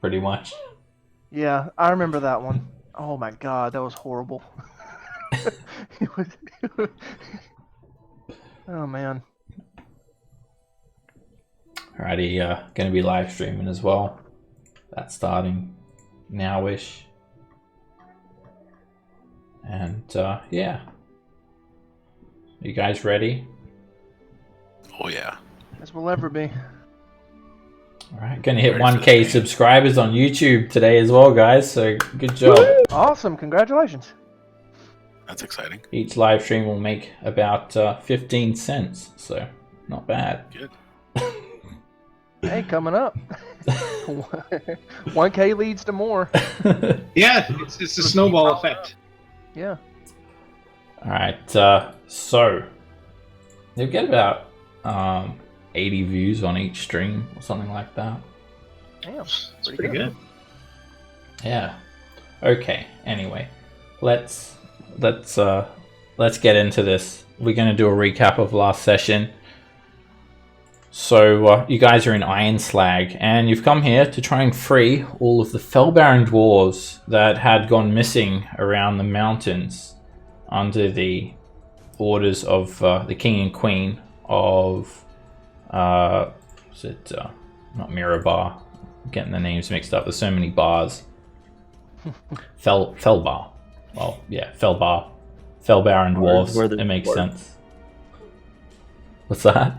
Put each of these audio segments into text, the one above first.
pretty much. Yeah, I remember that one. Oh my god, that was horrible. it was, oh man. Alrighty, going to be live streaming as well. That's starting now-ish. And yeah. You guys ready? Oh yeah. As we'll ever be. Alright, gonna hit Ready for 1k the game. subscribers on YouTube today as well, guys, so good job. Awesome, congratulations. That's exciting. Each live stream will make about 15 cents, so not bad. Good. Hey, coming up. 1K leads to more. Yeah, it's a snowball effect. Yeah. Alright, so you'll get about 80 views on each stream or something like that. Damn, It's pretty pretty good. good. Yeah. Okay, anyway. Let's get into this. We're gonna do a recap of last session. So you guys are in Ironslag, and you've come here to try and free all of the Fellbaron dwarves that had gone missing around the mountains under the orders of the king and queen of not Mirabar. I'm getting the names mixed up. There's so many bars. Felbar. Well, yeah, Felbar. Fellbaron dwarves. Where there's It makes dwarves. sense. What's that?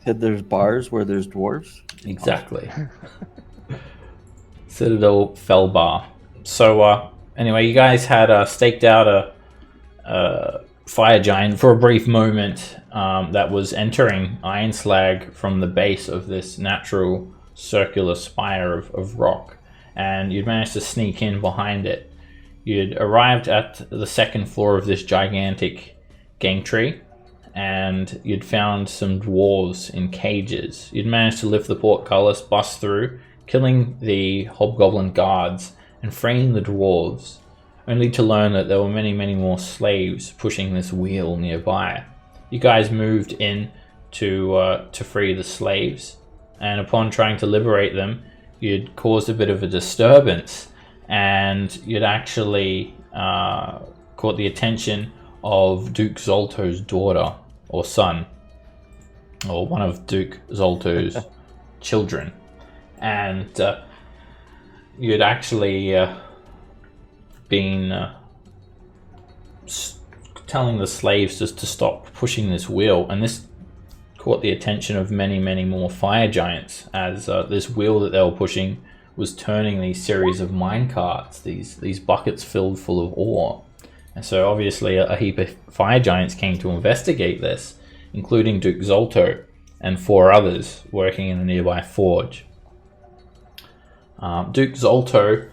Said there's bars where there's dwarves. Exactly. Citadel Felbar. So, anyway, you guys had staked out a fire giant for a brief moment that was entering Ironslag from the base of this natural circular spire of rock, and you'd managed to sneak in behind it. You'd arrived at the second floor of this gigantic gangtree, and you'd found some dwarves in cages. You'd managed to lift the portcullis, bust through, killing the hobgoblin guards and freeing the dwarves, only to learn that there were many, many more slaves pushing this wheel nearby. You guys moved in to free the slaves, and upon trying to liberate them, you'd caused a bit of a disturbance, and you'd actually caught the attention of Duke Zolto's daughter, or son, or one of Duke Zolto's children. And you'd actually been telling the slaves just to stop pushing this wheel, and this caught the attention of many, many more fire giants, as this wheel that they were pushing was turning these series of mine carts, these buckets filled full of ore. And so obviously a heap of fire giants came to investigate this, including Duke Zolto and 4 others working in a nearby forge. Duke Zolto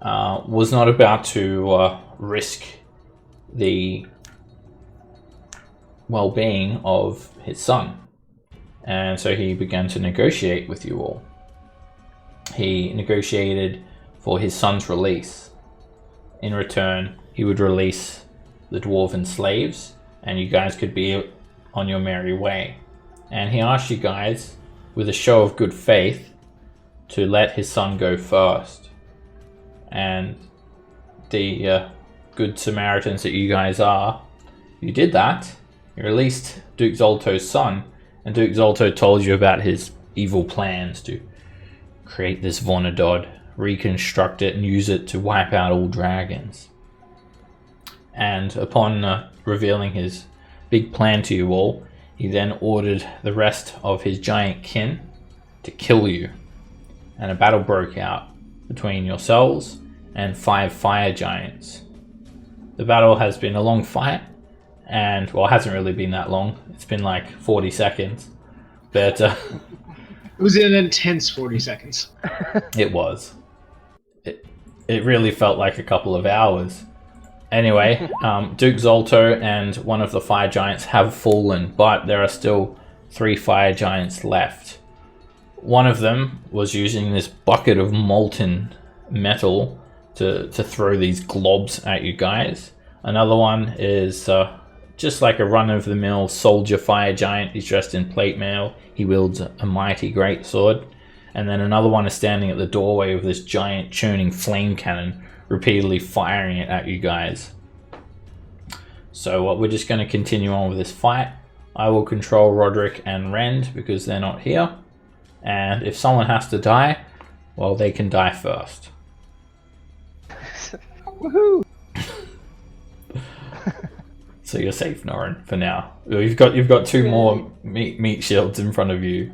was not about to risk the well-being of his son, and so he began to negotiate with you all. He negotiated for his son's release. In return, he would release the dwarven slaves, and you guys could be on your merry way. And he asked you guys, with a show of good faith, to let his son go first. And the good Samaritans that you guys are, you did that. You released Duke Zolto's son, and Duke Zolto told you about his evil plans to create this Vonadod, reconstruct it, and use it to wipe out all dragons. And upon revealing his big plan to you all, he then ordered the rest of his giant kin to kill you. And a battle broke out between yourselves and 5 fire giants. The battle has been a long fight, and well, it hasn't really been that long. It's been like 40 seconds, but It was an intense 40 seconds. it was. It really felt like a couple of hours. Anyway, Duke Zolto and one of the fire giants have fallen, but there are still 3 fire giants left. One of them was using this bucket of molten metal to throw these globs at you guys. Another one is just like a run-of-the-mill soldier fire giant. He's dressed in plate mail. He wields a mighty great sword. and then another one is standing at the doorway with this giant churning flame cannon, repeatedly firing it at you guys. So we're just going to continue on with this fight. I will control Roderick and Rend because they're not here. And if someone has to die, well, they can die first. Woohoo! So you're safe, Norin, for now. You've got two more meat shields in front of you.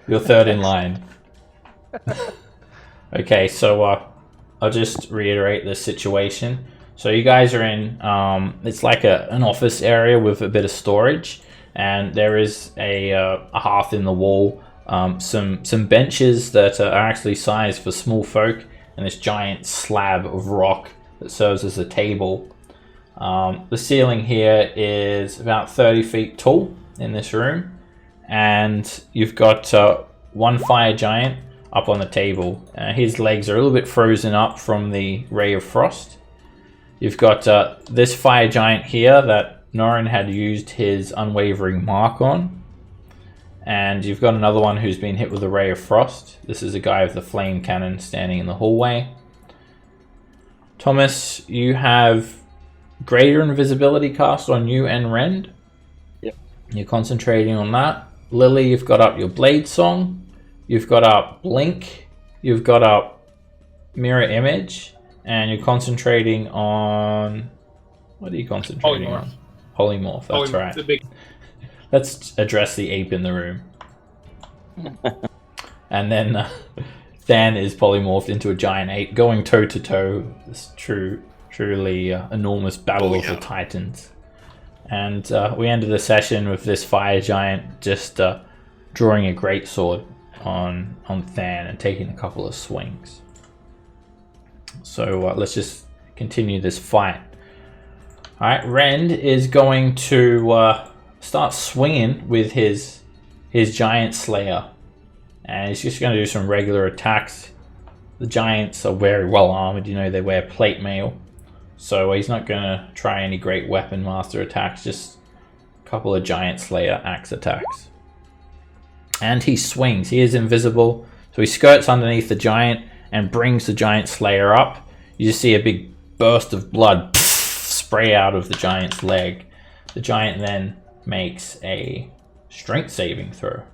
You're third in line. Okay, so I'll just reiterate the situation. So you guys are in, it's like an office area with a bit of storage, and there is a hearth in the wall, some benches that are actually sized for small folk, and this giant slab of rock that serves as a table. The ceiling here is about 30 feet tall in this room, and you've got one fire giant up on the table. His legs are a little bit frozen up from the ray of frost. You've got this fire giant here that Norin had used his unwavering mark on. And you've got another one who's been hit with a ray of frost. This is a guy with the flame cannon standing in the hallway. Thomas, you have greater invisibility cast on you and Rend. Yep. You're concentrating on that. Lily, you've got up your blade song. You've got up blink. You've got up mirror image. And you're concentrating on... What are you concentrating on? Polymorph, that's right. The big... Let's address the ape in the room. And then Than is polymorphed into a giant ape, going toe-to-toe. This truly enormous battle of the titans. And we ended the session with this fire giant just drawing a greatsword on Than and taking a couple of swings. So let's just continue this fight. Alright, Rend is going to start swinging with his giant slayer. And he's just going to do some regular attacks. The giants are very well armored, you know, they wear plate mail. So he's not going to try any great weapon master attacks, just a couple of giant slayer axe attacks. And he swings, he is invisible. So he skirts underneath the giant and brings the giant slayer up. You just see a big burst of blood spray out of the giant's leg. The giant then makes a strength saving throw.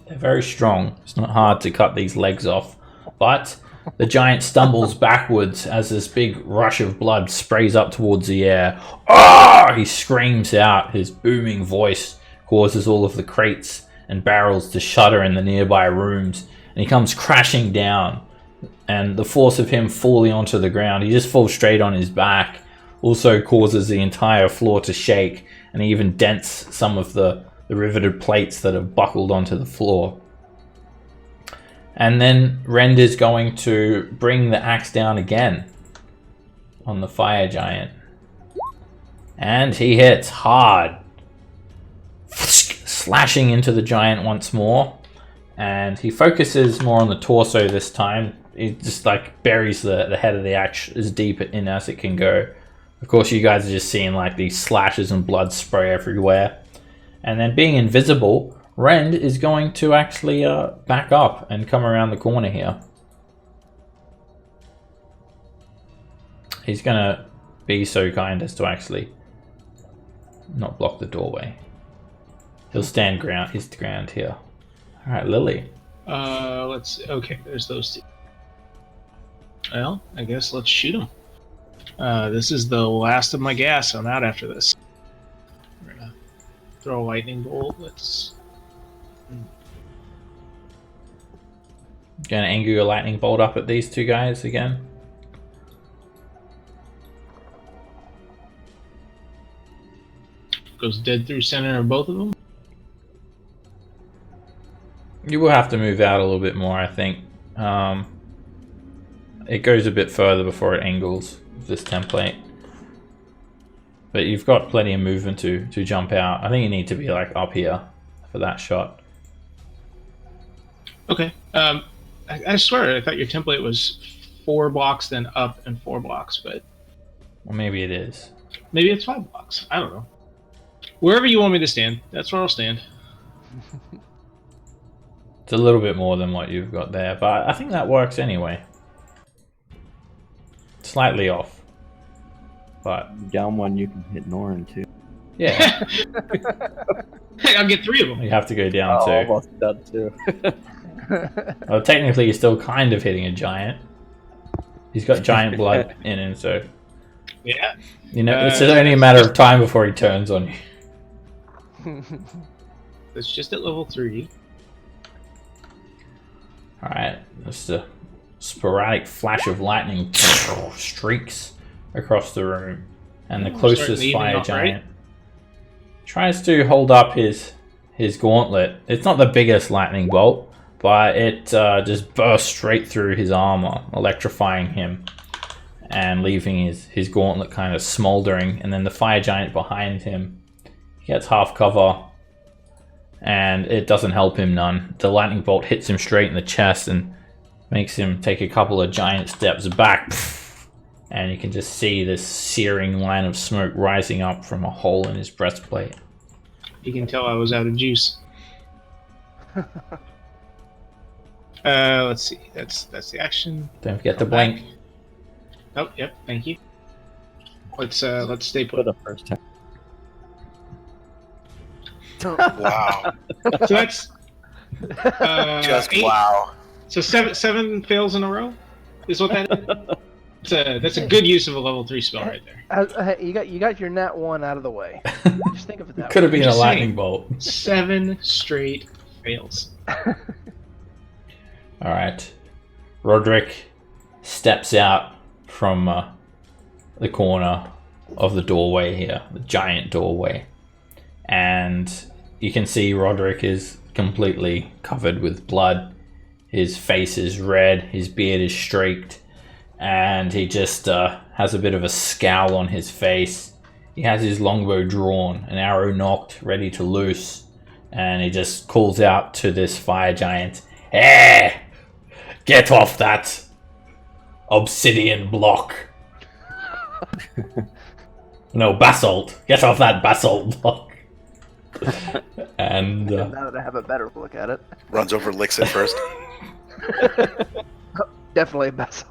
They're very strong. It's not hard to cut these legs off, but the giant stumbles backwards as this big rush of blood sprays up towards the air. Ah! He screams out. His booming voice causes all of the crates and barrels to shudder in the nearby rooms, and he comes crashing down. And the force of him falling onto the ground, he just falls straight on his back, also causes the entire floor to shake, and he even dents some of the riveted plates that are buckled onto the floor. And then Rend is going to bring the axe down again on the fire giant. And he hits hard, slashing into the giant once more. And he focuses more on the torso this time. He just like buries the head of the axe as deep in as it can go. Of course, you guys are just seeing like these slashes and blood spray everywhere. And then being invisible, Rend is going to actually back up and come around the corner here. He's going to be so kind as to actually not block the doorway. He'll stand his ground here. All right, Lily. Okay, there's those two. Well, I guess let's shoot them. This is the last of my gas. I'm out after this. We're gonna throw a lightning bolt. Let's... Gonna angle your lightning bolt up at these two guys again. Goes dead through center of both of them. You will have to move out a little bit more, I think. It goes a bit further before it angles with this template. But you've got plenty of movement to jump out. I think you need to be like up here for that shot. Okay. I swear I thought your template was 4 blocks, then up and 4 blocks, but Well, maybe it is. maybe it's 5 blocks. I don't know. Wherever you want me to stand, that's where I'll stand. It's a little bit more than what you've got there, but I think that works anyway. Slightly off. But Down one, you can hit Norn too. yeah, I'll get 3 of them. you have to go down Oh, too. almost done too. Well, technically, you're still kind of hitting a giant. He's got giant blood in him, so Yeah. you know it's only a matter of time before he turns on you. It's just at level 3. All right, just a sporadic flash of lightning streaks across the room, and the Start closest leaving fire off, right? giant tries to hold up his gauntlet. It's not the biggest lightning bolt, but it just bursts straight through his armor, electrifying him and leaving his gauntlet kind of smoldering. And then the fire giant behind him gets half cover, and it doesn't help him none. The lightning bolt hits him straight in the chest and makes him take a couple of giant steps back. And you can just see this searing line of smoke rising up from a hole in his breastplate. You can tell I was out of juice. Let's see. That's the action. Don't forget to Come back. blink. Oh, yep. Thank you. Let's stay For put. the first time. Wow. So that's Just 8. wow. So seven fails in a row. Is what that is. That's a good use of a level 3 spell right there. You got your nat 1 out of the way. Just think of it that Could have way. been a Just lightning saying. bolt. 7 straight fails. Alright. Roderick steps out from the corner of the doorway here, the giant doorway. And you can see Roderick is completely covered with blood. His face is red, his beard is streaked, and he just has a bit of a scowl on his face. He has his longbow drawn, an arrow knocked, ready to loose, and he just calls out to this fire giant, "Hey! Get off that obsidian block!" No, basalt. Get off that basalt block. And Now that I have a better look at it, Runs over, licks it first. definitely a best.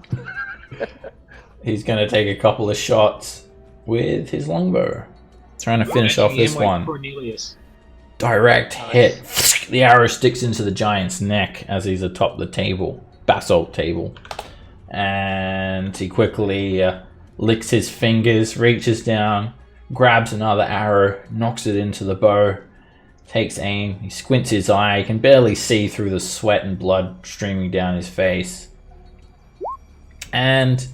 he's going to take a couple of shots with his longbow. Trying to finish off Matching this him like one. Cornelius. Direct hit. The arrow sticks into the giant's neck as he's atop the table, basalt table. And he quickly licks his fingers, reaches down, grabs another arrow, knocks it into the bow, takes aim. He squints his eye. You can barely see through the sweat and blood streaming down his face. And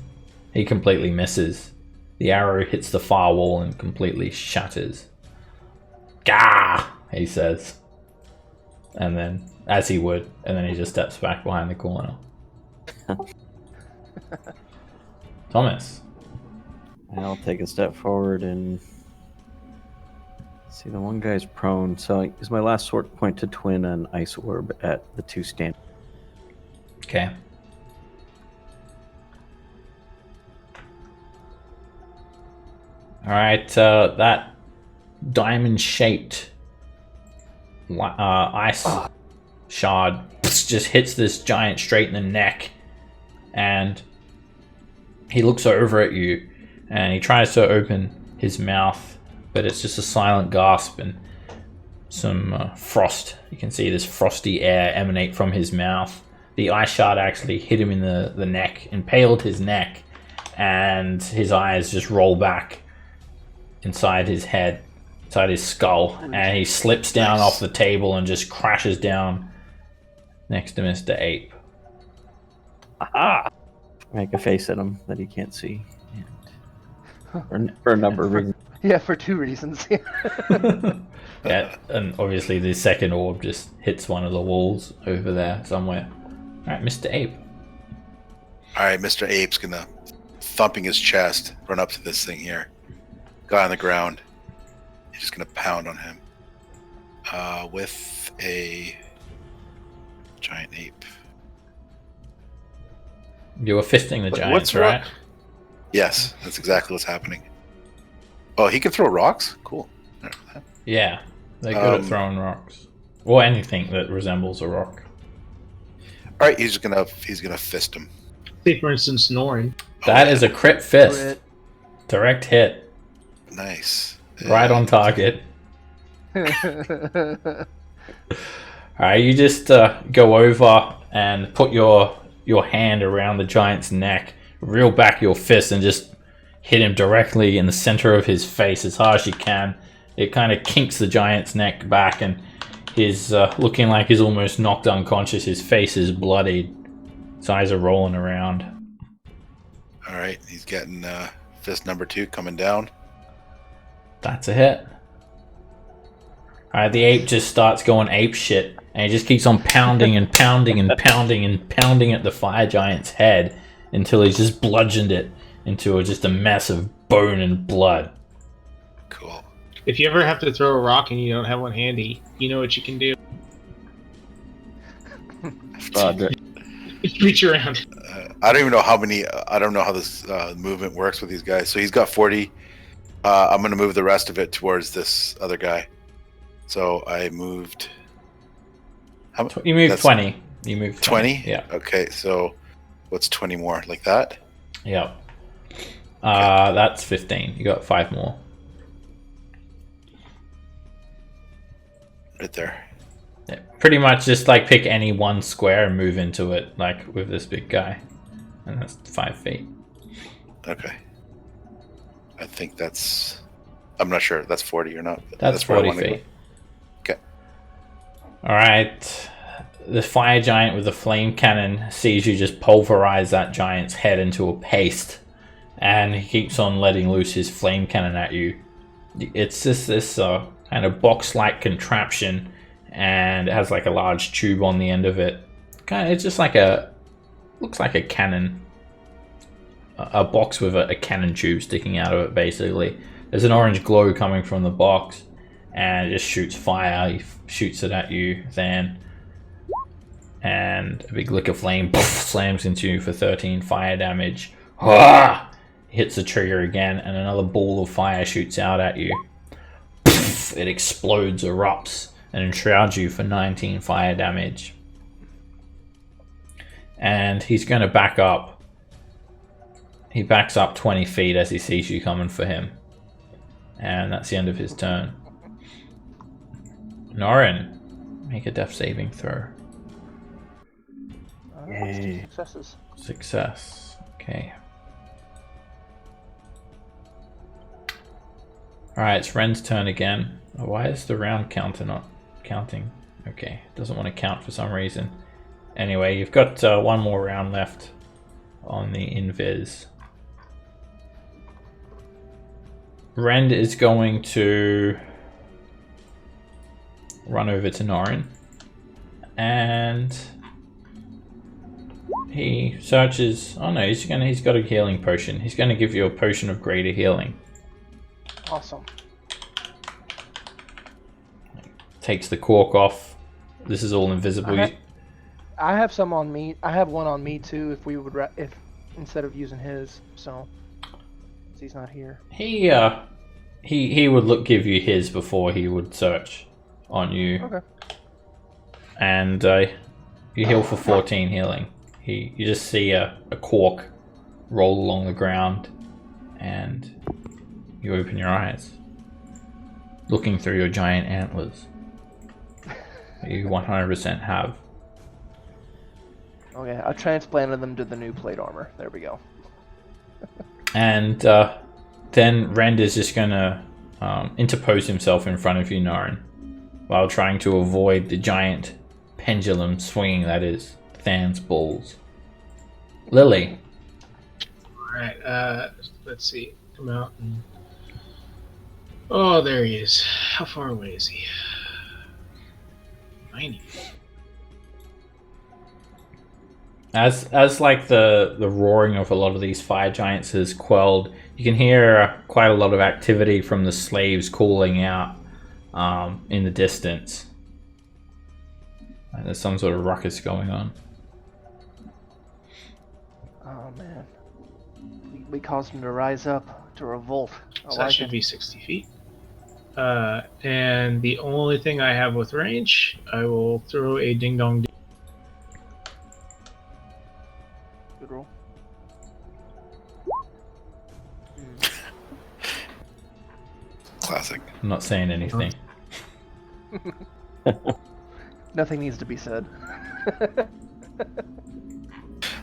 he completely misses. The arrow hits the far wall and completely shatters. Gah! He says. And then, as he would, and then he just steps back behind the corner. Thomas. I'll take a step forward and see the one guy's prone. So I use my last sword point to twin an ice orb at the 2 stand. Okay. Alright, that diamond-shaped ice shard just hits this giant straight in the neck, and he looks over at you, and he tries to open his mouth, but it's just a silent gasp and some frost. You can see this frosty air emanate from his mouth. The ice shard actually hit him in the neck, impaled his neck, and his eyes just roll back inside his head, inside his skull, and he slips down off the table and just crashes down next to Mr. Ape. Aha! Make a face at him that he can't see. For a number of reasons. Yeah, for 2 reasons. Yeah, and obviously the second orb just hits one of the walls over there somewhere. Alright, Mr. Ape. Alright, Mr. Ape's gonna, thumping his chest, run up to this thing here. Guy on the ground. He's just gonna pound on him. With a giant ape. You were fisting the Wait, giants, what's right? wrong? Yes, that's exactly what's happening. Oh, he can throw rocks? Cool. Yeah, they're good at throwing rocks. Or anything that resembles a rock. All right, he's gonna fist him. Say, for instance, Norin. That is a crit fist. Crit. Direct hit. Nice. Right on target. Alright, you just go over and put your hand around the giant's neck, reel back your fist, and just hit him directly in the center of his face as hard as you can. It kind of kinks the giant's neck back, and he's looking like he's almost knocked unconscious. His face is bloodied. His eyes are rolling around. All right, he's getting fist number 2 coming down. That's a hit. Alright, the ape just starts going ape shit, and he just keeps on pounding and pounding and pounding and pounding at the fire giant's head until he's just bludgeoned it into just a mess of bone and blood. Cool. If you ever have to throw a rock and you don't have one handy, you know what you can do. Just reach around. I don't even know how many. I don't know how this movement works with these guys. So he's got 40. I'm gonna move the rest of it towards this other guy. So I moved. You moved 20. You moved 20. Yeah. Okay. So what's 20 more? Like that? Yep. That's 15. You got 5 more. Right there. Yeah, pretty much just like pick any one square and move into it, like with this big guy. And that's 5 feet. Okay. I think that's. I'm not sure if that's 40 or not. But That's where I 40 wanna go. feet. Okay. Alright. The fire giant with the flame cannon sees you just pulverize that giant's head into a paste. And he keeps on letting loose his flame cannon at you. It's just this kind of box-like contraption, and it has like a large tube on the end of it. It's just like looks like a cannon. A box with a cannon tube sticking out of it, basically. There's an orange glow coming from the box, and it just shoots fire. He shoots it at you then. And a big lick of flame slams into you for 13 fire damage. Hits the trigger again, and another ball of fire shoots out at you. It explodes, erupts, and enshrouds you for 19 fire damage. And he's going to back up. He backs up 20 feet as he sees you coming for him. And that's the end of his turn. Norin, make a death saving throw. Yay. Successes. Success. Okay. Alright, it's Ren's turn again. Why is the round counter not counting? Okay, it doesn't want to count for some reason. Anyway, you've got one more round left on the invis. Ren is going to run over to Norin, and he searches. Oh no, he's got a healing potion. He's going to give you a potion of greater healing. Awesome. Takes the cork off. This is all invisible. I have some on me. I have one on me too. If we would, if instead of using his, so he's not here. He would give you his before he would search on you. Okay. And you heal for 14 healing. You just see a cork roll along the ground, and you open your eyes, looking through your giant antlers. You 100% have. Okay, I transplanted them to the new plate armor. There we go. And then Rend is just going to interpose himself in front of you, Norin, while trying to avoid the giant pendulum swinging that is Than's balls. Lily. Alright, let's see. Come out and... Oh, there he is. How far away is he? 90. As like the roaring of a lot of these fire giants is quelled, you can hear quite a lot of activity from the slaves calling out in the distance. There's some sort of ruckus going on. Oh man, we caused him to rise up, to revolt. So that should be 60 feet. And the only thing I have with range, I will throw a ding dong. roll. Classic. I'm not saying anything. Nothing needs to be said.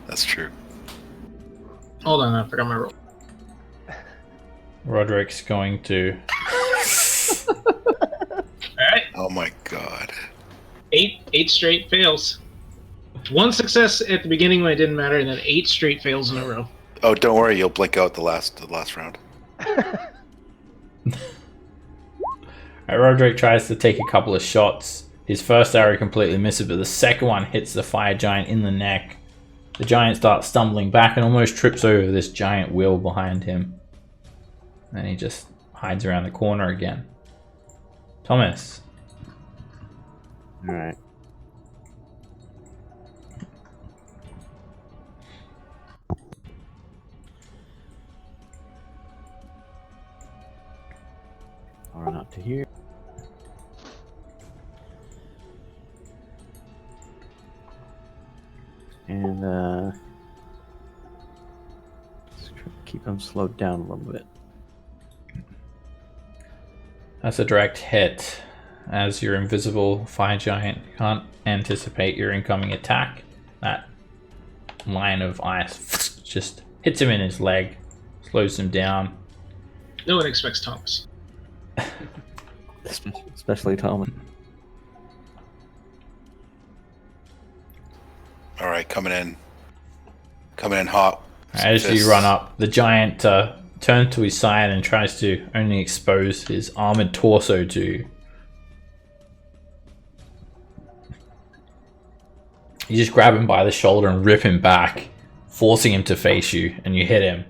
That's true. Hold on, I forgot my roll. Roderick's going to. Alright, Oh my god. 8 straight fails. 1 success at the beginning when it didn't matter, and then 8 straight fails in a row. Oh, don't worry, you'll blink out the last round. Roderick tries to take a couple of shots. His first arrow completely misses, but the second one hits the fire giant in the neck. The giant starts stumbling back and almost trips over this giant wheel behind him. And he just hides around the corner again. Thomas. All right. I'll run up to here. And let's try to keep him slowed down a little bit. That's a direct hit. As your invisible fire giant can't anticipate your incoming attack, that line of ice just hits him in his leg, slows him down. No one expects Thomas. Especially Thomas. All right, coming in hot. As you run up, the giant turns to his side and tries to only expose his armored torso to you. You just grab him by the shoulder and rip him back, forcing him to face you, and you hit him.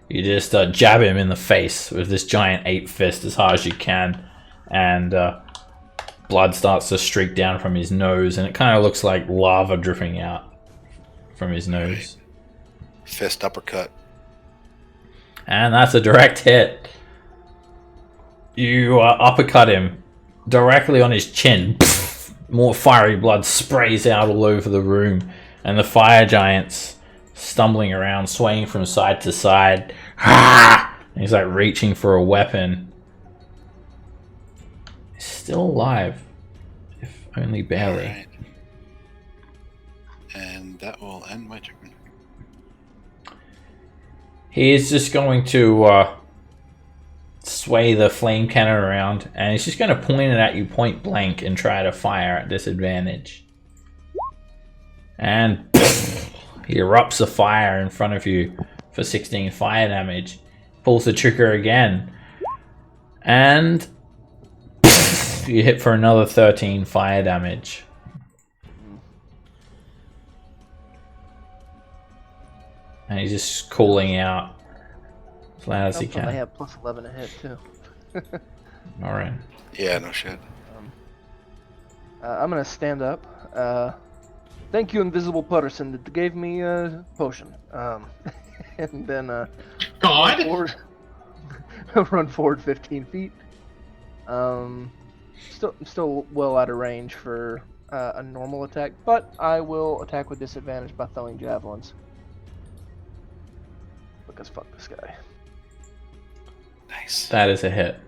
You just jab him in the face with this giant ape fist as hard as you can, and blood starts to streak down from his nose, and it kind of looks like lava dripping out from his nose. Fist uppercut. And that's a direct hit. You uppercut him directly on his chin. More fiery blood sprays out all over the room, and the fire giant's stumbling around, swaying from side to side. And he's like reaching for a weapon. He's still alive, if only barely. All right. And that will end my turn. He is just going to sway the flame cannon around, and he's just going to point it at you point blank and try to fire at disadvantage. And he erupts a fire in front of you for 16 fire damage. Pulls the trigger again, and you hit for another 13 fire damage. And he's just calling out as loud as he I can. have plus 11 to hit too. Alright. Yeah, no shit. I'm gonna stand up. Thank you, invisible person, that gave me a potion. And then God! run forward 15 feet. Still well out of range for a normal attack, but I will attack with disadvantage by throwing javelins. Because fuck this guy. Nice. That is a hit.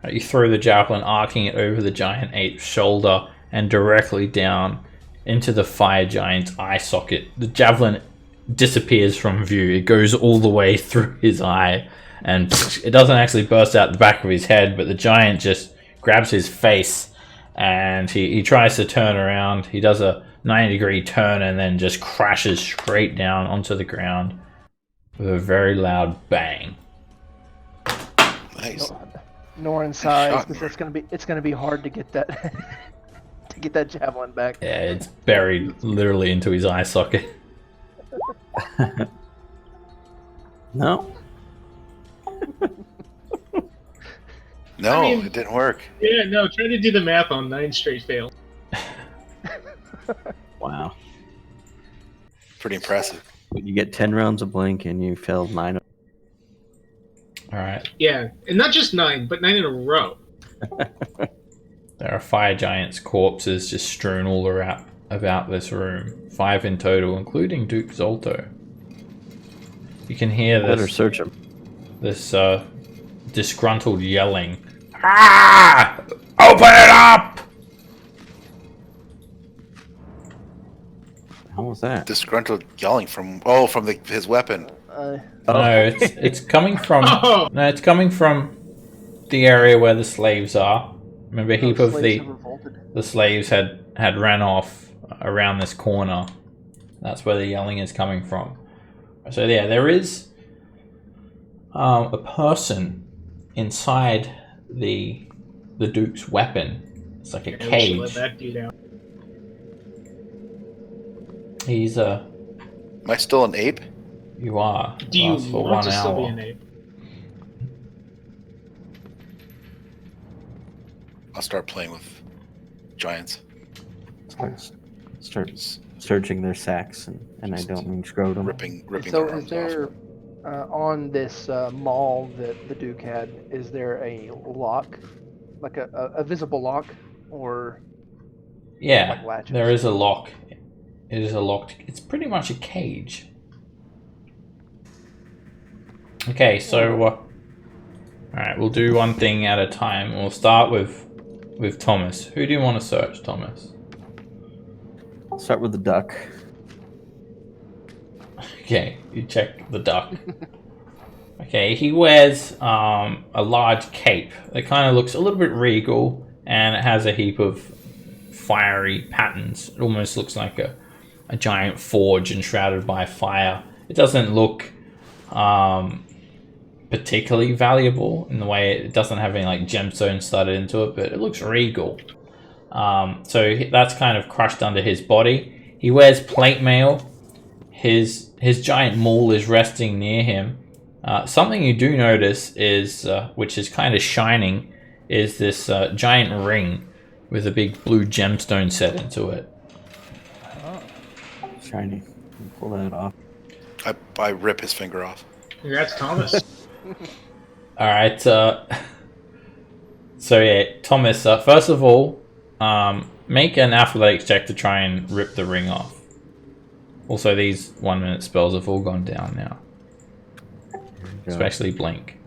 You throw the javelin, arcing it over the giant ape's shoulder and directly down into the fire giant's eye socket. The javelin disappears from view. It goes all the way through his eye, and it doesn't actually burst out the back of his head, but the giant just grabs his face, and he tries to turn around. He does a 90-degree turn and then just crashes straight down onto the ground with a very loud bang. Nice. Nor in size, shot, because it's gonna be hard to get that to get that javelin back. Yeah, it's buried literally into his eye socket. No? No, I mean- it didn't work. Yeah, no, try to do the math on 9 straight fails. Wow. Pretty impressive. You get 10 rounds of blink and you failed 9. Alright. Yeah, and not just 9, but 9 in a row. There are fire giants' corpses just strewn all about this room. 5 in total, including Duke Zolto. You can hear Better search him. this disgruntled yelling. Ah! Open it up! How was that? Disgruntled yelling from his weapon. No, it's coming from Oh! it's coming from the area where the slaves are. Remember, a heap of slaves have revolted. the slaves had ran off around this corner. That's where the yelling is coming from. So yeah, there is a person inside the Duke's weapon. It's like a I should let cage. that dude out. He's Am I still an ape? you are. Do you Lasts for want 1 to still be hour. an ape? I'll start playing with giants. Start searching their sacks, and I don't mean scrotum. Ripping So their is arms off. there on this mall that the Duke had? Is there a lock, like a visible lock, or Yeah, like latches? there is a lock. It is a locked. It's pretty much a cage. Okay, so all right, we'll do one thing at a time. We'll start with Thomas. Who do you want to search, Thomas? I'll start with the duck. Okay, you check the duck. Okay, he wears a large cape that kind of looks a little bit regal, and it has a heap of fiery patterns. It almost looks like a giant forge enshrouded by fire. It doesn't look particularly valuable in the way it doesn't have any like gemstones studded into it, but it looks regal. So that's kind of crushed under his body. He wears plate mail. His giant maul is resting near him. Something you do notice is, which is kind of shining, is this giant ring with a big blue gemstone set into it. Shiny. Pull that off. I rip his finger off. Congrats, Thomas. All right. So yeah, Thomas. First of all, make an athletics check to try and rip the ring off. Also, these 1-minute spells have all gone down now, especially blink.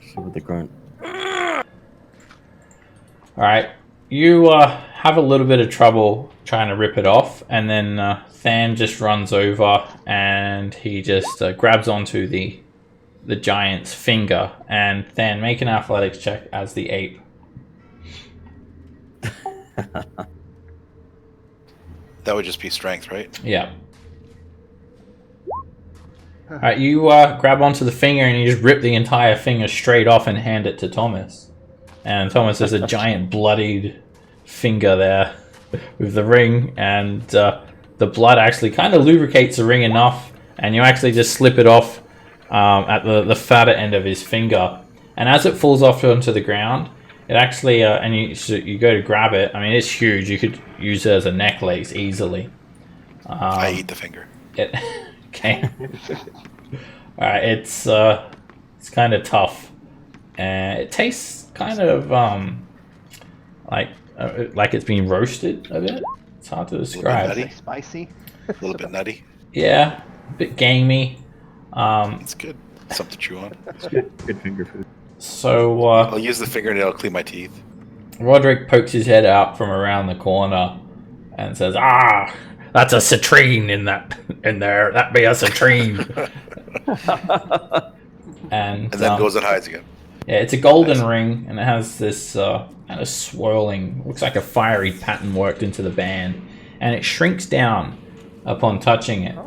See with the grunt. All right, you have a little bit of trouble trying to rip it off, and then Than just runs over and he just grabs onto the giant's finger. And Than, make an athletics check as the ape. That would just be strength, right? Yeah. All right, you grab onto the finger and you just rip the entire finger straight off and hand it to Thomas. And Thomas has a giant bloodied finger there with the ring, and the blood actually kind of lubricates the ring enough, and you actually just slip it off at the fatter end of his finger. And as it falls off onto the ground, it actually, and you go to grab it. I mean, it's huge. You could use it as a necklace easily. I eat the finger. Okay. All right, it's kind of tough, and it tastes kind of like it's been roasted a bit. It's hard to describe. nutty. Like spicy. A little bit nutty. Yeah, a bit gamey. It's good. Something to chew on. Good finger food. So I'll use the fingernail to clean my teeth. Roderick pokes his head out from around the corner and says, "Ah, that's a citrine in there. That be a citrine." and then goes and hides again. yeah, it's a golden ring, and it has this kind of swirling, looks like a fiery pattern worked into the band, and it shrinks down upon touching it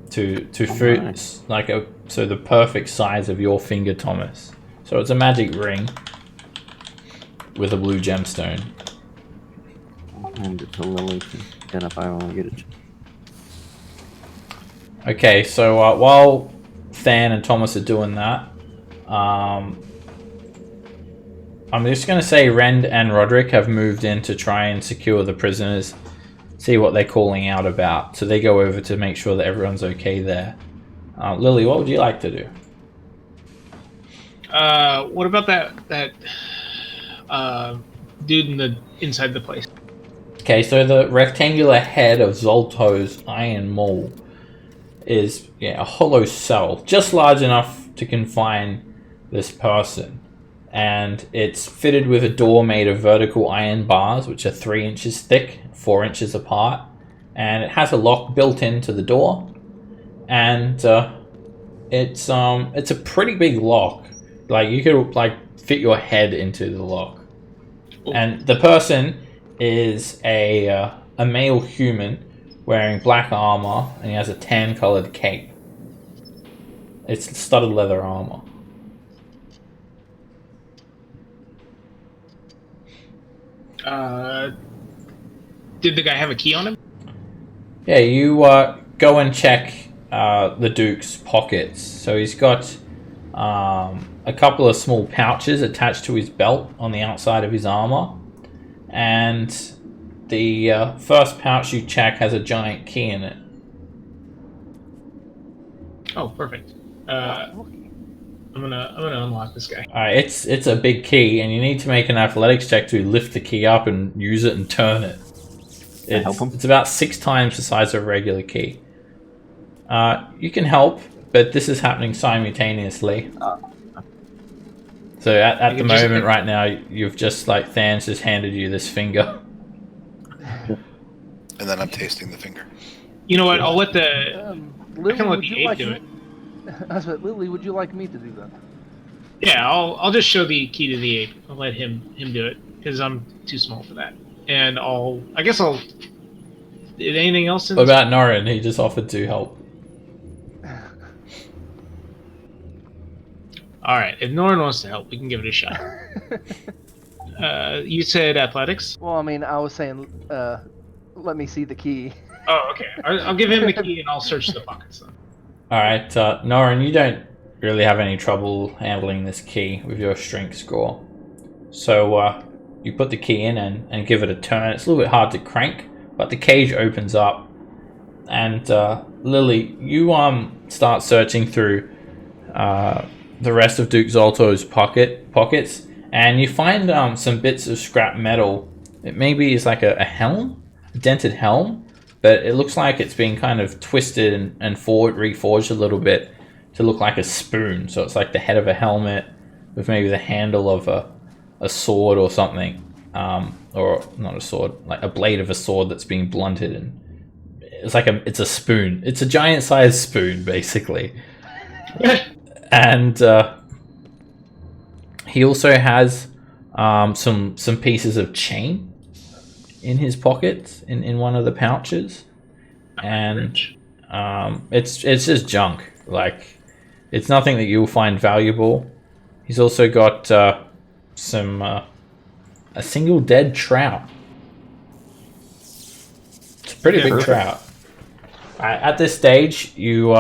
to food, nice. so the perfect size of your finger, Thomas. So it's a magic ring with a blue gemstone. I'll hand it to Lily to identify when we get it. Okay, so while Than and Thomas are doing that, I'm just going to say Rend and Roderick have moved in to try and secure the prisoners, see what they're calling out about. So they go over to make sure that everyone's okay there. Lily, what would you like to do? What about that dude inside the place. Okay, so the rectangular head of Zolto's iron maul is a hollow cell, just large enough to confine this person. And it's fitted with a door made of vertical iron bars, which are 3 inches thick, 4 inches apart. And it has a lock built into the door. And it's a pretty big lock. Like, you could fit your head into the lock. Ooh. And the person is a male human wearing black armor, and he has a tan-colored cape. It's studded leather armor. Did the guy have a key on him? Yeah, you go and check the Duke's pockets. So he's got a couple of small pouches attached to his belt on the outside of his armor. And the first pouch you check has a giant key in it. Oh, perfect. I'm gonna unlock this guy. It's a big key, and you need to make an athletics check to lift the key up and use it and turn it. It's about 6 times the size of a regular key. You can help, but this is happening simultaneously. So at the moment right now, you've just Than's just handed you this finger. And then I'm tasting the finger. You know what? I'll let the Lily, let would the you ape like do me? it. I said, Lily, would you like me to do that? Yeah, I'll just show the key to the ape. I'll let him do it because I'm too small for that. And I guess I'll. Did anything else? What about Norin? He just offered to help. All right, if Norin wants to help, we can give it a shot. You said athletics. Well, I mean, I was saying, let me see the key. Oh, okay. I'll give him the key and I'll search the pockets then. Alright, Norin, you don't really have any trouble handling this key with your strength score. So you put the key in and give it a turn. It's a little bit hard to crank, but the cage opens up. And Lily, you start searching through the rest of Duke Zolto's pockets, and you find some bits of scrap metal. It maybe is like a helm, a dented helm, but it looks like it's been kind of twisted and reforged a little bit to look like a spoon. So it's like the head of a helmet with maybe the handle of a sword or something, or not a sword, like a blade of a sword that's being blunted, and it's a spoon. It's a giant-sized spoon, basically. And he also has some pieces of chain in his pockets in one of the pouches, and it's just junk. It's nothing that you'll find valuable. He's also got a single dead trout. It's a pretty big trout. At this stage, you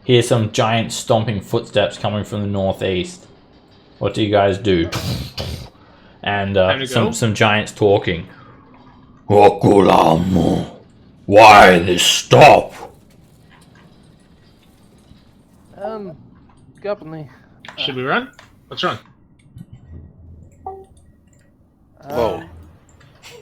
hear some giant stomping footsteps coming from the northeast. What do you guys do? And some giants talking. Okulamo, why this stop? Company. Should we run? Let's run. Whoa.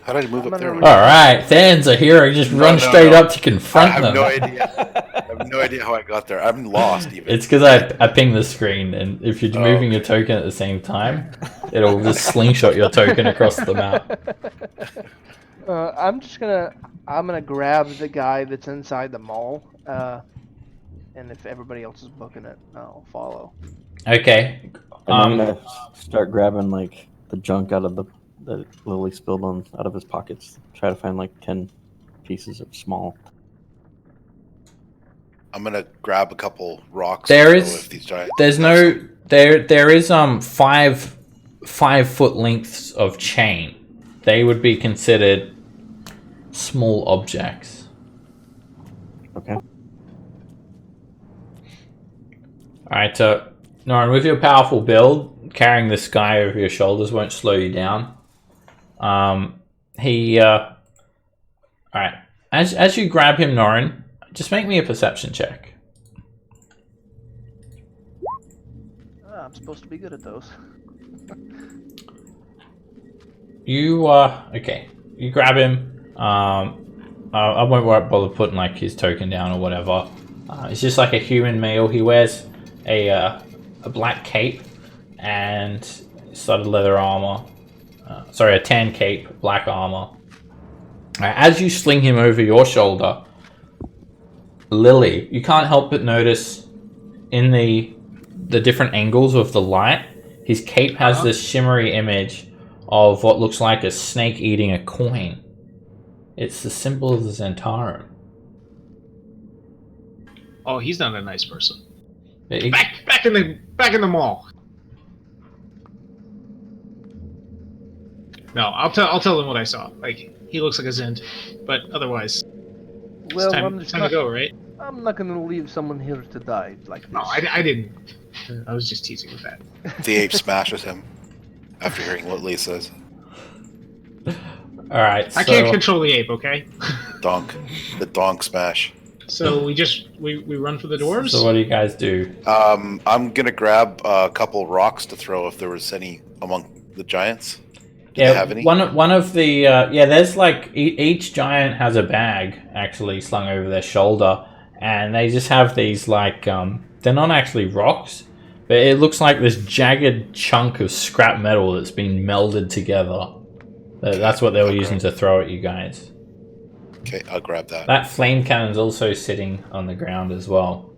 How did I move up there? All right, Than's a hero. Just run straight up to confront I have them. no idea. I have no idea how I got there. I'm lost even. It's because I pinged the screen, and if you're moving your token at the same time, it'll just slingshot your token across the map. I'm gonna grab the guy that's inside the mall, and if everybody else is booking it, I'll follow. Okay. And I'm gonna start grabbing the junk out of that Lily spilled out of his pockets. Try to find 10 pieces of small. I'm gonna grab a couple rocks. There with these giants. There is 5 foot lengths of chain. They would be considered small objects. Okay. Alright, Norin, with your powerful build, carrying this guy over your shoulders won't slow you down. Alright. As you grab him, Norin, just make me a perception check. I'm supposed to be good at those. you okay. You grab him. I won't bother putting like his token down or whatever. It's just like a human male. He wears a black cape and studded leather armor. Sorry, a tan cape, black armor. As you sling him over your shoulder, Lily, you can't help but notice in the different angles of the light, his cape has this shimmery image of what looks like a snake eating a coin. It's the symbol of the Zentarum. Oh, he's not a nice person. It- Back in the mall. No, I'll tell them what I saw. Like, he looks like a Zend, but otherwise, Well, it's I'm time to go, right? I'm not gonna leave someone here to die like this. No, I didn't. I was just teasing with that. The ape smashes him after hearing what Lee says. All right. I can't control the ape, okay? Donk. The donk smash. So we run for the doors. So what do you guys do? I'm gonna grab a couple rocks to throw if there was any among the giants. Do they have any? One of the there's like each giant has a bag actually slung over their shoulder, and they just have these like they're not actually rocks, but it looks like this jagged chunk of scrap metal that's been melded together. That's what they were using to throw at you guys. Okay, I'll grab that. That flame cannon's also sitting on the ground as well.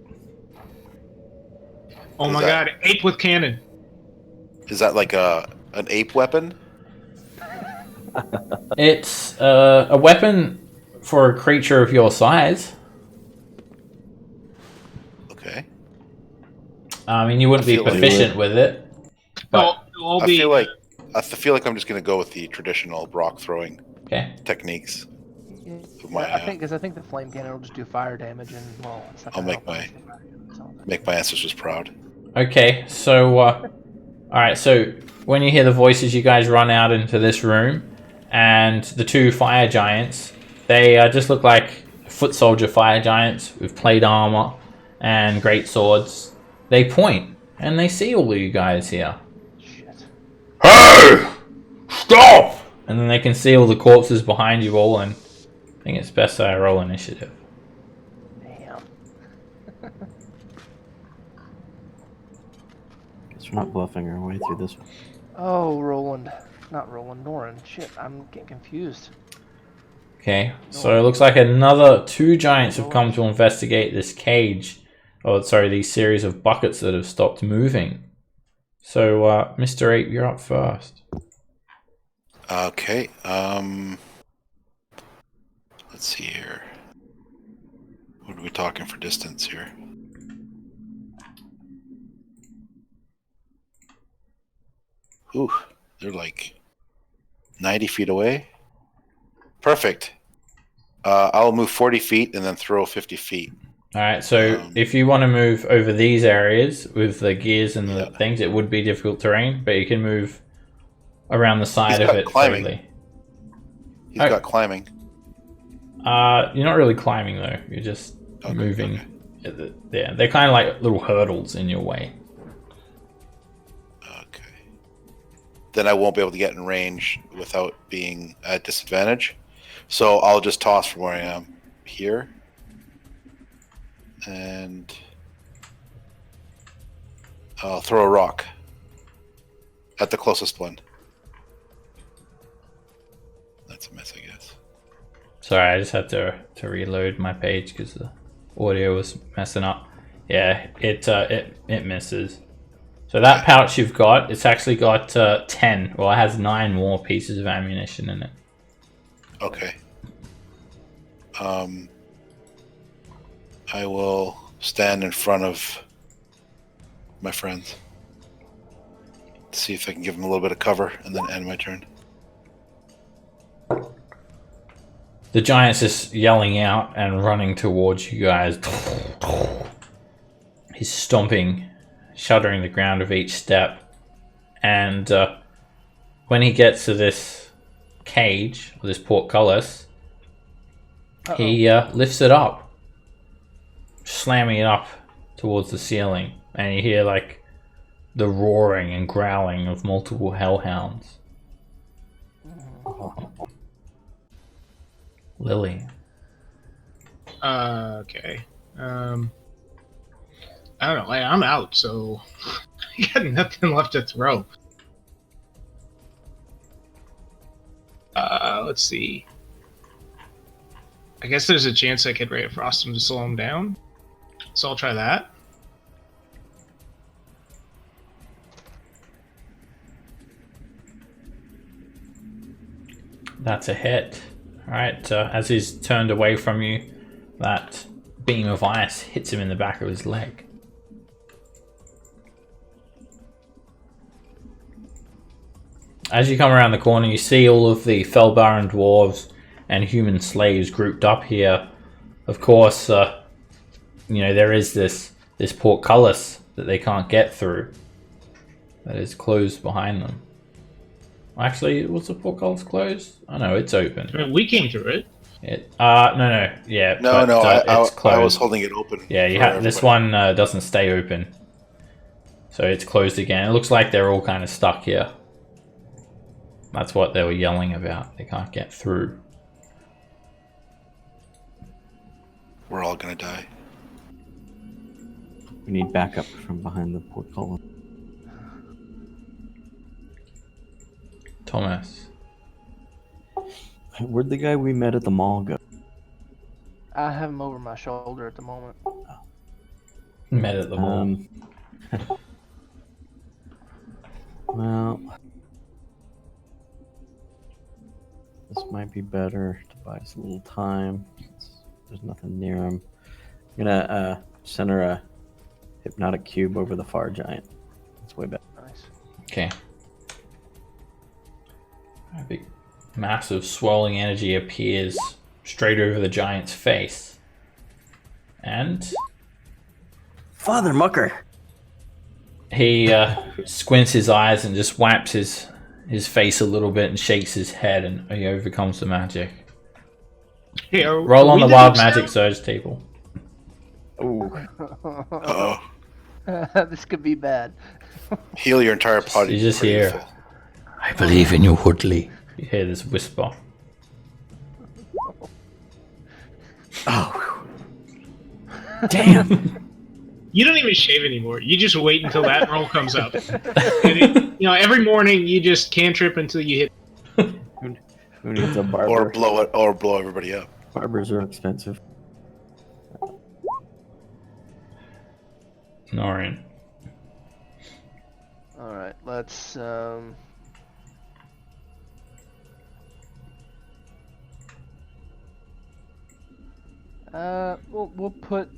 Oh my god, ape with cannon. Is that like an ape weapon? It's a weapon for a creature of your size. Okay. I mean, you wouldn't be feel like proficient with it. But I feel like I'm just gonna go with the traditional rock throwing okay. techniques. Of my, I think the flame cannon will just do fire damage, and well, it's not I'll gonna make my ancestors proud. Okay, so all right. So when you hear the voices, you guys run out into this room, and the two fire giants. They just look like foot soldier fire giants with plate armor and great swords. They point and they see all of you guys here. Shit. Hey! Stop! And then they can see all the corpses behind you all, and I think it's best that I roll initiative. Damn. Guess we're not bluffing our way through this one. Oh, Norin. Shit, I'm getting confused. Okay, so it looks like another two giants have come to investigate this cage. Oh, sorry, these series of buckets that have stopped moving. So, Mr. Ape, you're up first. Okay. Let's see here. What are we talking for distance here? Ooh, they're like 90 feet away. Perfect. I'll move 40 feet and then throw 50 feet. All right, so if you want to move over these areas with the gears and the things, it would be difficult terrain, but you can move around the side of it freely. He's got climbing. You're not really climbing though. You're just moving. Okay. Yeah, they're kind of like little hurdles in your way. Okay. Then I won't be able to get in range without being at disadvantage. So I'll just toss from where I am here. And I'll throw a rock at the closest one. That's a miss, I guess. Sorry, I just had to reload my page because the audio was messing up. Yeah, it misses. So that pouch you've got, it's actually got 10. Well, it has 9 more pieces of ammunition in it. Okay. I will stand in front of my friends. See if I can give them a little bit of cover and then end my turn. The giant's just yelling out and running towards you guys. He's stomping, shuddering the ground with each step. And when he gets to this cage, or this portcullis, he lifts it up, slamming it up towards the ceiling. And you hear like the roaring and growling of multiple hellhounds. Lily. Okay. I don't know. I'm out, so I got nothing left to throw. Let's see. I guess there's a chance I could Ray of Frost him to slow him down. So I'll try that. That's a hit. Alright, as he's turned away from you, that beam of ice hits him in the back of his leg. As you come around the corner, you see all of the Felbaron dwarves and human slaves grouped up here. Of course, there is this portcullis that they can't get through. That is closed behind them. Actually, was the portcullis closed? Oh no, it's open. I mean, we came through it. No, yeah. It's closed. I was holding it open. Yeah, this one doesn't stay open. So it's closed again. It looks like they're all kind of stuck here. That's what they were yelling about. They can't get through. We're all gonna die. We need backup from behind the portcullis. Thomas. Where'd the guy we met at the mall go? I have him over my shoulder at the moment. Met at the mall. Well, this might be better to buy us a little time. There's nothing near him. I'm gonna center a hypnotic cube over the far giant. That's way better. Nice. Okay. A big, massive swirling energy appears straight over the giant's face. And Father Mucker! he squints his eyes and just wipes his face a little bit and shakes his head, and he overcomes the magic. Hey, Roll on the wild magic surge table. Ooh. Uh-oh. This could be bad. Heal your entire body. You just before you hear, fall. I believe in you, Woodley. You hear this whisper. Oh. Damn. You don't even shave anymore. You just wait until that roll comes up. And every morning you just cantrip until you hit. Who needs a barber? Or blow everybody up. Barbers are expensive. Norin. Alright, let's we'll put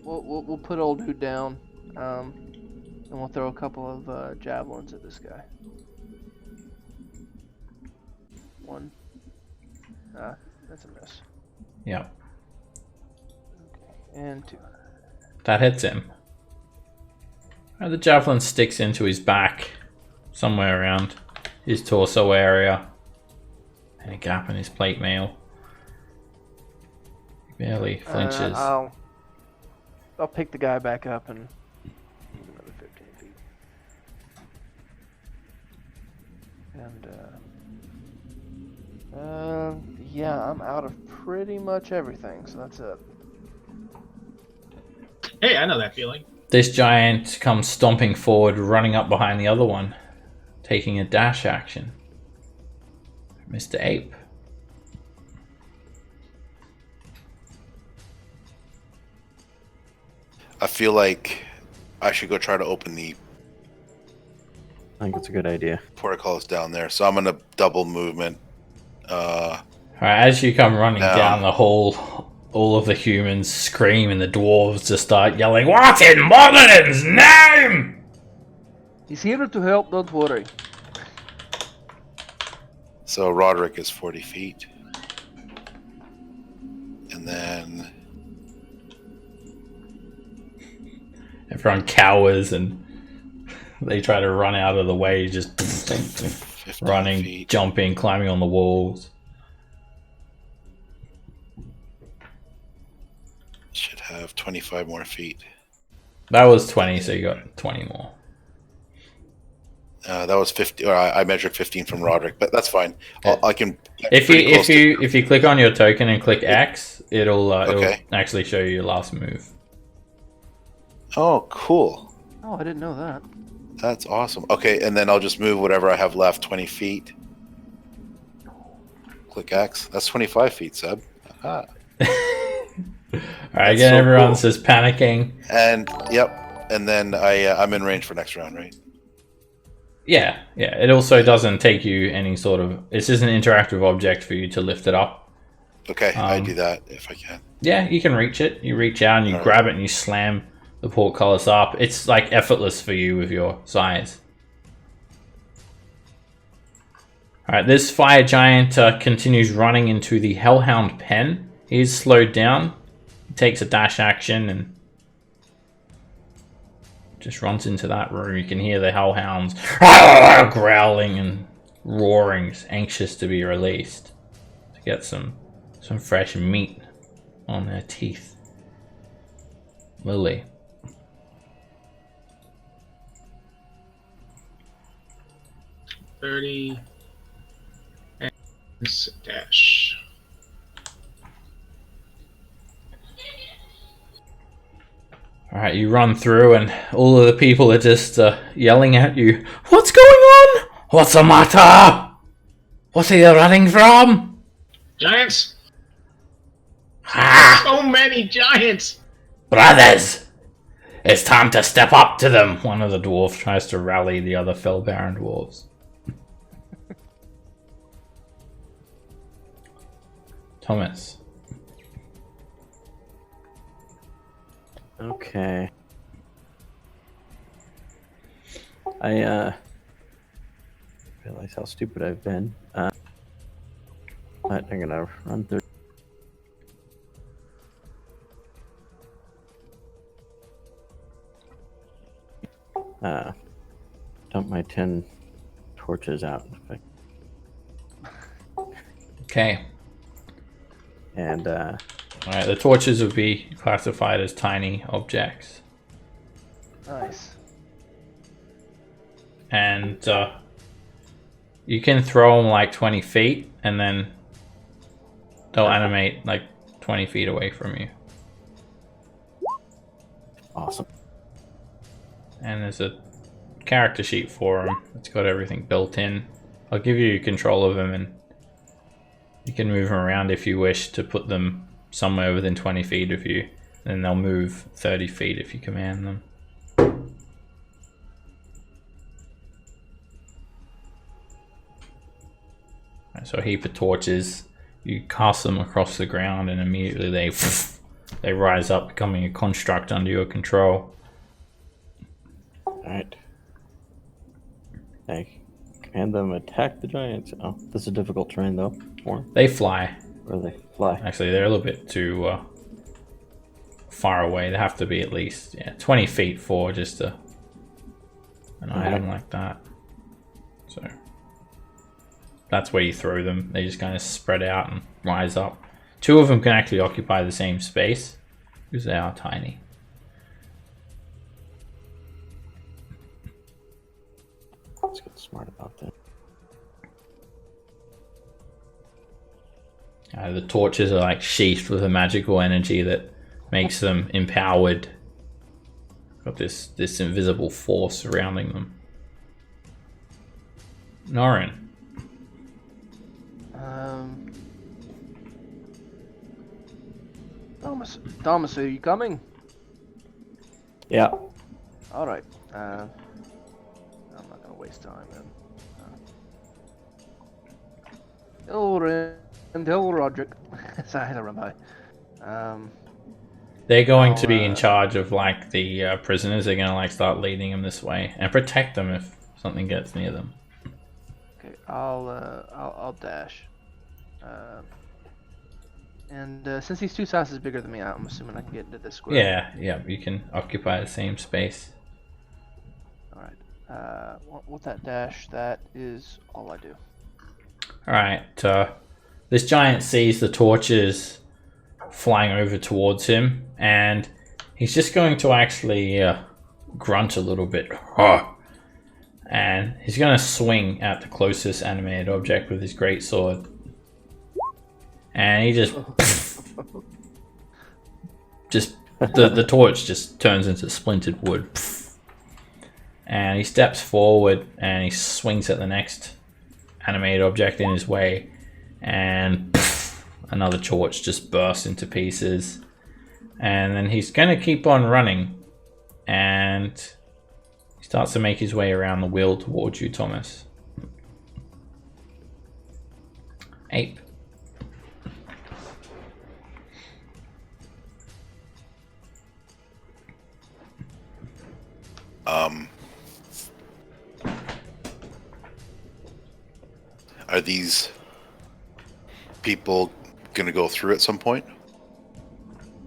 we'll put old dude down, and we'll throw a couple of javelins at this guy. One. That's a miss. Yeah. Okay, and two. That hits him. The javelin sticks into his back, somewhere around his torso area, and a gap in his plate mail. He barely flinches. I'll pick the guy back up and another 15 feet. And yeah, I'm out of pretty much everything, so that's it. Hey, I know that feeling. This giant comes stomping forward, running up behind the other one, taking a dash action. Mr. Ape. I feel like I should go try to open the I think it's a good idea. portcullis down there. So I'm gonna double movement. Alright, as you come running down the hall, all of the humans scream and the dwarves just start yelling, "What in Modelin's name?" He's here to help, don't worry. So Roderick is 40 feet. And then Everyone cowers and they try to run out of the way, just 15 running, feet. jumping, climbing on the walls. Should have 25 more feet. That was 20, so you got 20 more. That was 50. Or I measured 15 from Roderick, but that's fine. I can. If you click on your token and click X, it'll Okay. actually show you your last move. Oh, cool. Oh, I didn't know that. That's awesome. Okay, and then I'll just move whatever I have left 20 feet. Click X. That's 25 feet, Seb. Aha. Alright, again, so everyone's cool. just panicking. And yep, and then I'm in range for next round, right? Yeah. It also doesn't take you any sort of. It's just an interactive object for you to lift it up. Okay, I do that if I can. Yeah, you can reach it. You reach out and you grab it and you slam the portcullis up. It's like effortless for you with your size. Alright, this fire giant continues running into the Hellhound pen. He is slowed down. He takes a dash action and just runs into that room. You can hear the Hellhounds growling and roaring, anxious to be released. To get some fresh meat on their teeth. Lily. $30 and dash. Alright, you run through and all of the people are just yelling at you. What's going on? What's the matter? What are you running from? Giants! Ah, So many giants! brothers! It's time to step up to them. One of the dwarves tries to rally the other Fellbaron dwarves. Thomas. Okay. I realize how stupid I've been. But I'm gonna run through. Dump my 10 torches out. Okay. And Alright, the torches would be classified as tiny objects. Nice. And you can throw them like 20 feet and then they'll animate like 20 feet away from you. awesome. And there's a character sheet for them. It's got everything built in. I'll give you control of them and you can move them around if you wish to put them somewhere within 20 feet of you. And they'll move 30 feet if you command them. So a heap of torches, you cast them across the ground and immediately they rise up, becoming a construct under your control. Alright. I command them attack the giants. Oh, this is difficult terrain though. Or They fly. where they fly. Actually, they're a little bit too far away. They have to be at least 20 feet for just an item like that. So that's where you throw them. They just kind of spread out and rise up. Two of them can actually occupy the same space because they are tiny. Let's get smart about that. The torches are like sheathed with a magical energy that makes them empowered. Got this invisible force surrounding them. Norin. Thomas, are you coming? Yeah. All right. I'm not gonna waste time then. Hello, Roderick. Sorry, hello, Rabbi. They're going to be in charge of like the prisoners. They're going to like start leading them this way and protect them if something gets near them. Okay, I'll dash. And since these two sizes bigger than me, I'm assuming I can get into this square. Yeah, you can occupy the same space. All right. With that dash, that is all I do. All right. This giant sees the torches flying over towards him, and he's just going to actually grunt a little bit, and he's going to swing at the closest animated object with his great sword. And he just the torch just turns into splintered wood. And he steps forward and he swings at the next animated object in his way, and another torch just bursts into pieces. And then he's going to keep on running, and he starts to make his way around the wheel towards you, Thomas. Ape. Are these people gonna go through at some point?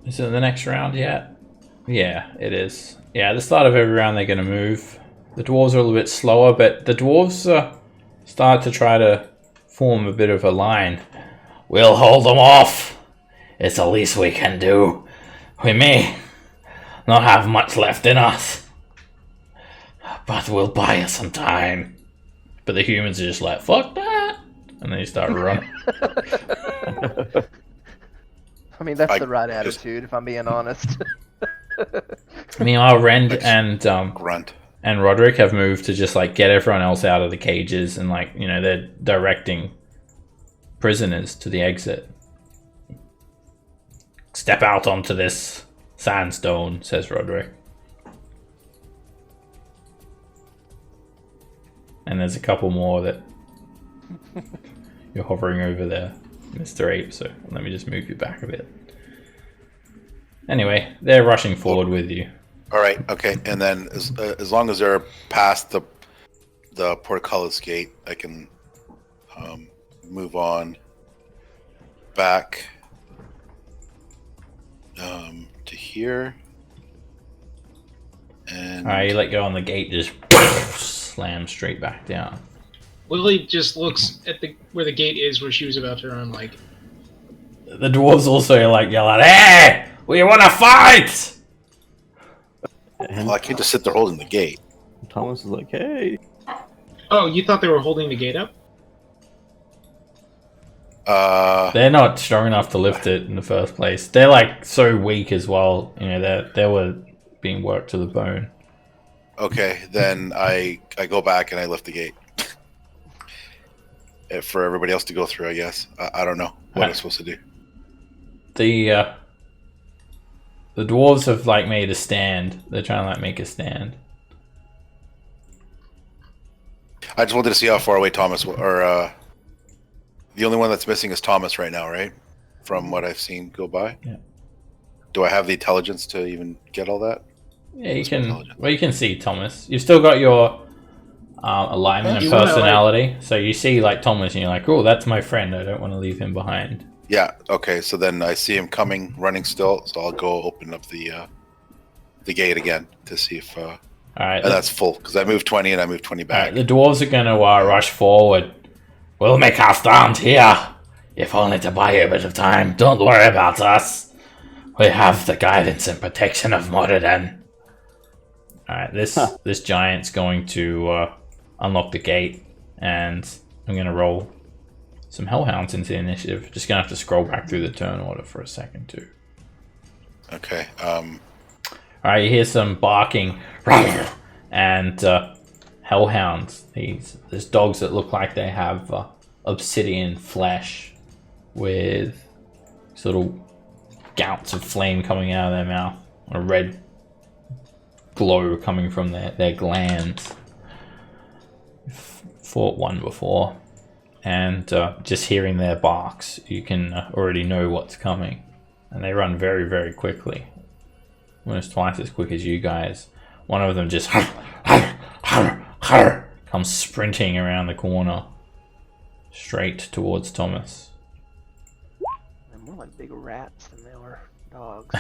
Is it the next round yet? Yeah, it is. Yeah, at the start of every round they're going to move. The dwarves are a little bit slower, but the dwarves start to try to form a bit of a line. We'll hold them off. It's the least we can do. We may not have much left in us, but we'll buy us some time. But the humans are just like, fuck that. And they start running. I mean, that's the right attitude, if I'm being honest. Meanwhile, Rend and Grunt. and Roderick have moved to just like get everyone else out of the cages, and like, you know, they're directing prisoners to the exit. Step out onto this sandstone, says Roderick. And there's a couple more that you're hovering over there, Mr. Ape, so let me just move you back a bit. Anyway, they're rushing forward with you. All right, okay, and then as long as they're past the portcullis gate, I can move on back to here. And Alright, you let go on the gate, just slam straight back down. Lily just looks at where the gate is, where she was about to run, like... The dwarves also like yell out, "Hey! We want to fight!" Well, I can't just sit there holding the gate. Thomas is like, hey. Oh, you thought they were holding the gate up? They're not strong enough to lift it in the first place. They're like so weak as well. You know, they were being worked to the bone. Okay, then I go back and I lift the gate. For everybody else to go through, I guess. I don't know what I'm supposed to do. The dwarves have like made a stand. They're trying to like make a stand. I just wanted to see how far away Thomas, or the only one that's missing is Thomas right now, right? From what I've seen go by. Yeah. Do I have the intelligence to even get all that? Yeah, you can. Well, you can see Thomas. You've still got your alignment and personality, so you see like Thomas, and you're like, "Oh, that's my friend. I don't want to leave him behind." Yeah. Okay. So then I see him coming, running still. So I'll go open up the gate again to see if. All right. And that's full because I moved 20 and I moved 20 back. Right, the dwarves are going to rush forward. We'll make our stand here, if only to buy you a bit of time. Don't worry about us. We have the guidance and protection of Moradin. Alright, this giant's going to unlock the gate, and I'm going to roll some Hellhounds into the initiative. Just going to have to scroll back through the turn order for a second, too. Okay. Alright, you hear some barking, and Hellhounds. There's dogs that look like they have obsidian flesh with sort of gouts of flame coming out of their mouth, a red glow coming from their glands. Fought one before, and just hearing their barks, you can already know what's coming, and they run very, very quickly, almost twice as quick as you guys. One of them just comes sprinting around the corner, straight towards Thomas. They're more like big rats than they are dogs.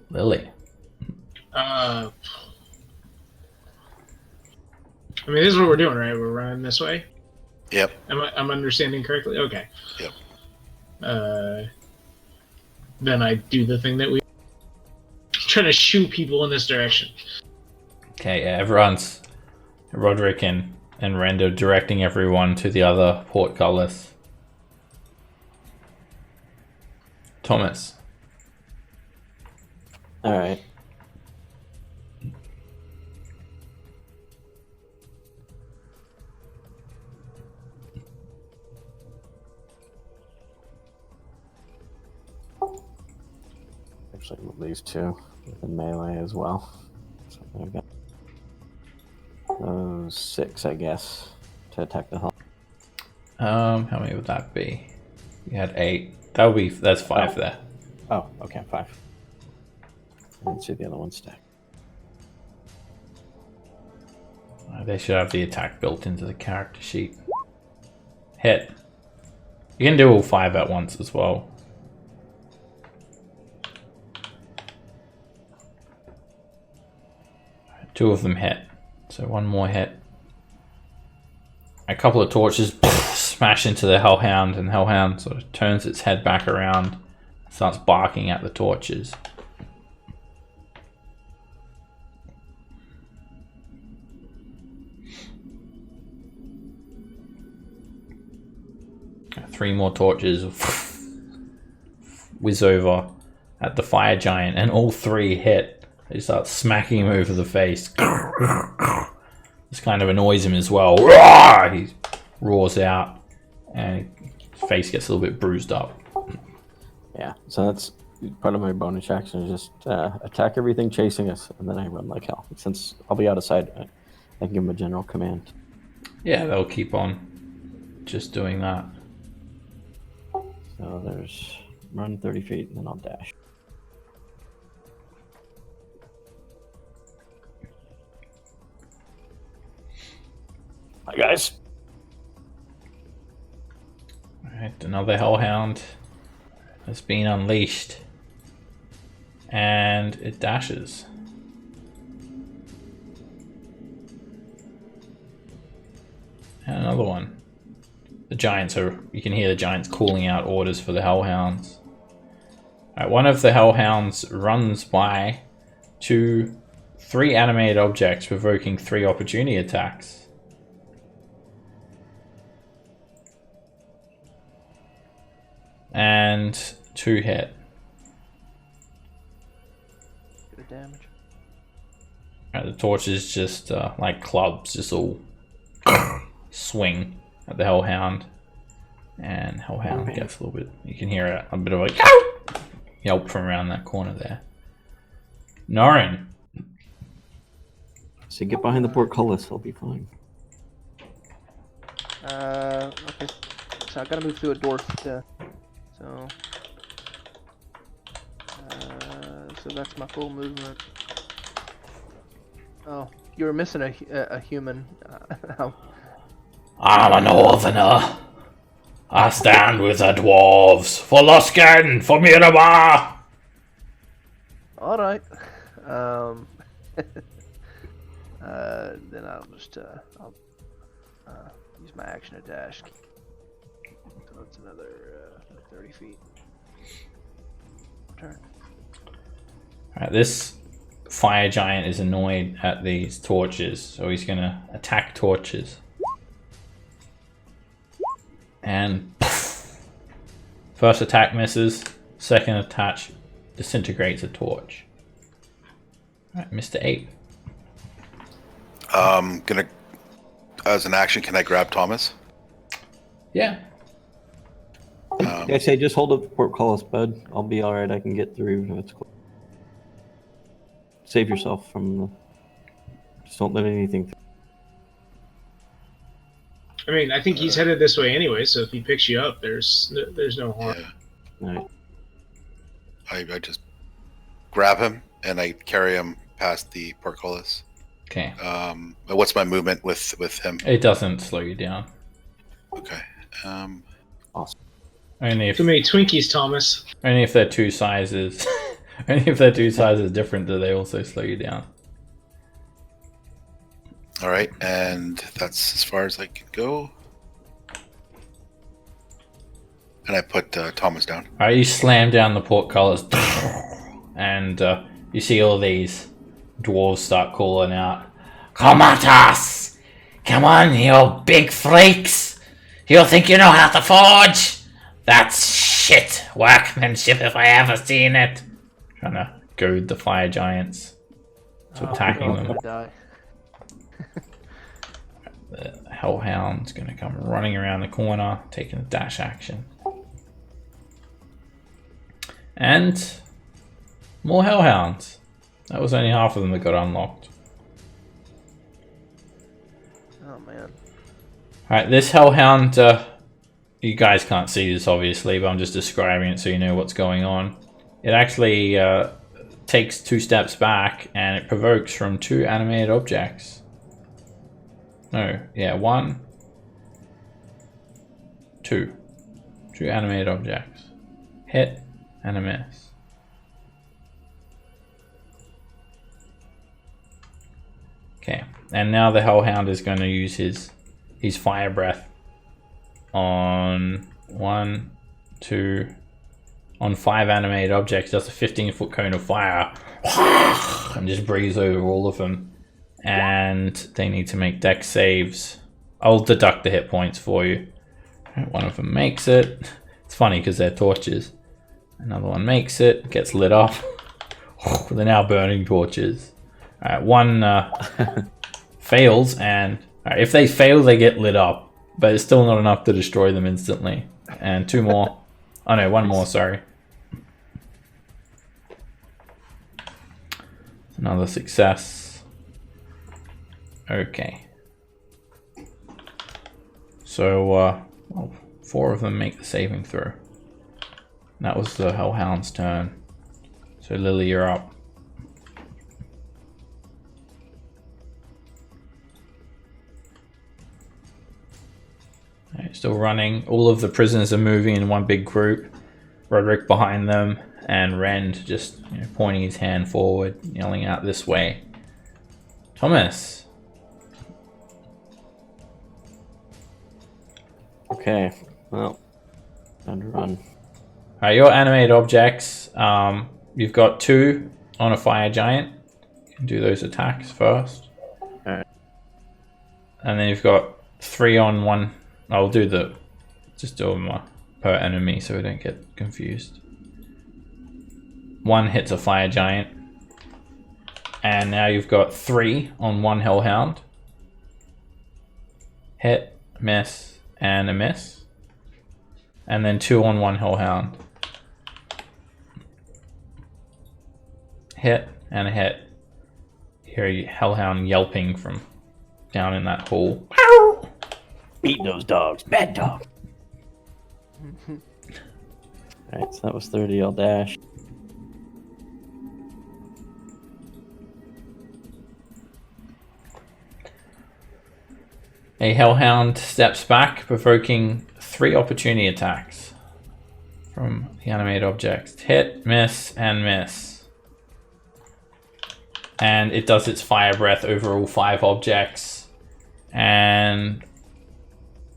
Lily. I mean, this is what we're doing, right? We're running this way? Yep. I'm understanding correctly? Okay. Yep. Then I do the thing that we... Try to shoot people in this direction. Okay, yeah, everyone's Roderick and Render directing everyone to the other portcullis. Thomas. All right. Actually, move these two within melee as well. So I've got those 6, I guess, to attack the hull. How many would that be? You had 8. That's 5 there. Oh, okay, 5. I didn't see the other one stack. They should have the attack built into the character sheet. Hit. You can do all 5 at once as well. Two of them hit. So one more hit. A couple of torches smash into the Hellhound, and Hellhound sort of turns its head back around, starts barking at the torches. Three more torches whiz over at the fire giant, and all 3 hit. They start smacking him over the face. This kind of annoys him as well. He roars out, and his face gets a little bit bruised up. Yeah, so that's part of my bonus action is just attack everything chasing us, and then I run like hell. Since I'll be out of sight, I can give him a general command. Yeah, they'll keep on just doing that. So there's run 30 feet, and then I'll dash. Hi, guys. Alright, another Hellhound has been unleashed. And it dashes. And another one. The giants you can hear the giants calling out orders for the Hellhounds. Alright, one of the Hellhounds runs by 3 animated objects, provoking 3 opportunity attacks. And 2 hit. Good damage. The torches just like clubs, just all swing at the Hellhound, and Hellhound gets a little bit. You can hear a bit of a yelp from around that corner there. Norin. So get behind the portcullis, I'll be fine. Okay. So I gotta move through a dwarf to. So that's my full movement. Oh, you were missing a human. I'm a northerner. I stand with the dwarves for Luskan, for Miramar. All right. Then I'll just I'll use my action to dash. So that's another 30 feet. Turn. Alright, this fire giant is annoyed at these torches, so he's gonna attack torches. And first attack misses, second attack disintegrates a torch. Alright, Mr. Ape. Gonna, as an action, can I grab Thomas? Yeah. I say just hold up the portcullis, bud. I'll be alright, I can get through if it's close. Save yourself from the... Just don't let anything through. I mean, I think he's headed this way anyway, so if he picks you up, there's no harm. Yeah. Alright. I just grab him and I carry him past the portcullis. Okay. What's my movement with him? It doesn't slow you down. Okay. Awesome. Only if Too many Twinkies, Thomas. they're 2 sizes. Only if they're 2 sizes different do they also slow you down. All right, and that's as far as I can go. And I put Thomas down. Alright, you slam down the portcullis, and you see all these dwarves start calling out, "Come at us! Come on, you big freaks! You think you know how to forge? That's shit workmanship if I ever seen it. Trying to goad the fire giants to attacking I'm them. gonna die. The Hellhound's gonna come running around the corner, taking a dash action. And more Hellhounds. That was only half of them that got unlocked. Oh man. Alright, this Hellhound, you guys can't see this obviously, but I'm just describing it so you know what's going on. It actually takes 2 steps back and it provokes from 2 animated objects. No, yeah, 1, 2. 2 animated objects. Hit and a miss. Okay, and now the Hellhound is going to use his fire breath on 1, 2, on 5 animated objects. Does a 15-foot cone of fire and just breathes over all of them. And they need to make dex saves. I'll deduct the hit points for you. One of them makes it. It's funny because they're torches. Another one makes it, gets lit up. They're now burning torches. Alright, one fails, and if they fail, they get lit up. But it's still not enough to destroy them instantly. And 2 more. Oh no, 1 more, sorry. Another success. Okay. So, well, 4 of them make the saving throw. And that was the Hellhound's turn. So Lily, you're up. Right, still running. All of the prisoners are moving in one big group. Roderick behind them, and Rend just pointing his hand forward, yelling out this way. Thomas. Okay, well, time to run. Alright, your animated objects, you've got 2 on a fire giant. You can do those attacks first. Alright. And then you've got 3 on 1. I'll do just do them per enemy so we don't get confused. 1 hits a fire giant. And now you've got 3 on 1 Hellhound. Hit, miss, and a miss. And then 2 on 1 Hellhound. Hit and a hit. You hear a Hellhound yelping from down in that hole. Beat those dogs, bad dog. Alright, so that was 30, I'll dash. A Hellhound steps back, provoking 3 opportunity attacks from the animated objects. Hit, miss, and miss. And it does its fire breath over all 5 objects. And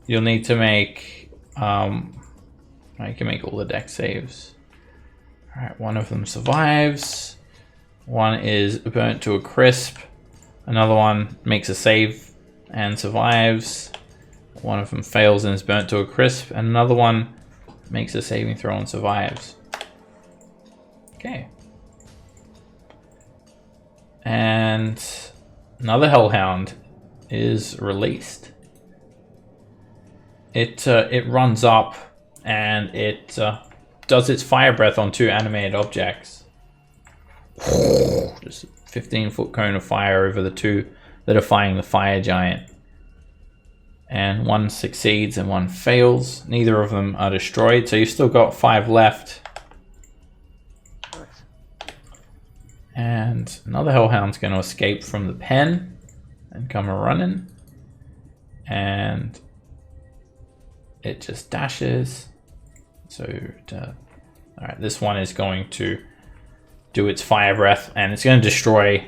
you'll need to make... you can make all the dex saves. Alright, 1 of them survives. 1 is burnt to a crisp. Another one makes a save and survives. 1 of them fails and is burnt to a crisp. And another one makes a saving throw and survives. Okay. And another Hellhound is released. It runs up and it does its fire breath on 2 animated objects. Just a 15-foot cone of fire over the 2 that are fighting the fire giant. And 1 succeeds and 1 fails. Neither of them are destroyed, so you've still got 5 left. And another Hellhound's going to escape from the pen and come a-running. And it just dashes. So, alright, this one is going to do its fire breath, and it's going to destroy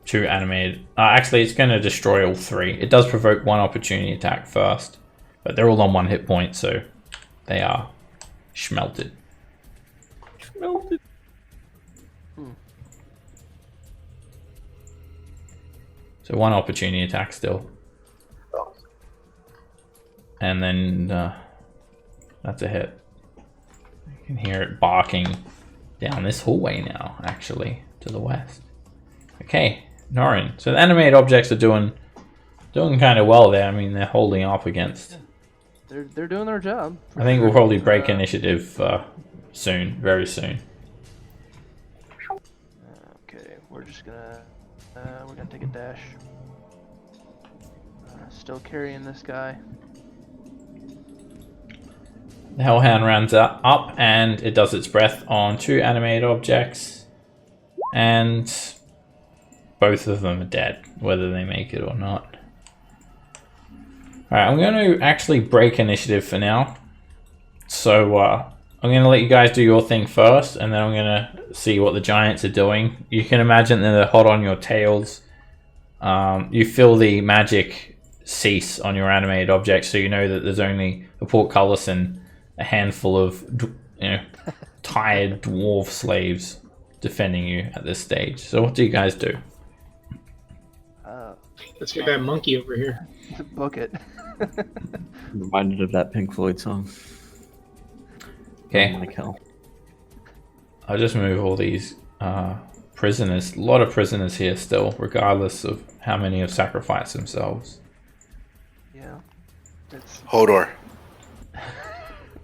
2 animated. Actually, it's going to destroy all 3. It does provoke 1 opportunity attack first, but they're all on 1 hit point, so they are schmelted. So 1 opportunity attack still. And then that's a hit. You can hear it barking down this hallway now, actually, to the west. Okay, Norin. So the animated objects are doing kind of well there. I mean, they're holding up against. They're doing their job. I think we'll probably break initiative soon, very soon. Okay, we're just gonna take a dash. Still carrying this guy. The Hellhound runs up and it does its breath on 2 animated objects. And both of them are dead, whether they make it or not. Alright, I'm going to actually break initiative for now. So I'm going to let you guys do your thing first, and then I'm going to see what the giants are doing. You can imagine that they're hot on your tails. You feel the magic cease on your animated objects, so you know that there's only a portcullis and a handful of tired dwarf slaves defending you at this stage. So what do you guys do? Let's get that monkey over here. Book it. I'm reminded of that Pink Floyd song. Okay. Like hell. I'll just move all these prisoners. A lot of prisoners here still, regardless of how many have sacrificed themselves. Yeah. It's Hodor.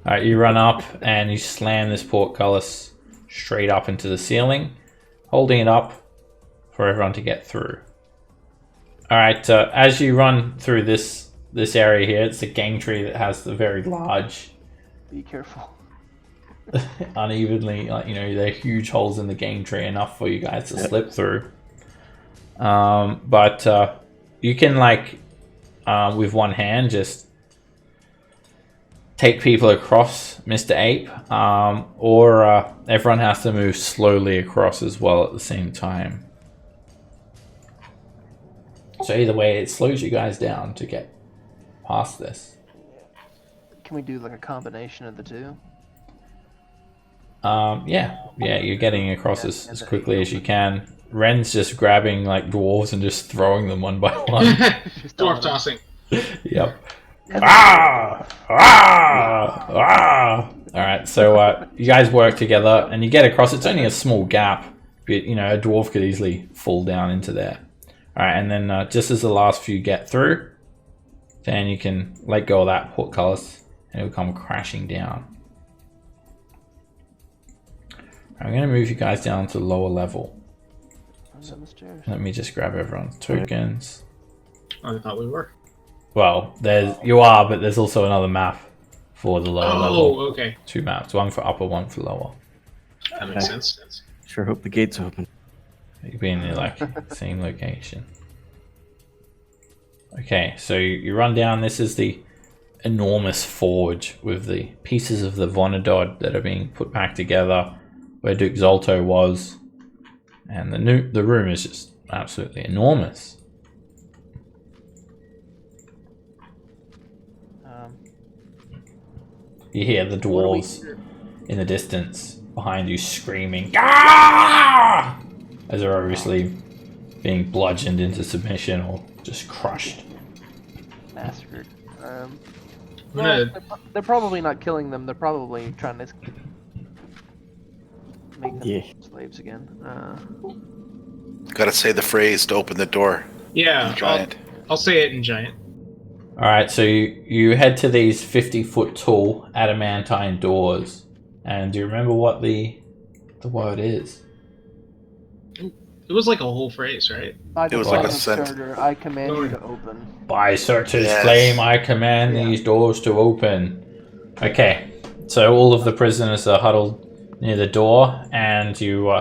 Alright, you run up and you slam this portcullis straight up into the ceiling, holding it up for everyone to get through. Alright, as you run through this area here, it's a gangtree that has the very large, be careful. unevenly, there are huge holes in the gangtree, enough for you guys to slip through. But you can, with one hand, just take people across, Mr. Ape, or everyone has to move slowly across as well at the same time. So either way, it slows you guys down to get past this. Can we do a combination of the two? Yeah, you're getting across as quickly as you can. Ren's just grabbing dwarves and just throwing them one by one. Dwarf tossing. Yep. Alright, so you guys work together and you get across. It's only a small gap, but a dwarf could easily fall down into there. Alright, and then just as the last few get through, then you can let go of that portcullis and it'll come crashing down. I'm going to move you guys down to the lower level. Let me just grab everyone's tokens. I thought we were. Well, you are, but there's also another map for the lower level. Oh, okay. 2 maps, one for upper, one for lower. That makes sense. Sure hope the gate's open. You'll be in the same location. Okay, so you run down. This is the enormous forge with the pieces of the Vonadod that are being put back together, where Duke Zolto was, and the room is just absolutely enormous. You hear the dwarves in the distance behind you screaming, "Ah!" as they're obviously being bludgeoned into submission or just crushed. Massacred. Well, they're probably not killing them. They're probably trying to make them slaves again. Gotta say the phrase to open the door. Yeah, Giant. I'll say it in giant. Alright, so you head to these 50-foot tall adamantine doors. And do you remember what the word is? It was like a whole phrase, right? It was like a sentence. Surtur, I command you to open. By Surtur's flame, I command these doors to open. Okay, so all of the prisoners are huddled near the door, and you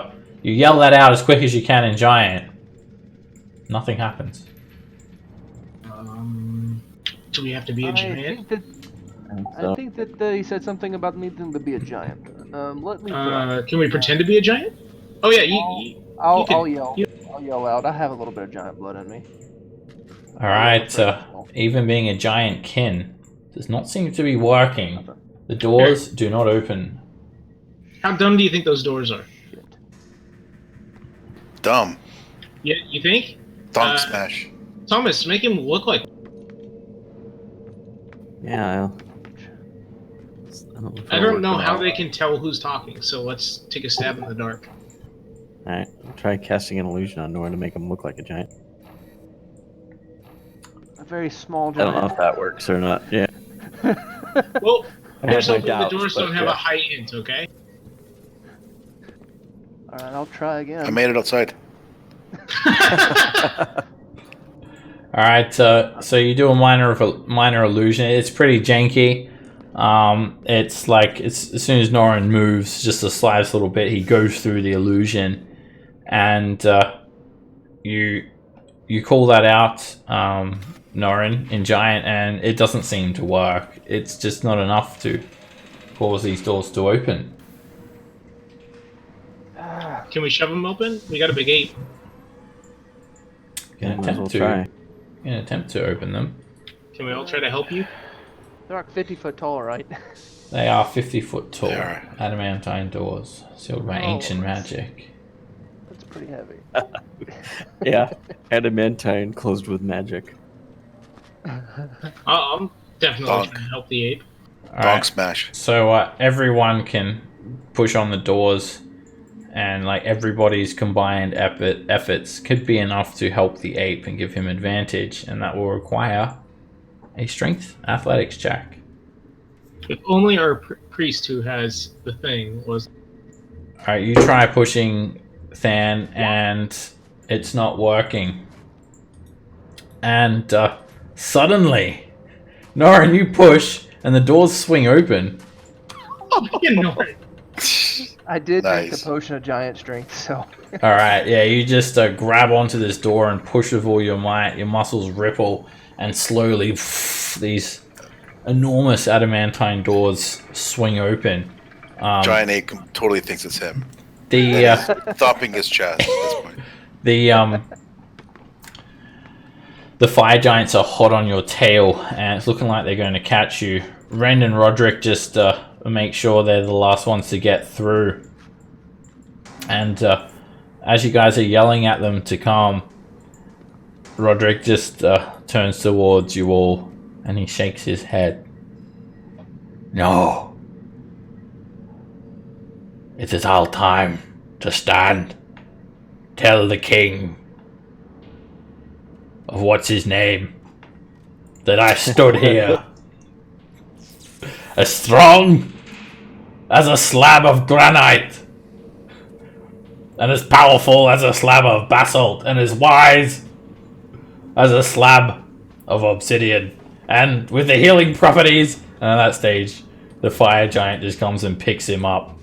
yell that out as quick as you can in giant. Nothing happens. Do we have to be a giant? I think that he said something about needing to be a giant. Let me. Can we pretend to be a giant? Oh yeah, I'll yell. I'll yell out. I have a little bit of giant blood in me. Alright, even being a giant kin does not seem to be working. The doors do not open. How dumb do you think those doors are? Shit. Dumb. Yeah, you think? Thunk smash. Thomas, make him look like. Yeah. I don't know how they can tell who's talking, so let's take a stab in the dark. Alright, try casting an illusion on Nora to make him look like a giant. A very small I don't know giant. if that works or not. Yeah. Well, I here's have my hoping the doubts, doors but don't have yeah. a height hint, okay? All right, I'll try again. I made it outside. All right, so you do a minor illusion. It's pretty janky. It's like as soon as Norin moves just the slightest little bit, he goes through the illusion, and you call that out, Norin, in giant, and it doesn't seem to work. It's just not enough to cause these doors to open. Can we shove them open? We got a big ape. Yeah, might as well try. You can attempt to open them. Can we all try to help you? They're like 50 foot tall, right? They are 50 foot tall, They are. adamantine doors, sealed by Oh, ancient that's- magic. That's pretty heavy. Yeah, adamantine closed with magic. I'm definitely Donk. trying to help the ape. All Donk right. smash. So everyone can push on the doors, and like everybody's combined efforts could be enough to help the ape and give him advantage, and that will require a strength athletics check. If only our priest who has the thing was. All right, you try pushing Than, and it's not working. And suddenly, Norin, you push, and the doors swing open. Oh, you know it. I did drink the Nice. potion of giant strength, so All right, yeah, you just grab onto this door and push with all your might. Your muscles ripple, and slowly these enormous adamantine doors swing open. Giant ape totally thinks it's him. The Thumping his chest at this point. the fire giants are hot on your tail, and it's looking like they're going to catch you. Ren and Roderick just make sure they're the last ones to get through. And as you guys are yelling at them to come, Roderick just turns towards you all, and he shakes his head. No. It is our time to stand. Tell the king of what's his name that I stood here as strong as a slab of granite, and as powerful as a slab of basalt, and as wise as a slab of obsidian, and with the healing properties. And at that stage, the fire giant just comes and picks him up,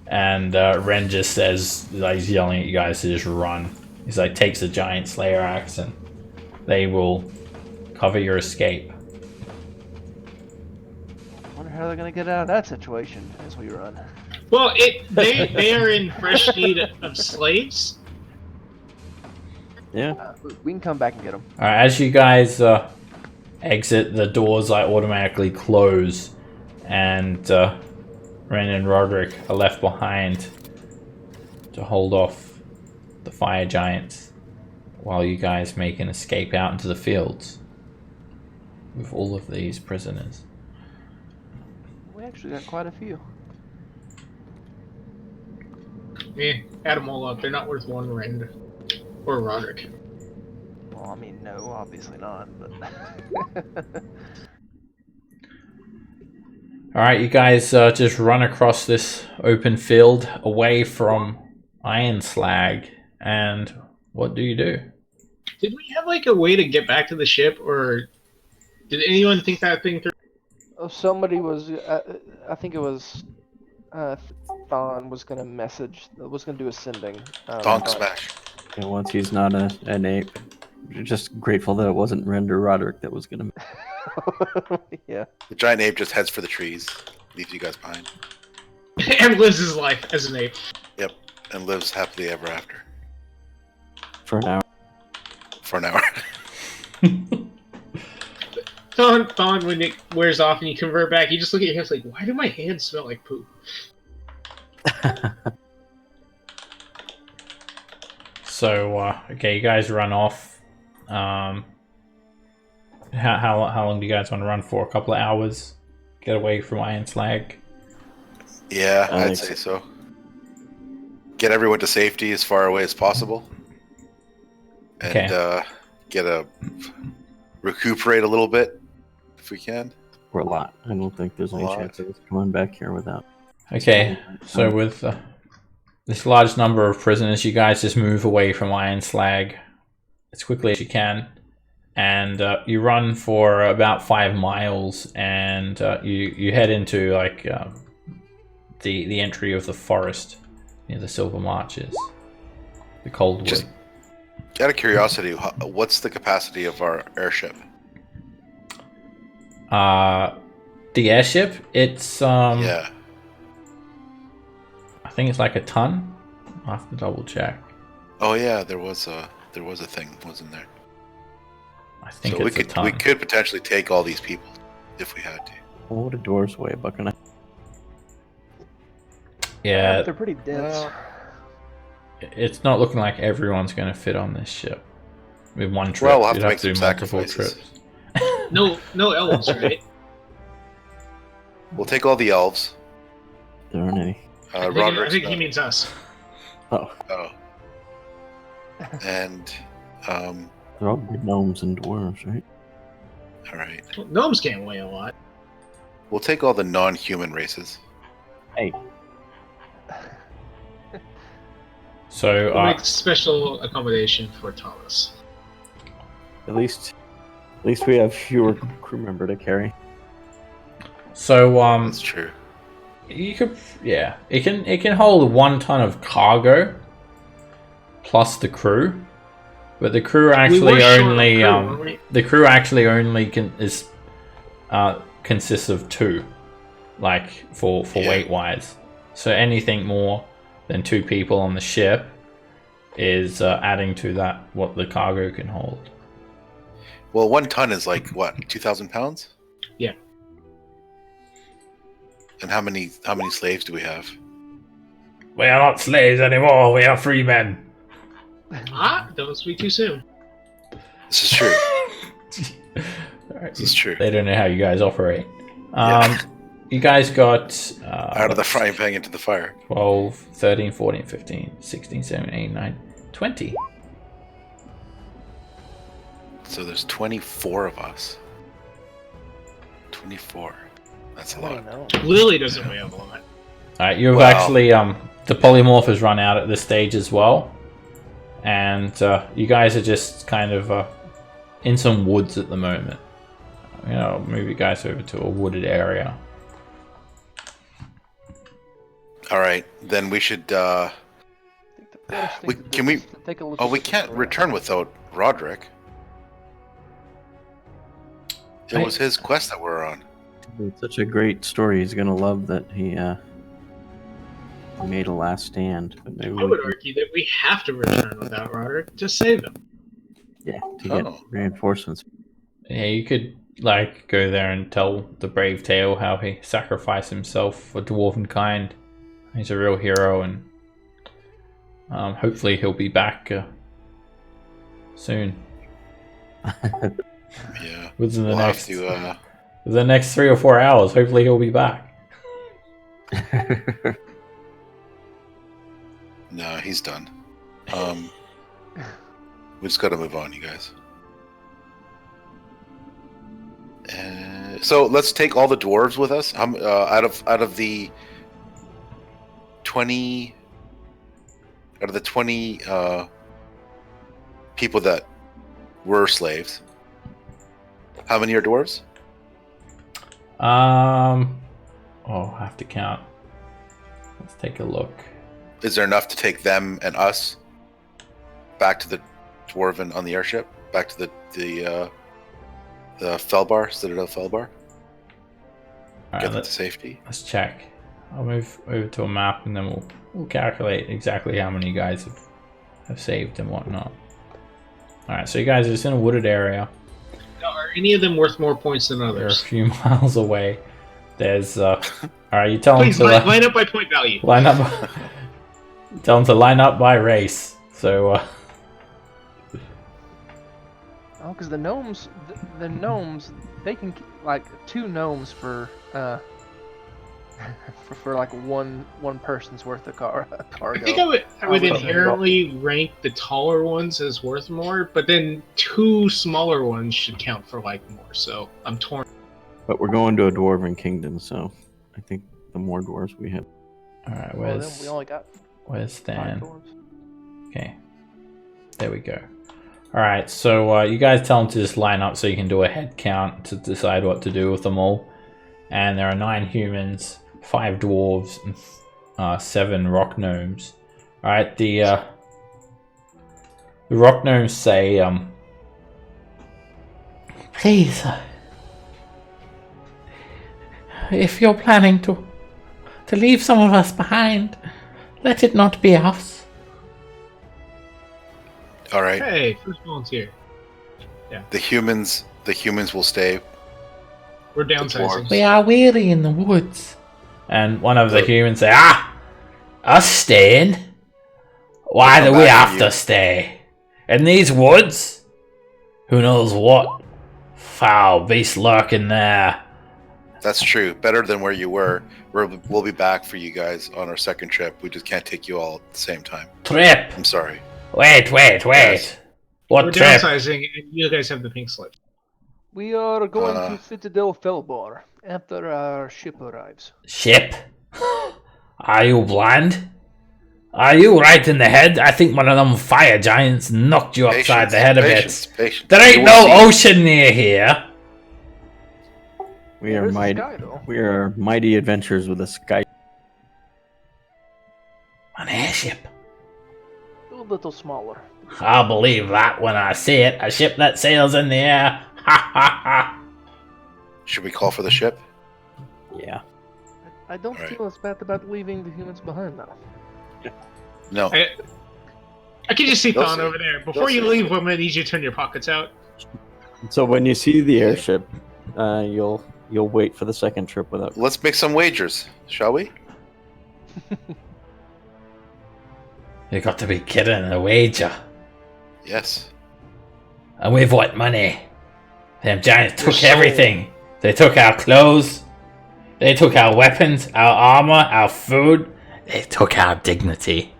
and Ren just says, like, he's yelling at you guys to just run. He's like, takes the giant slayer axe, and they will cover your escape. wonder how they're gonna get out of that situation as we run. Well, they are in fresh need of slaves. Yeah. We can come back and get them. All right, as you guys exit, the doors like automatically close, and Ren and Roderick are left behind to hold off the fire giants while you guys make an escape out into the fields with all of these prisoners. We actually got quite a few. Add them all up. They're not worth one Rend or Roderick. Well, I mean, no, obviously not, but Alright, you guys just run across this open field away from Iron Slag, and what do you do? Did we have like a way to get back to the ship, or did anyone think that thing through? oh, somebody was. I think it was. Thon was gonna do a sending. Donk but- smash. And once he's not an ape, you're just grateful that it wasn't Ren or Roderick that was gonna. Yeah. The giant ape just heads for the trees, leaves you guys behind, And lives his life as an ape. and lives happily ever after. For an hour. For an hour. Thon, when it wears off and you convert back, you just look at your hands like, why do my hands smell like poop? So, okay, you guys run off. How long do you guys want to run for? A couple of hours? Get away from Iron Slag? Yeah, I I'd think say so. Get everyone to safety as far away as possible. And Okay. recuperate a little bit if we can. We're a lot. I don't think there's any lot. chance of us coming back here without. Okay, so with this large number of prisoners, you guys just move away from Iron Slag as quickly as you can. And you run for about 5 miles, and you head into like the entry of the forest near the Silver Marches, the Coldwood. Just out of curiosity, what's the capacity of our airship? The airship, it's Yeah. I think it's like a ton. I'll have to double check. Oh yeah, there was a thing, wasn't there? I think So it's a ton. we could potentially take all these people if we had to. Well, what do dwarves weigh, Buck and I? Yeah, They're pretty dense. Well, it's not looking like everyone's going to fit on this ship. With one trip, Well, we'll have you'd to make do some multiple sacrifices. trips. No elves, right? We'll take all the elves. There aren't any. I Roderick's think he not. means us. Oh, Oh. And they're all gnomes and dwarves, right? all right. Well, gnomes can't weigh a lot. We'll take all the non-human races. Hey, So, We'll make special accommodation for Thomas. at least we have fewer crew member to carry. That's true. you could, yeah, it can hold 1 ton of cargo plus the crew, but the crew actually We were short on only crew, weren't we? the crew actually only consists of 2, like for Yeah. weight wise. So anything more than 2 people on the ship is adding to that what the cargo can hold. Well, 1 ton is like what, 2,000 pounds? Yeah. And how many slaves do we have? We are not slaves anymore. We are free men. Don't speak too soon. This is true. Alright, This is true. They don't know how you guys operate. Yeah. You guys got Out of the frying pan into the fire. 12, 13, 14, 15, 16, 17, 18, 19, 20. So there's 24 of us. 24. That's a I lot. don't know. Lily doesn't weigh a lot. Alright, you've Wow. actually the polymorph has run out at this stage as well. And you guys are just kind of in some woods at the moment. You know, move you guys over to a wooded area. All right, then we should. I think the first thing We- to do can we- is to take a look Oh, at we the can't terrain. return without Roderick. It Right. was his quest that we're on. It's such a great story. He's gonna love that he made a last stand. But maybe I would argue that we have to return without Roderick to save him. yeah, to get Oh. reinforcements. Yeah, you could like go there and tell the brave tale how he sacrificed himself for dwarven kind. He's a real hero, and hopefully he'll be back soon. Yeah. Within the We'll next have to. the next 3 or 4 hours. Hopefully he'll be back. No, he's done. We just got to move on, you guys. So let's take all the dwarves with us. Out of the 20 people that were slaves, how many are dwarves? I'll have to count. Let's take a look. Is there enough to take them and us back to the dwarven on the airship? Back to the Felbar, Citadel Felbar? All Get right, them to safety? let's check. I'll move over to a map, and then we'll calculate exactly how many you guys have saved and whatnot. All right, so you guys are just in a wooded area. Now, are any of them worth more points than They're a others? few miles away. There's all right. You tell them Please to line up by point value. line up. Tell them to line up by race. So Oh, because the gnomes, the gnomes, they can like 2 gnomes for for like one person's worth of cargo. I think I would inherently rank the taller ones as worth more, but then 2 smaller ones should count for like more. So I'm torn. But we're going to a dwarven kingdom, so I think the more dwarves we have. All right, Well, then we only got where's 5 Stan? dwarves. Okay, there we go. All right, so you guys tell them to just line up so you can do a head count to decide what to do with them all. And there are 9 humans, 5 dwarves, and 7 rock gnomes. All right, the rock gnomes say, "Please, if you're planning to leave some of us behind, let it not be us." All right. Hey, first volunteer. The humans will stay. We're downsizing. We are weary in the woods. And one of the humans say, us staying? Why do we have to stay? In these woods? Who knows what foul beast lurking there. That's true. Better than where you were. We'll be back for you guys on our second trip. We just can't take you all at the same time. Trip? I'm sorry. Wait. Yes. What We're trip? downsizing, and you guys have the pink slip. We are going to Citadel Felbar after our ship arrives. Ship? Are you blind? Are you right in the head? I think one of them fire giants knocked you upside the head a bit. Patience. There ain't no ocean near here. We are mighty. We are mighty adventures with a sky. An airship. A little smaller. I'll believe that when I see it. A ship that sails in the air. Ha ha ha. Should we call for the ship? Yeah. I don't feel as bad about leaving the humans behind now. No. I can just see They'll Thon see. over there. Before They'll you see. leave, I'm gonna need you to turn your pockets out. So when you see the airship, you'll wait for the second trip without. Let's make some wagers, shall we? You got to be kidding, a wager. Yes. And with what money? Them giants took so- everything. They took our clothes. They took our weapons, our armor, our food. They took our dignity.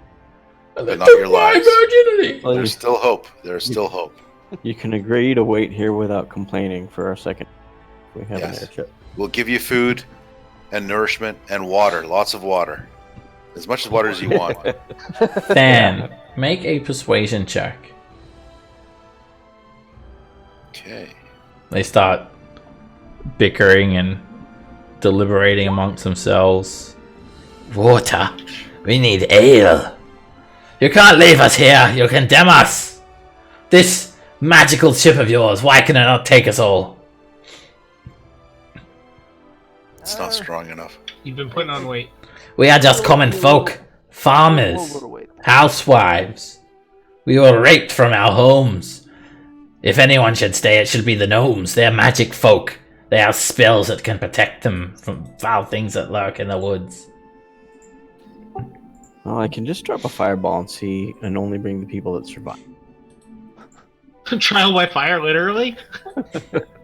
But not your lives. virginity. Well, There's still hope. There's still hope. you can agree to wait here without complaining for our second. We have Yes. an airship. We'll give you food and nourishment and water. Lots of water. As much as water as you want. Dan, make a persuasion check. Okay. They start bickering and deliberating amongst themselves. Water. We need ale. You can't leave us here. You condemn us. This magical ship of yours, why can it not take us all? It's not strong enough. You've been putting on weight. We are just common folk. Farmers. Little wait. Housewives. We were raped from our homes. If anyone should stay, it should be the gnomes. They're magic folk. They have spells that can protect them from foul things that lurk in the woods. Well, I can just drop a fireball and see, and only bring the people that survive. Trial by fire, literally.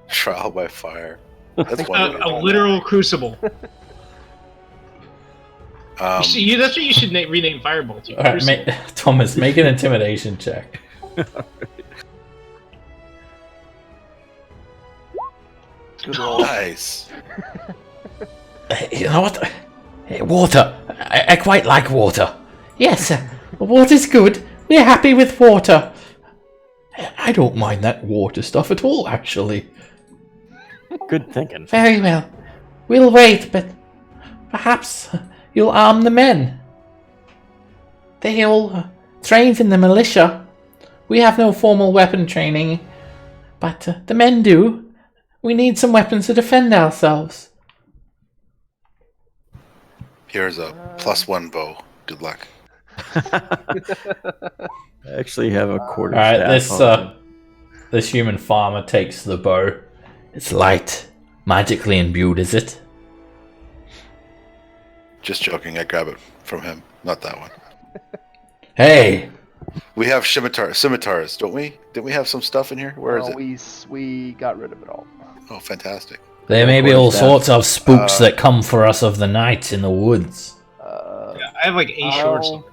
Trial by fire. That's one way to A do it. literal crucible. That's what you should rename Fireball to. Alright, Crucible. Thomas, make an intimidation check. Good roll. Nice. You know what? Hey, water. I quite like water. Yes, water's good. We're happy with water. I don't mind that water stuff at all, actually. Good thinking. Very well. We'll wait, but perhaps you'll arm the men. They all trained in the militia. We have no formal weapon training, but the men do. We need some weapons to defend ourselves. Here's a +1 bow. Good luck. I actually have a quarter Alright, staff on me. this human farmer takes the bow. It's light. Magically imbued, is it? Just joking. I grab it from him. Not that one. Hey! We have scimitars, don't we? Didn't we have some stuff in here? Where is it? We got rid of it all. Oh, fantastic. There may be What is all that? sorts of spooks that come for us of the night in the woods. Yeah, I have like a short sword.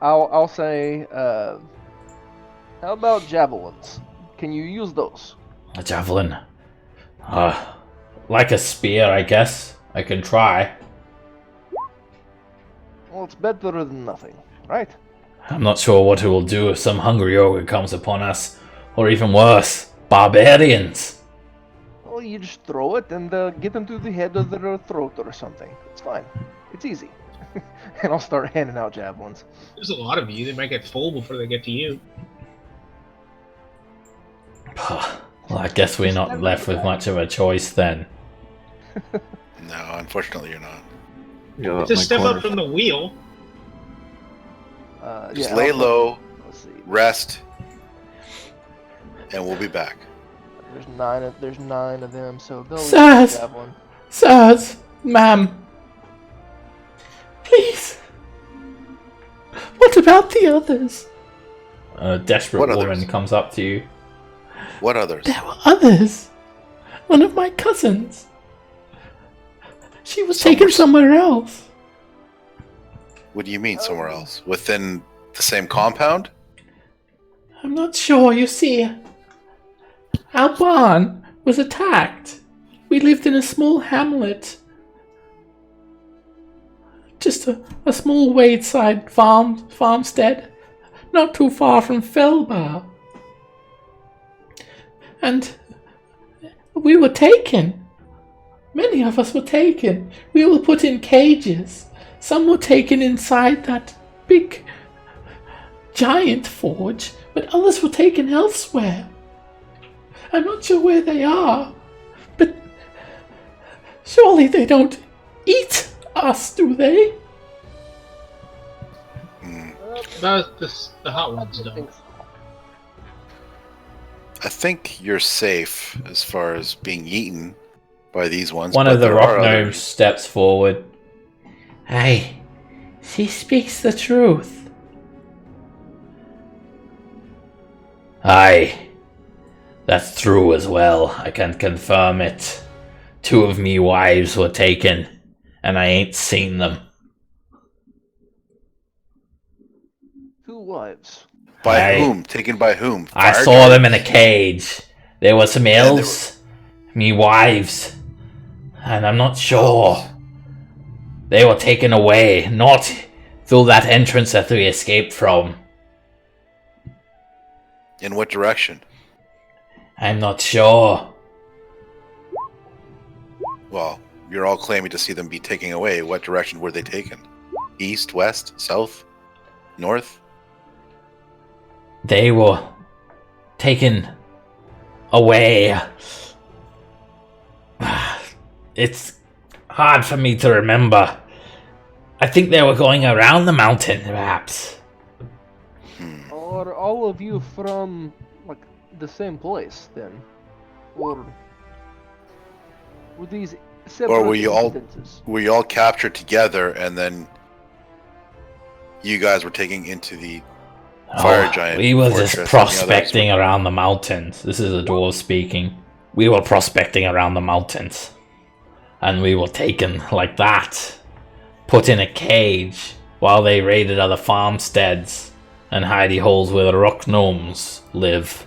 I'll say, how about javelins? Can you use those? A javelin. Like a spear, I guess. I can try. Well, it's better than nothing, right? I'm not sure what it will do if some hungry ogre comes upon us. Or even worse, barbarians. Well, you just throw it and get them to the head of their throat or something. It's fine. It's easy. And I'll start handing out javelins. There's a lot of you. They might get full before they get to you. Well, I guess we're not left with much of a choice then. No, unfortunately you're not. Go up Just my step quarter. up from the wheel. Just lay low, Let's see. rest, and we'll be back. There's nine of them, so they'll Sirs! use a javelin. Sirs, ma'am, please. What about the others? A desperate What woman others? comes up to you. What others? There were others. One of my cousins. She was taken somewhere else. What do you mean somewhere else? Within the same compound? I'm not sure, you see. Our barn was attacked. We lived in a small hamlet. Just a small wayside farmstead, not too far from Felbar. And we were taken. Many of us were taken. We were put in cages. Some were taken inside that big giant forge, but others were taken elsewhere. I'm not sure where they are, but surely they don't eat us, do they? The hot ones I don't. think so. I think you're safe as far as being eaten by these ones. One but of the there rock are gnomes others. steps forward. Hey, she speaks the truth. Aye, that's true as well. I can confirm it. 2 of me wives were taken, and I ain't seen them. 2 wives. By Aye. whom? Taken by whom? I Fire saw them in a giants? cage. There were some elves, me wives, and I'm not sure. They were taken away, not through that entrance that we escaped from. In what direction? I'm not sure. Well, you're all claiming to see them be taken away. What direction were they taken? East, west, south, north? They were taken away. It's hard for me to remember. I think they were going around the mountain, perhaps. Are all of you from, like, the same place, then? Or were these separate Or were you all- incidences? Were you all captured together and then you guys were taken into the fire giant? We were fortress just and the others prospecting around the mountains. This is a dwarf speaking. We were prospecting around the mountains. And we were taken like that. Put in a cage while they raided other farmsteads and hidey holes where the rock gnomes live.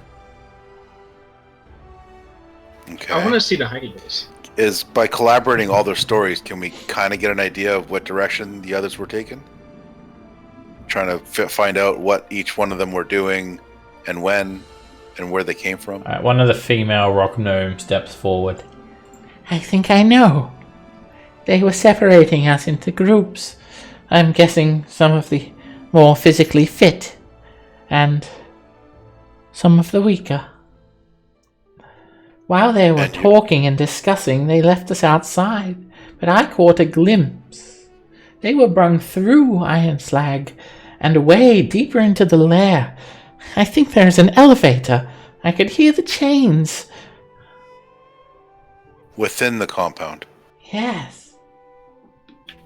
Okay. I want to see the hiding place. Is by collaborating all their stories, can we kind of get an idea of what direction the others were taken? Trying to find out what each one of them were doing and when and where they came from. One of the female rock gnomes steps forward. I think I know. They were separating us into groups. I'm guessing some of the more physically fit and some of the weaker. While they were And you- talking and discussing, they left us outside, but I caught a glimpse. They were brung through Iron Slag and away deeper into the lair. I think there's an elevator. I could hear the chains. Within the compound. Yes.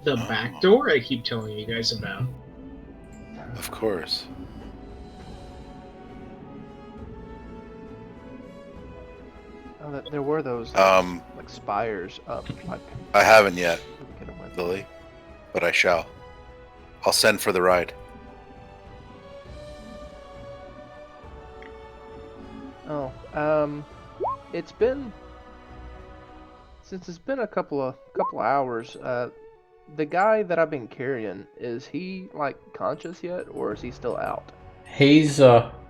The back door I keep telling you guys about. Of course. There were those like spires up. Like I haven't yet, we could have went. Lily, but I shall. I'll send for the ride. Oh, it's been a couple hours. The guy that I've been carrying, is he like conscious yet, or is he still out? He's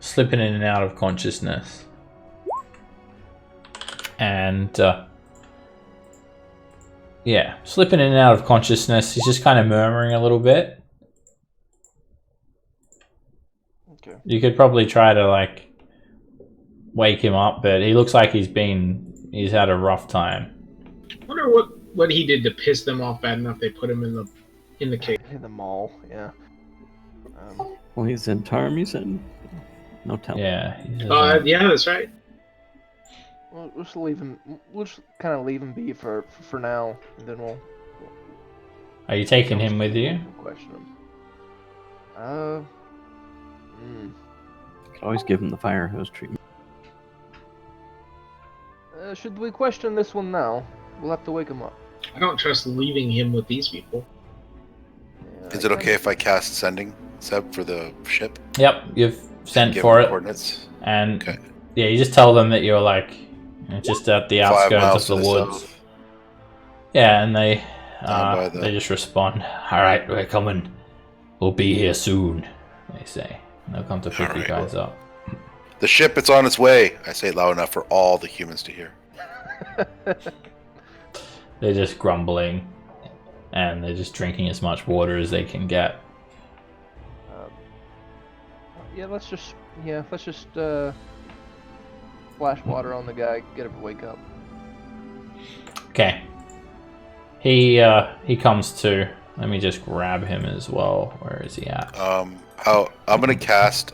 slipping in and out of consciousness. And yeah, slipping in and out of consciousness. He's just kind of murmuring a little bit. Okay. You could probably try to like wake him up, but he looks like he's had a rough time. I wonder what he did to piss them off bad enough they put him in the cage. In the mall, yeah. Well, he's in term, you said? No telling. Yeah. Yeah, that's right. We'll just leave him. We'll just kind of leave him be for now, and then we'll. Are you taking him with you? Question him. Could always give him the fire hose treatment. Should we question this one now? We'll have to wake him up. I don't trust leaving him with these people. Yeah, Is it okay if I cast sending, Seb, for the ship? Yep, you've sent Give for them it. coordinates. And Okay. yeah, you just tell them that you're like just at the 5 outskirts miles of to the the woods. south. Yeah, and they by the- they just respond. All right, we're coming. We'll be here soon. They say. And they'll come to pick you Alright, guys up. The ship, it's on its way. I say it loud enough for all the humans to hear. They're just grumbling, and they're just drinking as much water as they can get. Yeah, let's just splash water on the guy, get him to wake up. Okay. He comes to. Let me just grab him as well. Where is he at? I'm gonna cast.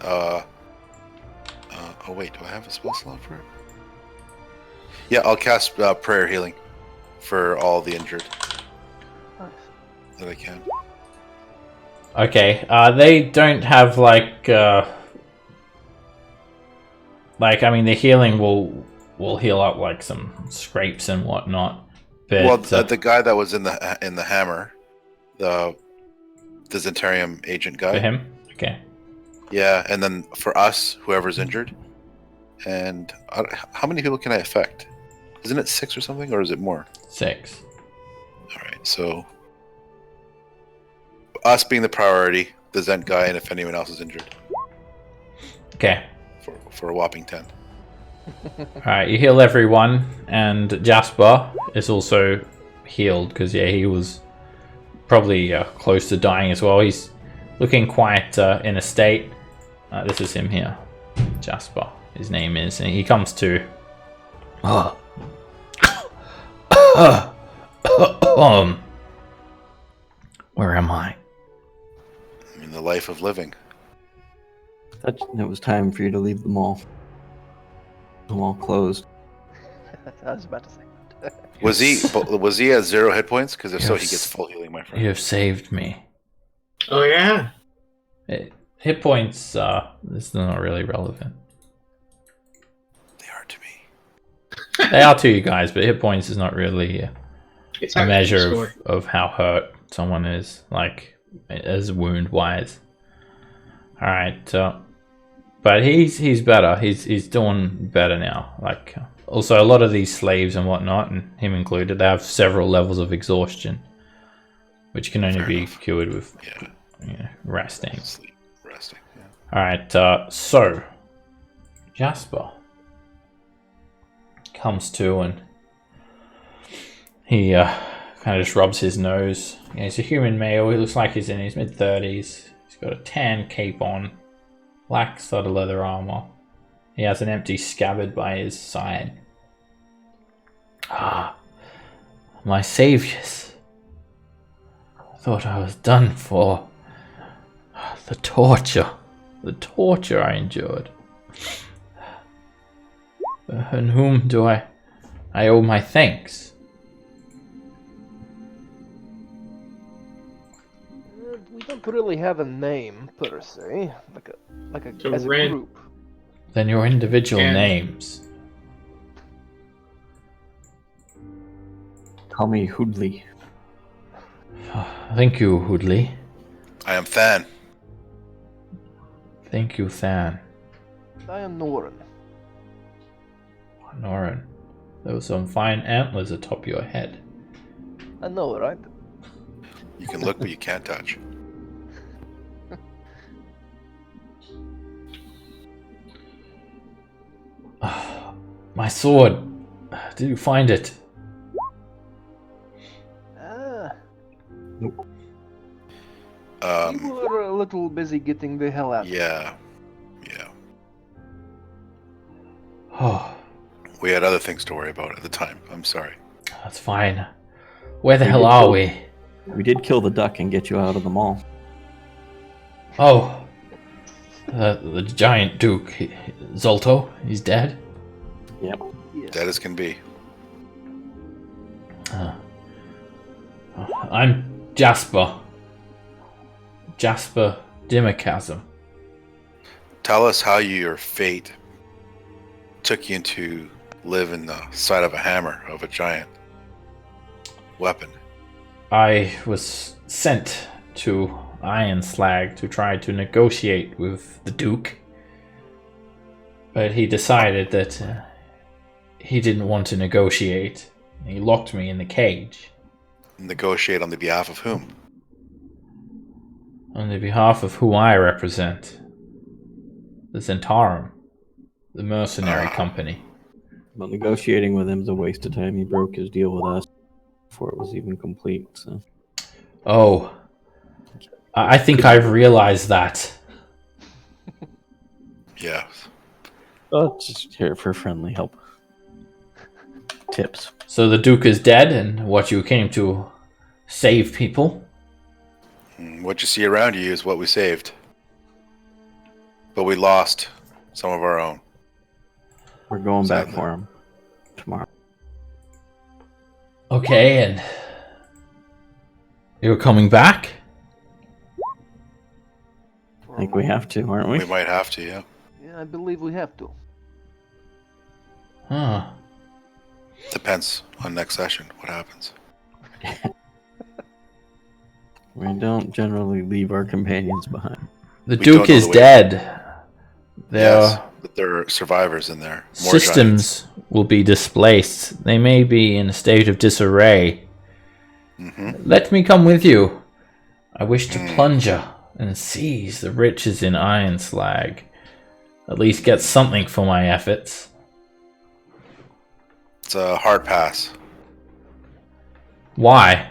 Oh wait, do I have a spell slot for it? Yeah, I'll cast prayer healing for all the injured Nice. that I can. Okay. They don't have like I mean the healing will heal up like some scrapes and whatnot. But Well, the guy that was in the hammer, the Zentarium agent guy. for him. Okay. Yeah, and then for us, whoever's injured. And how many people can I affect? Isn't it 6 or something, or is it more? 6. All right, so us being the priority, the Zent guy, and if anyone else is injured, Okay. for a whopping 10. Alright, you heal everyone, and Jasper is also healed because yeah, he was probably close to dying as well. He's looking quite in a state. This is him here, Jasper. His name is, and he comes to. Where am I? I mean, the life of living. It was time for you to leave the mall. The mall closed. I was about to say that. Was he at 0 hit points? Because if so, he Yes. gets full healing, my friend. You have saved me. Oh yeah. Hit points. This is not really relevant. They are to me. They are to you guys, but hit points is not really It's a actually measure story. of how hurt someone is, like as wound wise. All right, but he's better. He's doing better now. Like also a lot of these slaves and whatnot, and him included, they have several levels of exhaustion, which can only Fair be enough. cured with Yeah, resting. sleep, resting. Yeah. All right, so Jasper comes to and he kind of just rubs his nose. Yeah, he's a human male. He looks like he's in his mid-30s. He's got a tan cape on, black studded leather armor. He has an empty scabbard by his side. Ah, my saviors. I thought I was done for. The torture I endured. And whom do I owe my thanks? We don't really have a name per se, So as a Ren- group. Then your individual And- names. Call me Hoodley. Thank you, Hoodley. I am Than. Thank you, Than. I am Norin. Norin, there were some fine antlers atop your head. I know, right? You can look, but you can't touch. My sword. Did you find it? You Um, were a little busy getting the hell out. yeah. Oh, We had other things to worry about at the time. I'm sorry. that's fine. Where the We hell did are kill- we? We did kill the duck and get you out of the mall. Oh, the giant duke, Zolto, he's dead. Yep. Yes. Dead as can be. I'm Jasper. Jasper Dimmerchasm. Tell us how your fate took you to live in the side of a hammer of a giant weapon. I was sent to Iron Slag to try to negotiate with the Duke, but he decided that he didn't want to negotiate. He locked me in the cage. Negotiate on the behalf of whom? On the behalf of who I represent, the Zentarum, the mercenary company. But negotiating with him's a waste of time. He broke his deal with us before it was even complete. So Oh, I think I've realized that. Yeah. just here for friendly help. Tips. So the Duke is dead, and what you came to save people? What you see around you is what we saved. But we lost some of our own. We're going back Sadly. for him tomorrow. Okay, and you're coming back? I think we have to, aren't we? We might have to, yeah. Yeah, I believe we have to. Huh. Depends on next session, what happens. We don't generally leave our companions behind. The We don't Duke know is the way- dead. Their Yes, but there are survivors in there. More systems will be displaced. They may be in a state of disarray. Mm-hmm. Let me come with you. I wish to plunger and seize the riches in Iron Slag. At least get something for my efforts. It's a hard pass. Why?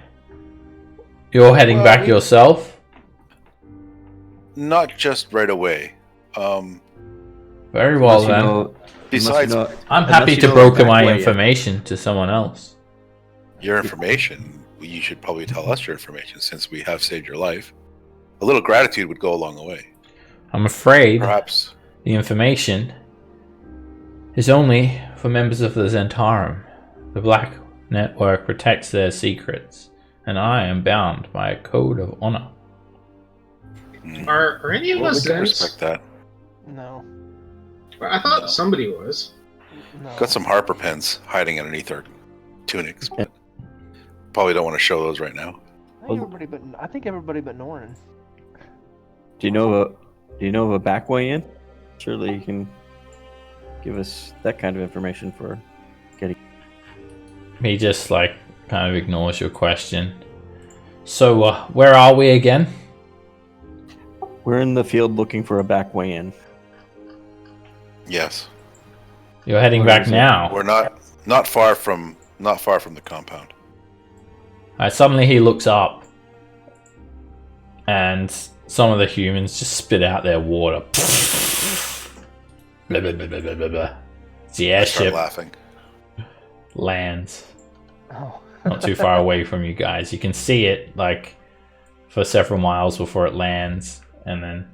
You're heading Well, back yourself? Not just right away. Very well Unless you then. know- Besides unless you know- I'm unless happy you to know broker back my way, yeah. information to someone else. your information, you should probably tell us your information since we have saved your life. A little gratitude would go a long way. I'm afraid Perhaps. the information is only for members of the Zentarum. The Black Network protects their secrets, and I am bound by a code of honor. Are any of Well, we us can Zens? respect that. No. I thought somebody was. No. Got some Harper pens hiding underneath our tunics, but probably don't want to show those right now. I think everybody but Norin. Do you know of a back way in? Surely you can give us that kind of information for getting. He just kind of ignores your question. So, where are we again? We're in the field looking for a back way in. Yes. You're heading Where back is it? now. We're not far from the compound. Suddenly he looks up, and some of the humans just spit out their water. Blah, blah, blah, blah, blah, blah, blah. The I start airship laughing. lands Oh. not too far away from you guys. You can see it for several miles before it lands, and then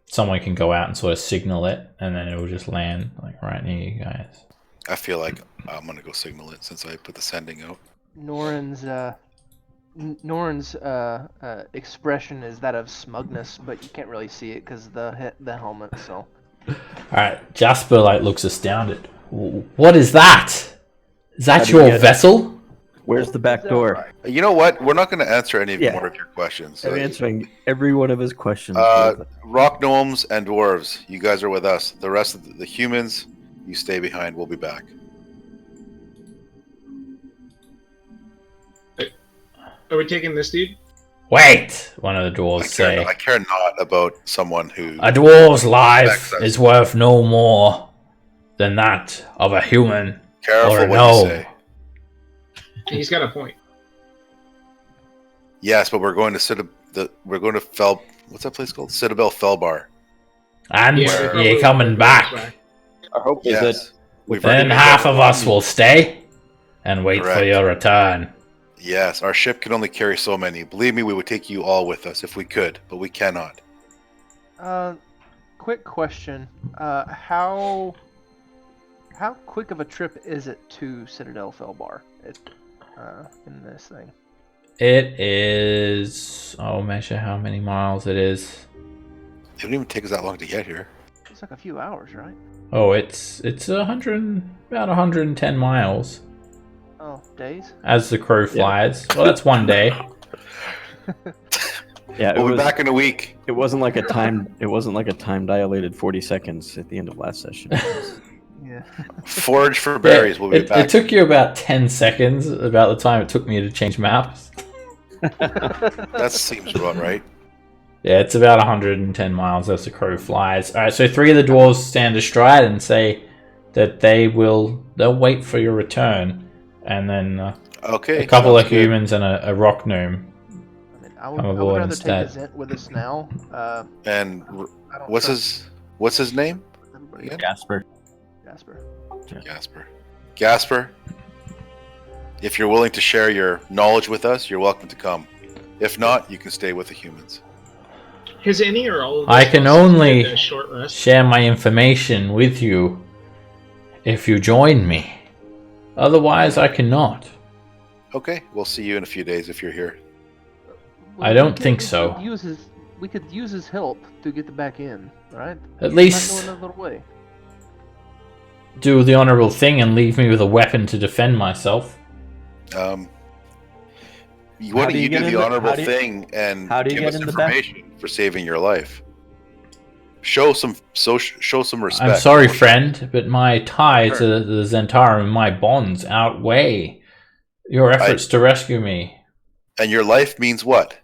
someone can go out and sort of signal it, and then it will just land right near you guys. I feel like I'm gonna go signal it since I put the sending out. Norin's expression is that of smugness, but you can't really see it because the helmet. So All right, Jasper looks astounded. What is that? Is that How do you your get it? vessel? Where's the back Is that door? right? You know what? We're not going to answer any Yeah. more of your questions. I'm answering every one of his questions. Rock gnomes and dwarves, you guys are with us. The rest of the humans, you stay behind. We'll be back. Are we taking this dude? Wait, one of the dwarves say. I care not about someone who. A dwarf's life Respect us. is worth no more than that of a human Careful or a what you gnome. say. He's got a point. Yes, but we're going to we're going to Fel. What's that place called? Citadel Felbar. And we you're probably coming will back. Our hope is Yes. that We've Then already made half that of us will stay and wait for Correct. your return. Yes, our ship can only carry so many. Believe me, we would take you all with us if we could, but we cannot. Quick question. How quick of a trip is it to Citadel Felbar? In this thing. It is. I'll measure how many miles it is. It wouldn't even take us that long to get here. It's like a few hours, right? Oh, it's about 110 miles Oh, days? as the crow flies. Well, that's one day. yeah, it We'll be was. back in a week. It wasn't like a time. It wasn't like a time dilated 40 seconds at the end of last session. Yeah. Forage for berries. We'll be It back. took you about 10 seconds, about the time it took me to change maps. That seems about right. Yeah, it's about 110 miles as the crow flies. Alright, so 3 of the dwarves stand astride and say that they'll wait for your return. And then Okay. a couple sounds of good. humans and a rock gnome. I mean, I'm I would aboard rather instead. take a Zent with us now. And I don't what's trust his name? everybody again? Jasper. Jasper. Gasper. If you're willing to share your knowledge with us, you're welcome to come. If not, you can stay with the humans. Has any or all of I us can taken only a short rest? share my information with you if you join me. Otherwise, I cannot. Okay, we'll see you in a few days if you're here. I don't think so. We could use his help to get the back in, right? At Not least no other way. do the honorable thing and leave me with a weapon to defend myself. Why How don't do you you get do in the the- honorable how do you- thing and how do you give get us in the back? information for saving your life? Show some respect. I'm sorry, friend, but my tie to the Zentarum and my bonds outweigh your efforts to rescue me. And your life means what?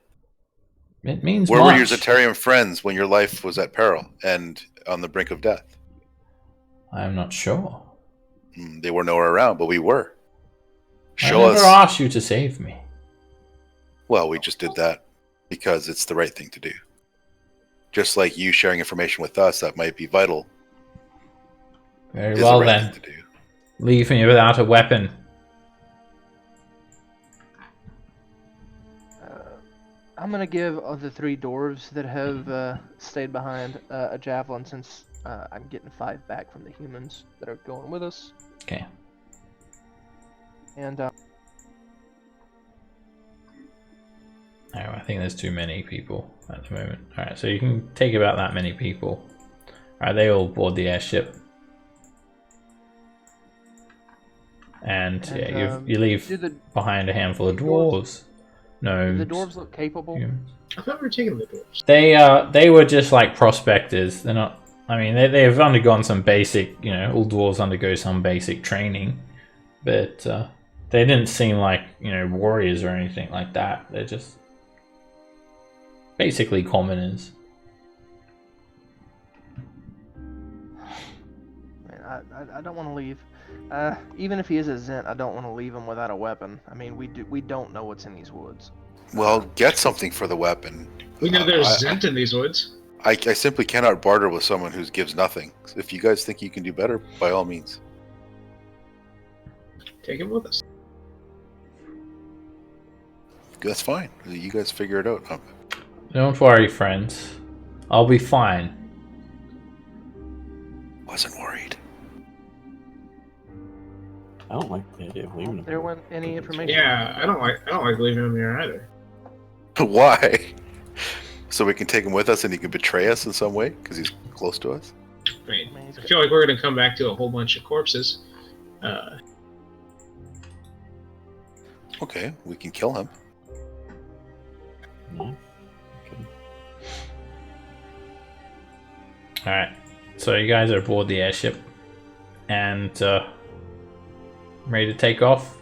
It means Where were your much. Zentarian friends when your life was at peril and on the brink of death? I'm not sure. They were nowhere around, but we were. I Show never us. asked you to save me. Well, we just did that because it's the right thing to do. Just like you sharing information with us that might be vital. Very is well the right then. thing to do. Leave me without a weapon. I'm gonna give the 3 dwarves that have stayed behind a javelin since I'm getting 5 back from the humans that are going with us. Okay. And Oh, I think there's too many people at the moment. Alright, so you can take about that many people. Alright, they all board the airship. And yeah, you leave do the behind a handful of the dwarves- dwarves. No. the dwarves look capable. I thought we were taking the dwarves. They were just like prospectors. They're not. I mean, they've undergone some basic. All dwarves undergo some basic training, but they didn't seem like warriors or anything like that. They're just basically commoners. Man, I don't want to leave. Even if he is a Zent, I don't want to leave him without a weapon. I mean, we don't know what's in these woods. Well, get something for the weapon. We know there's I- Zent in these woods. I simply cannot barter with someone who gives nothing. If you guys think you can do better, by all means. Take him with us. That's fine. You guys figure it out. Don't worry, friends. I'll be fine. Wasn't worried. I don't like the idea of leaving him. There went any information. Yeah, I don't like leaving him here either. Why? So we can take him with us and he can betray us in some way because he's close to us? I mean, I feel like we're gonna come back to a whole bunch of corpses. Okay, we can kill him. Yeah. Okay. Alright, so you guys are aboard the airship and ready to take off.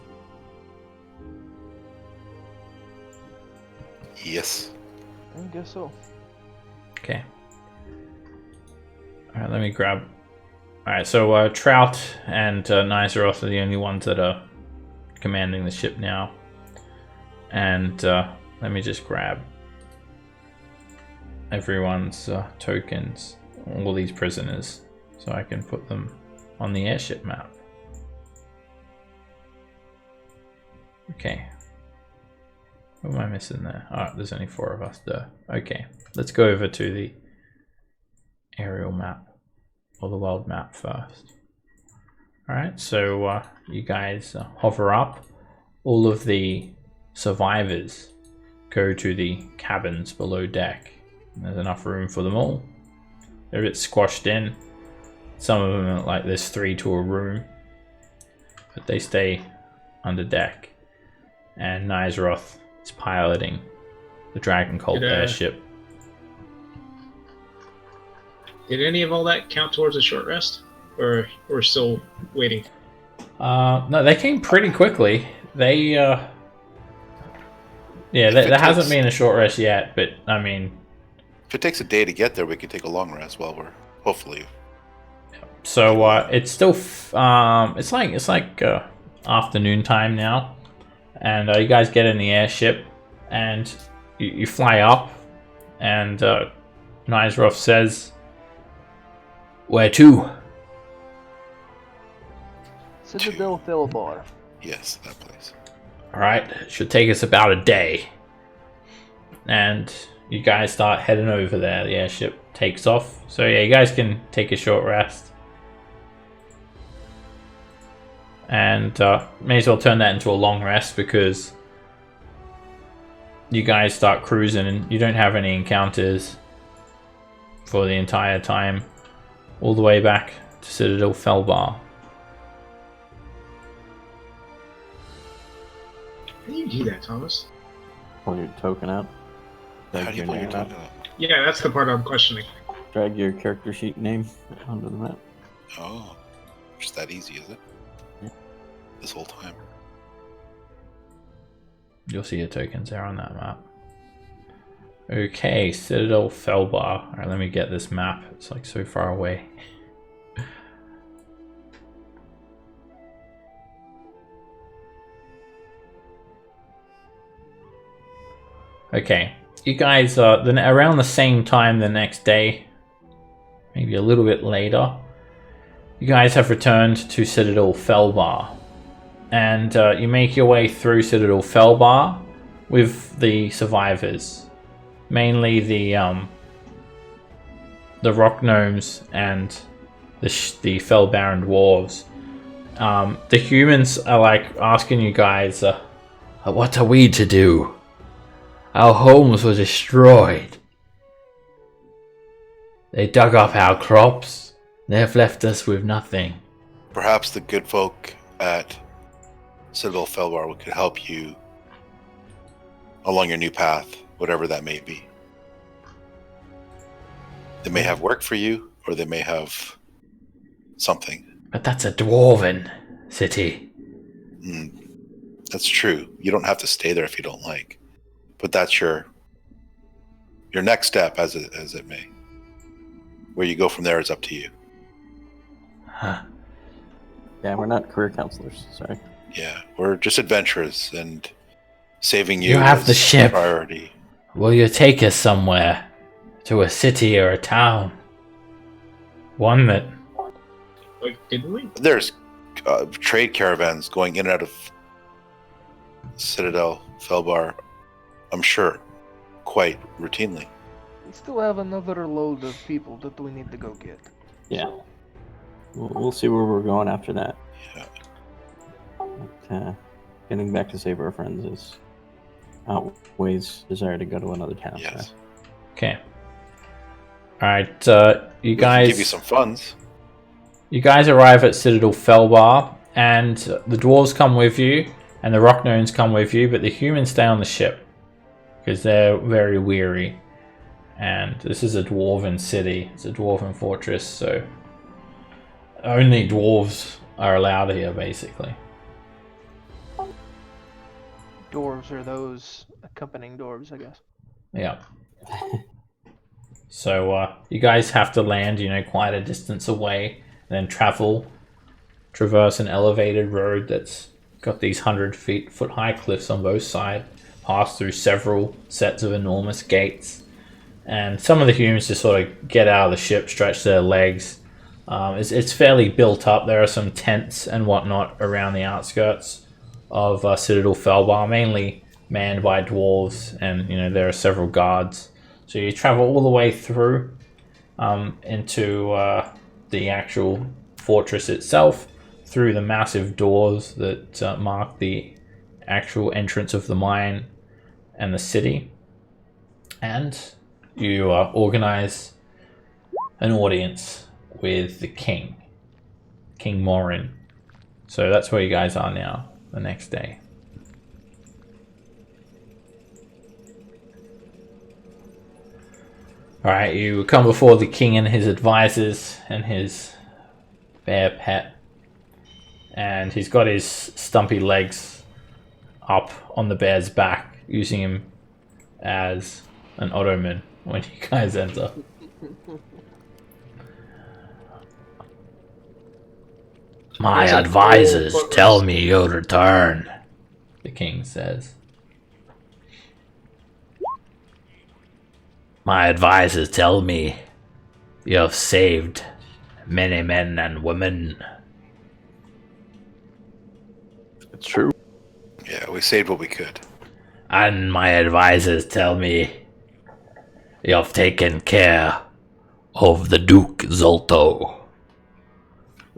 Yes. I guess so. Okay. Alright, let me grab... Alright, so Trout and Nizaroth are the only ones that are commanding the ship now. And let me just grab everyone's tokens, all these prisoners, so I can put them on the airship map. Okay. What am I missing there? Oh, there's only 4 of us there. Okay, let's go over to the aerial map, or the world map first. Alright, so you guys hover up. All of the survivors go to the cabins below deck. There's enough room for them all. They're a bit squashed in. Some of them are like there's 3 to a room, but they stay under deck. And Nizaroth is piloting the Dragon Cult airship. Did any of all that count towards a short rest? Or we're still waiting? No, they came pretty quickly. They, there hasn't been a short rest yet, but I mean... If it takes a day to get there, we can take a long rest while we're, hopefully... So, it's still, it's like afternoon time now. And you guys get in the airship, and you fly up, and Nizaroth says, "Where to?" Citadel Felbar. Yes, that place. Alright, it should take us about a day. And you guys start heading over there. The airship takes off. So yeah, you guys can take a short rest. And may as well turn that into a long rest because you guys start cruising and you don't have any encounters for the entire time. All the way back to Citadel Felbar. How do you do that, Thomas? Pull your token out. How Drag do you your pull your name out. token up? Yeah, that's the part I'm questioning. Drag your character sheet name onto the map. Oh, just that easy, is it? Yeah. This whole time. You'll see your tokens there on that map. Okay, Citadel Felbar. Alright, let me get this map. It's like so far away. Okay, you guys then around the same time the next day, maybe a little bit later, you guys have returned to Citadel Felbar. And you make your way through Citadel Felbar with the survivors. Mainly the rock gnomes and the Felbaron dwarves. The humans are like asking you guys, what are we to do? Our homes were destroyed. They dug up our crops. They have left us with nothing. Perhaps the good folk at Citadel Felbar could help you along your new path, whatever that may be. They may have work for you, or they may have something. But that's a dwarven city. That's true. You don't have to stay there if you don't like. But that's your next step, as it may. Where you go from there is up to you. Huh. Yeah, we're not career counselors. Sorry. Yeah, we're just adventurers, and saving you You have is the ship. priority. Will you take us somewhere? To a city or a town? One that... Like, didn't we? There's trade caravans going in and out of Citadel Felbar, I'm sure, quite routinely. We still have another load of people that we need to go get. Yeah. We'll see where we're going after that. Yeah. But, getting back to save our friends is outweighs desire to go to another town. Yes. Okay. Alright, you We can guys... give you some funds. You guys arrive at Citadel Felbar, and the dwarves come with you, and the rock gnomes come with you, but the humans stay on the ship because they're very weary. And this is a dwarven city. It's a dwarven fortress, so only dwarves are allowed here, basically. Dwarves are those accompanying dwarves, I guess. Yeah. So you guys have to land, quite a distance away, and then traverse an elevated road that's got these 100-foot high cliffs on both sides, pass through several sets of enormous gates, and some of the humans just sort of get out of the ship, stretch their legs. It's fairly built up. There are some tents and whatnot around the outskirts of Citadel Felbar, mainly manned by dwarves, and there are several guards. So you travel all the way through into the actual fortress itself, through the massive doors that mark the actual entrance of the mine and the city, and you organize an audience with the king, King Morin. So that's where you guys are now, the next day. Alright, you come before the king and his advisors and his bear pet. And he's got his stumpy legs up on the bear's back, using him as an ottoman when you guys enter. My advisors tell me you'll return, the king says. My advisors tell me you have saved many men and women. It's true. Yeah, we saved what we could. And my advisors tell me you have taken care of the Duke Zolto.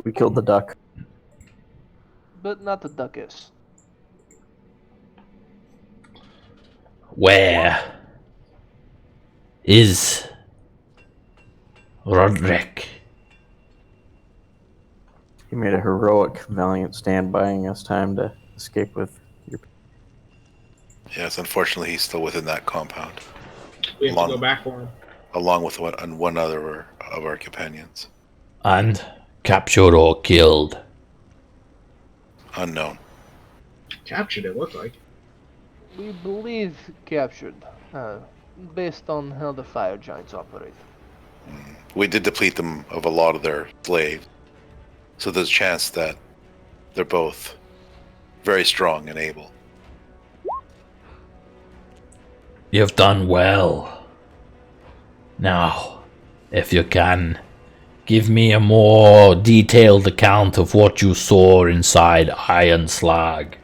We killed the duck. But not the duckess. Where is Roderick? He made a heroic, valiant stand, buying us time to escape with your... Yes, unfortunately, he's still within that compound, We have to go back for him. along with one other of our companions. And captured or killed? Unknown. Captured it looked like. We believe captured, based on how the fire giants operate. We did deplete them of a lot of their slaves, so there's a chance that they're both very strong and able. You've done well. Now, if you can, give me a more detailed account of what you saw inside Iron Slag.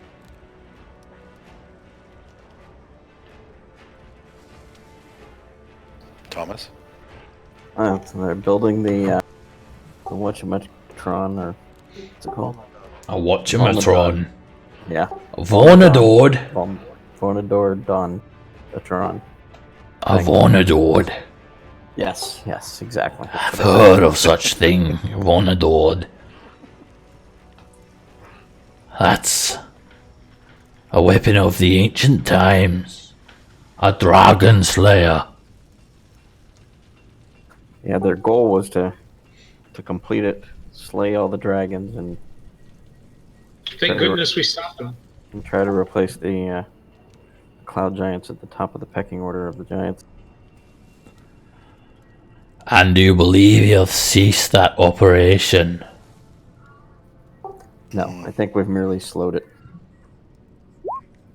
Thomas? So they're building the whatchamatron, or what's it called? A Watchamatron. Yeah. Vornadord. Vornador Don Atron. A Vornadord. Yes, exactly. I've heard of such thing, Vornadord. That's a weapon of the ancient times. A dragon slayer. Yeah, their goal was to complete it, slay all the dragons, and Thank goodness we stopped him. try to replace the cloud giants at the top of the pecking order of the giants. And do you believe you have ceased that operation? No, I think we've merely slowed it.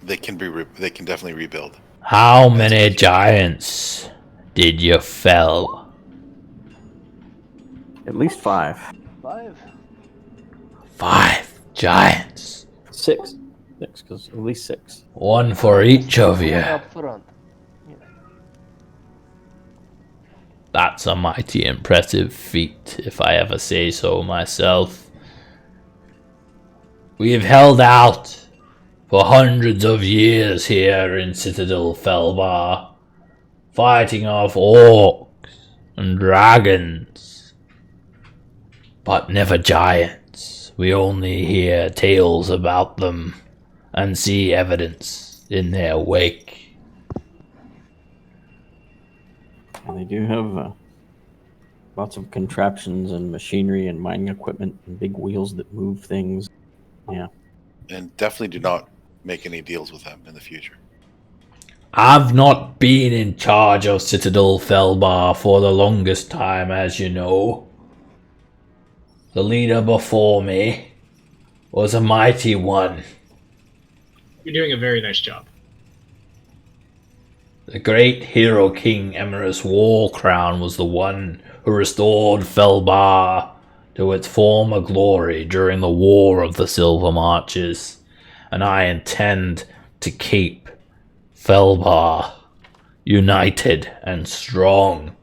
They can definitely rebuild. How many giants did you fell? At least 5. 5? 5 giants. 6. 6, because at least 6. One for each of you. Up front. That's a mighty impressive feat, if I ever say so myself. We've held out for hundreds of years here in Citadel Felbar, fighting off orcs and dragons, but never giants. We only hear tales about them, and see evidence in their wake. And they do have lots of contraptions and machinery and mining equipment and big wheels that move things. Yeah. And definitely do not make any deals with them in the future. I've not been in charge of Citadel Felbar for the longest time, as you know. The leader before me was a mighty one. You're doing a very nice job. The great hero King Emerus Warcrown was the one who restored Felbar to its former glory during the War of the Silver Marches, and I intend to keep Felbar united and strong.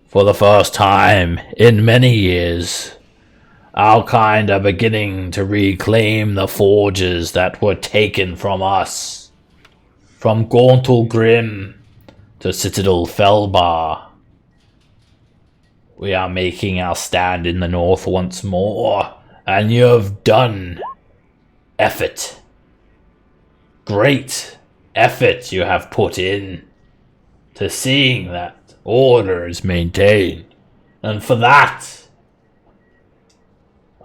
For the first time in many years, our kind are beginning to reclaim the forges that were taken from us. From Gauntle Grim to Citadel Felbar. We are making our stand in the north once more, and you have done effort. Great effort you have put in to seeing that order is maintained, and for that,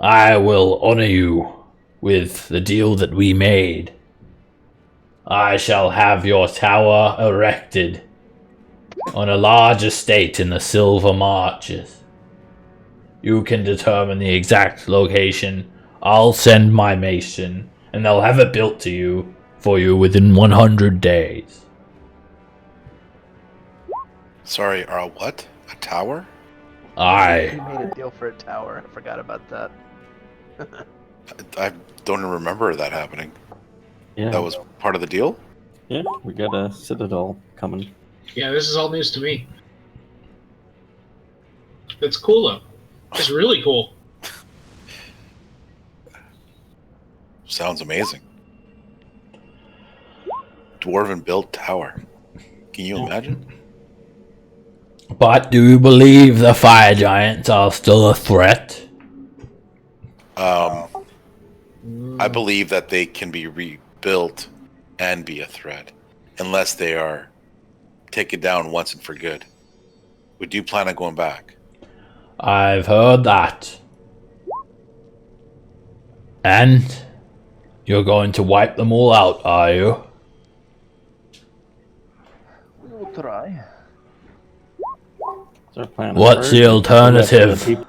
I will honor you with the deal that we made. I shall have your tower erected on a large estate in the Silver Marches. You can determine the exact location. I'll send my mason, and they'll have it built for you within 100 days. Sorry, what? A tower? Aye. You made a deal for a tower. I forgot about that. I don't even remember that happening. Yeah. That was part of the deal? Yeah, we got a Citadel coming. Yeah, this is all news to me. It's cool though. It's really cool. Sounds amazing. Dwarven built tower. Can you imagine? But do you believe the fire giants are still a threat? I believe that they can be rebuilt and be a threat, unless they are taken down once and for good. Would you plan on going back? I've heard that. And you're going to wipe them all out, are you? We'll try. Is our plan What's the alternative?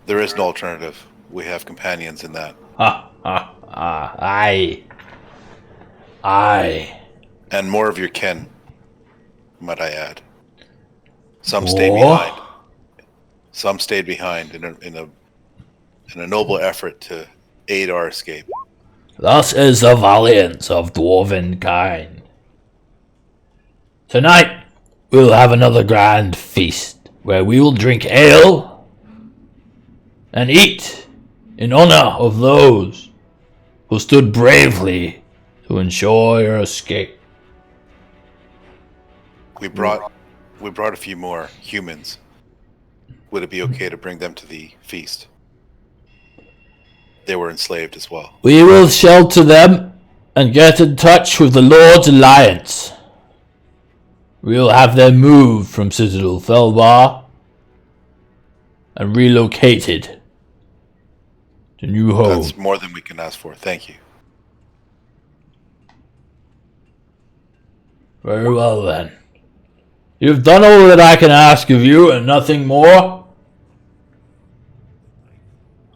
There is no alternative. We have companions in that. Ha ha ha. Aye. Aye. And more of your kin, might I add. Some stayed Oh. behind. Some stayed behind in a noble effort to aid our escape. Thus is the valiance of dwarven kind. Tonight, we'll have another grand feast, where we will drink ale and eat in honor of those who stood bravely to ensure your escape. We brought a few more humans. Would it be okay to bring them to the feast? They were enslaved as well. We will shelter them and get in touch with the Lord's Alliance. We'll have them moved from Citadel Felbar and relocated to New Hope. That's more than we can ask for. Thank you. Very well then. You've done all that I can ask of you and nothing more.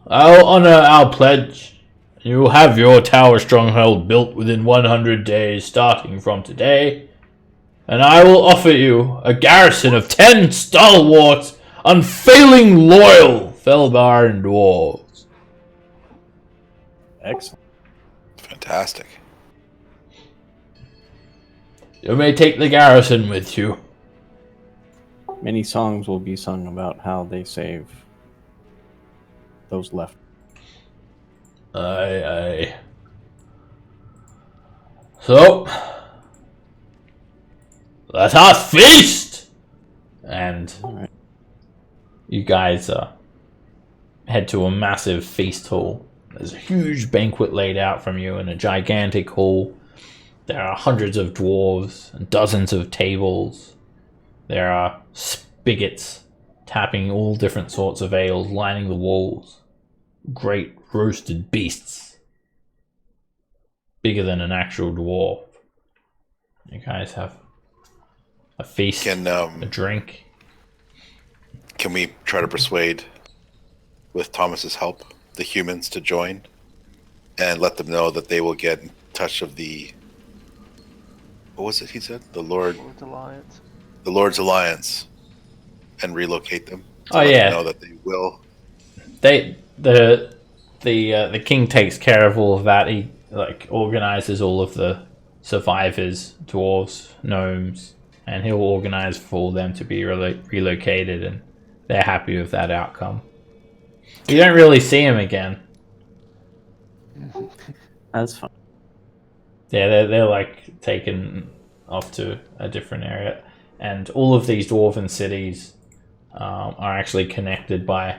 I'll honor our pledge. You will have your tower stronghold built within 100 days starting from today. And I will offer you a garrison of 10 stalwart, unfailing loyal Felbaran dwarves. Excellent. Fantastic. You may take the garrison with you. Many songs will be sung about how they save those left. Aye, aye. So, let us feast! And All right. you guys head to a massive feast hall. There's a huge banquet laid out from you in a gigantic hall. There are hundreds of dwarves and dozens of tables. There are spigots tapping all different sorts of ales lining the walls. Great roasted beasts. Bigger than an actual dwarf. You guys have a feast, a drink. Can we try to persuade, with Thomas's help, the humans to join and let them know that they will get in touch of the, what was it he said? The Lord's Alliance, and relocate them. Oh yeah. Know that they will. The king takes care of all of that. He organizes all of the survivors, dwarves, gnomes, and he'll organize for them to be relocated, and they're happy with that outcome. You don't really see him again. That's fine. Yeah, they're like taken off to a different area, and all of these dwarven cities are actually connected by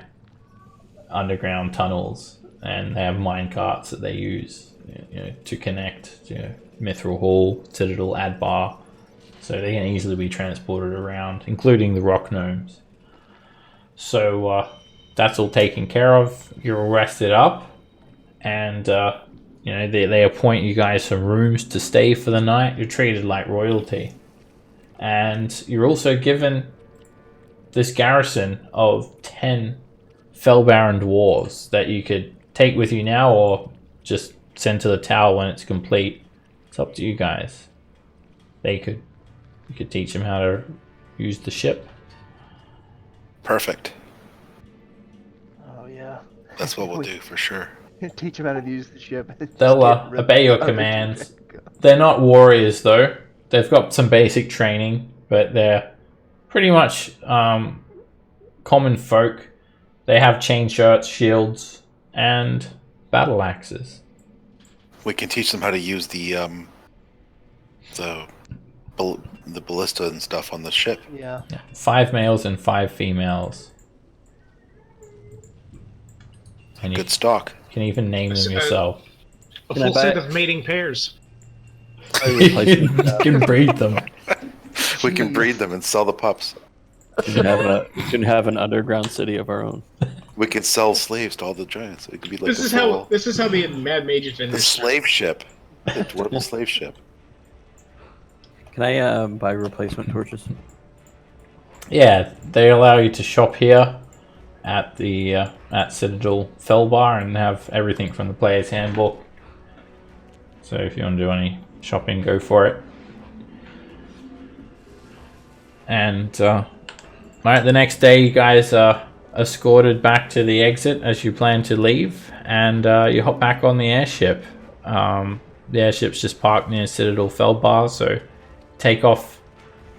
underground tunnels, and they have mine carts that they use to connect to Mithril Hall, Citadel, Adbar, so they can easily be transported around, including the rock gnomes. So that's all taken care of. You're all rested up, and they appoint you guys some rooms to stay for the night. You're treated like royalty, and you're also given this garrison of 10 Fellbaron dwarves that you could take with you now, or just send to the tower when it's complete. It's up to you guys. You could teach them how to use the ship. Perfect. Oh yeah. That's what we'll do for sure. Teach them how to use the ship. They'll obey your commands. They're not warriors though. They've got some basic training, but they're pretty much common folk. They have chain shirts, shields, and battle axes. We can teach them how to use the ballista and stuff on the ship. Yeah. 5 males and 5 females. And Good stock. You can even name them yourself. A full set of mating pairs. You can breed them. We can breed them and sell the pups. We can have an underground city of our own. We can sell slaves to all the giants. It could be like This is how the Mad Mages the finished. slave ship, the dwarven slave ship. Can I buy replacement torches? Yeah, they allow you to shop here at the at Citadel Fellbar and have everything from the player's handbook. So if you want to do any shopping, go for it. And right, the next day you guys are escorted back to the exit as you plan to leave, and you hop back on the airship. The airship's just parked near Citadel Fellbar, so take off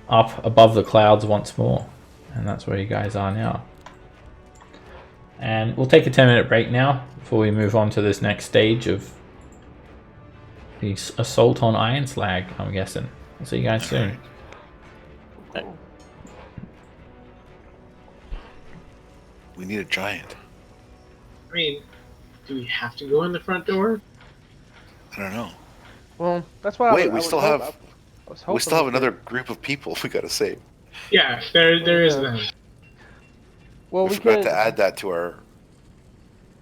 up above the clouds once more, and that's where you guys are now. And we'll take a 10-minute break now before we move on to this next stage of the assault on Iron Slag, I'm guessing. I'll see you guys soon. We need a giant. I mean, do we have to go in the front door? I don't know. Well, that's why. Wait, we still have another group of people we gotta save. Yeah, there is them. Well, we forgot to add that to our.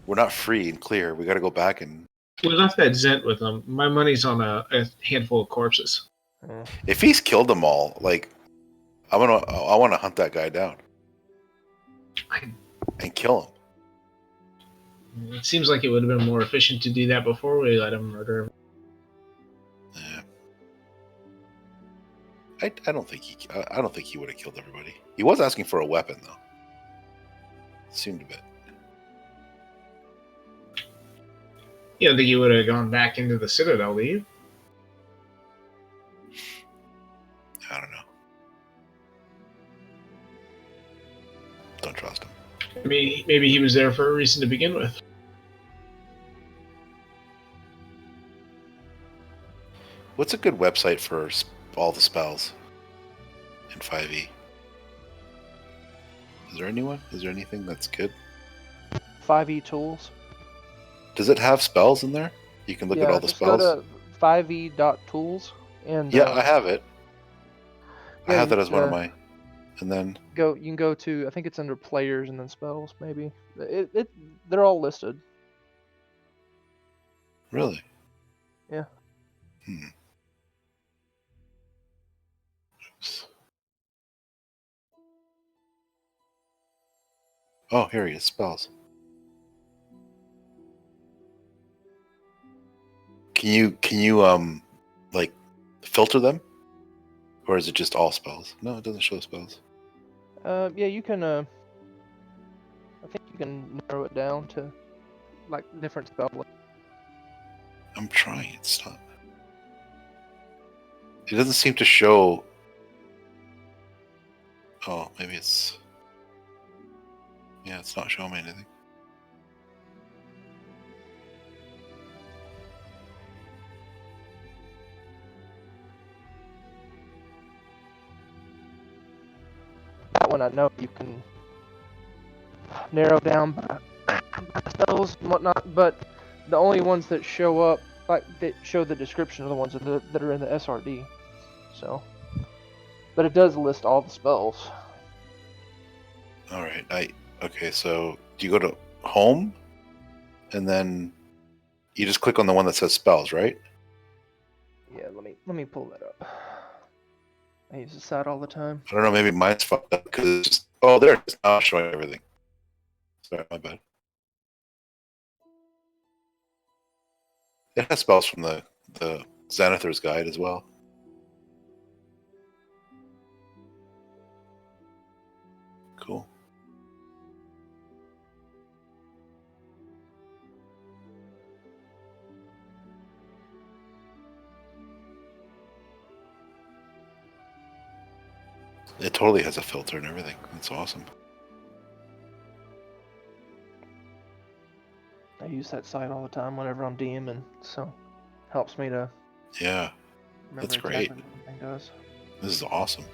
We're not free and clear. We gotta go back and. We left that Zent with them. My money's on a handful of corpses. If he's killed them all, I want to hunt that guy down and kill him. It seems like it would have been more efficient to do that before we let him murder him. Yeah. I don't think he would have killed everybody. He was asking for a weapon though. Seemed a bit. You don't think he would have gone back into the Citadel, do you? I don't know. Don't trust him. I mean, maybe he was there for a reason to begin with. What's a good website for all the spells in 5e? Is there anyone? Is there anything that's good? 5e tools. Does it have spells in there? You can look at all the just spells. go to 5e.tools and Yeah, I have it. I yeah, have that as one of my. And then you can go to, I think it's under players and then spells maybe. They're all listed. really. Yeah. Oops. Oh, here he is. Spells. Can you like filter them, or is it just all spells? No, it doesn't show spells. Yeah, you can I think you can narrow it down to like different spell lists. I'm trying. It's not. It doesn't seem to show. Oh, maybe it's. Yeah, it's not showing me anything. That one I know you can narrow down by spells and whatnot, but the only ones that show up, like that show the description, are the ones that are in the SRD. So, but it does list all the spells. All right. Okay. So do you go to home, and then you just click on the one that says spells, right? Yeah, let me pull that up. I use this site all the time. I don't know. Maybe mine's fucked up because it's just. Oh, there it is. Now it's showing everything. Sorry, my bad. It has spells from the Xanathar's Guide as well. Cool. It totally has a filter and everything. That's awesome. I use that site all the time whenever I'm DMing, so helps me to Yeah, remember That's exactly great. what everything does. this is awesome.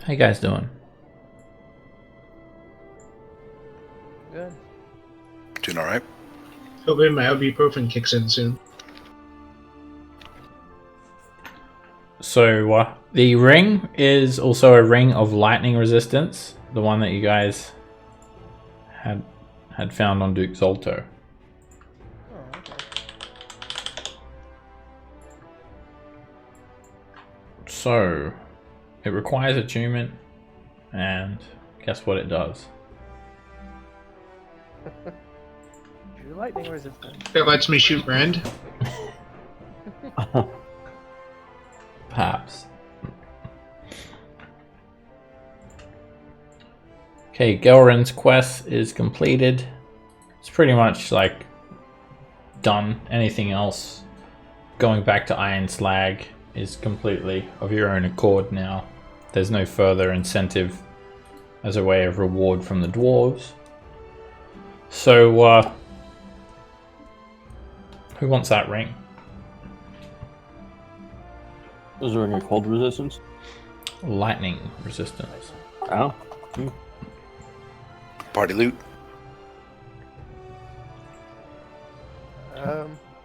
How you guys doing? Good. Doing all right. Hoping my ibuprofen kicks in soon. So the ring is also a ring of lightning resistance, the one that you guys had found on Duke Zolto. Oh, okay. So it requires attunement, and guess what it does? You're lightning resistant. That lets me shoot Rand. Perhaps. Okay, Gelrin's quest is completed. It's pretty much like done. Anything else going back to Iron Slag is completely of your own accord now. There's no further incentive as a way of reward from the dwarves. So, who wants that ring? Is there any cold resistance? Lightning resistance. Oh. Party loot.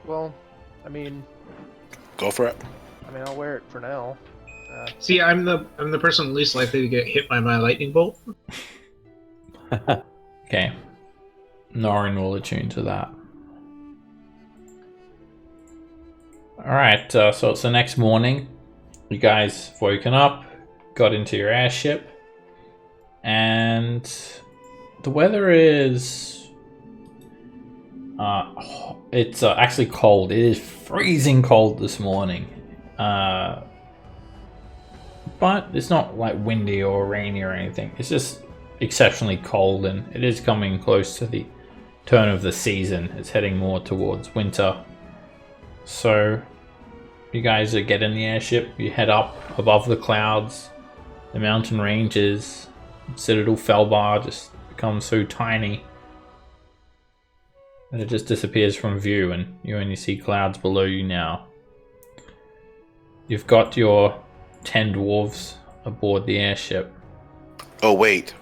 Well, I mean, Go for it. I'll wear it for now. See, I'm the person least likely to get hit by my lightning bolt. Okay. Norin will attune to that. Alright, so it's the next morning. You guys woken up, got into your airship, and the weather is... it's actually cold. It is freezing cold this morning. But it's not like windy or rainy or anything. It's just exceptionally cold, and it is coming close to the turn of the season. It's heading more towards winter. So you guys get in the airship, you head up above the clouds. The mountain ranges, Citadel Felbar just becomes so tiny that it just disappears from view, and you only see clouds below you now. You've got your 10 dwarves aboard the airship. Oh, wait.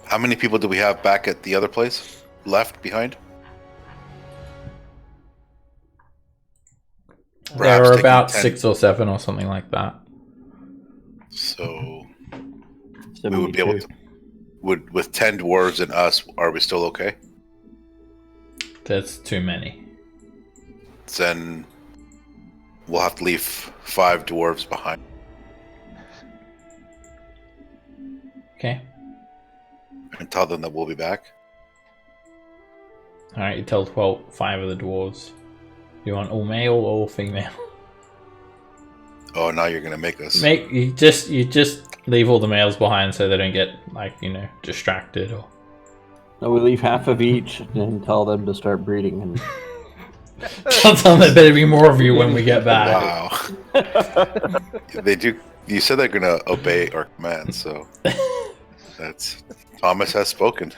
How many people do we have back at the other place? Left behind? There Perhaps are taking about 10. 6 or 7 or something like that. So we 72. would be able to. With 10 dwarves and us, are we still okay? That's too many. Then we'll have to leave 5 dwarves behind. Okay. And tell them that we'll be back. Alright, you tell 5 of the dwarves. You want all male or all female? Oh, now you're gonna make us. You just leave all the males behind so they don't get distracted or. No, we leave half of each and tell them to start breeding. And Tell them there better be more of you when we get back. Wow. They do. You said they're gonna obey our commands, so that's Thomas has spoken.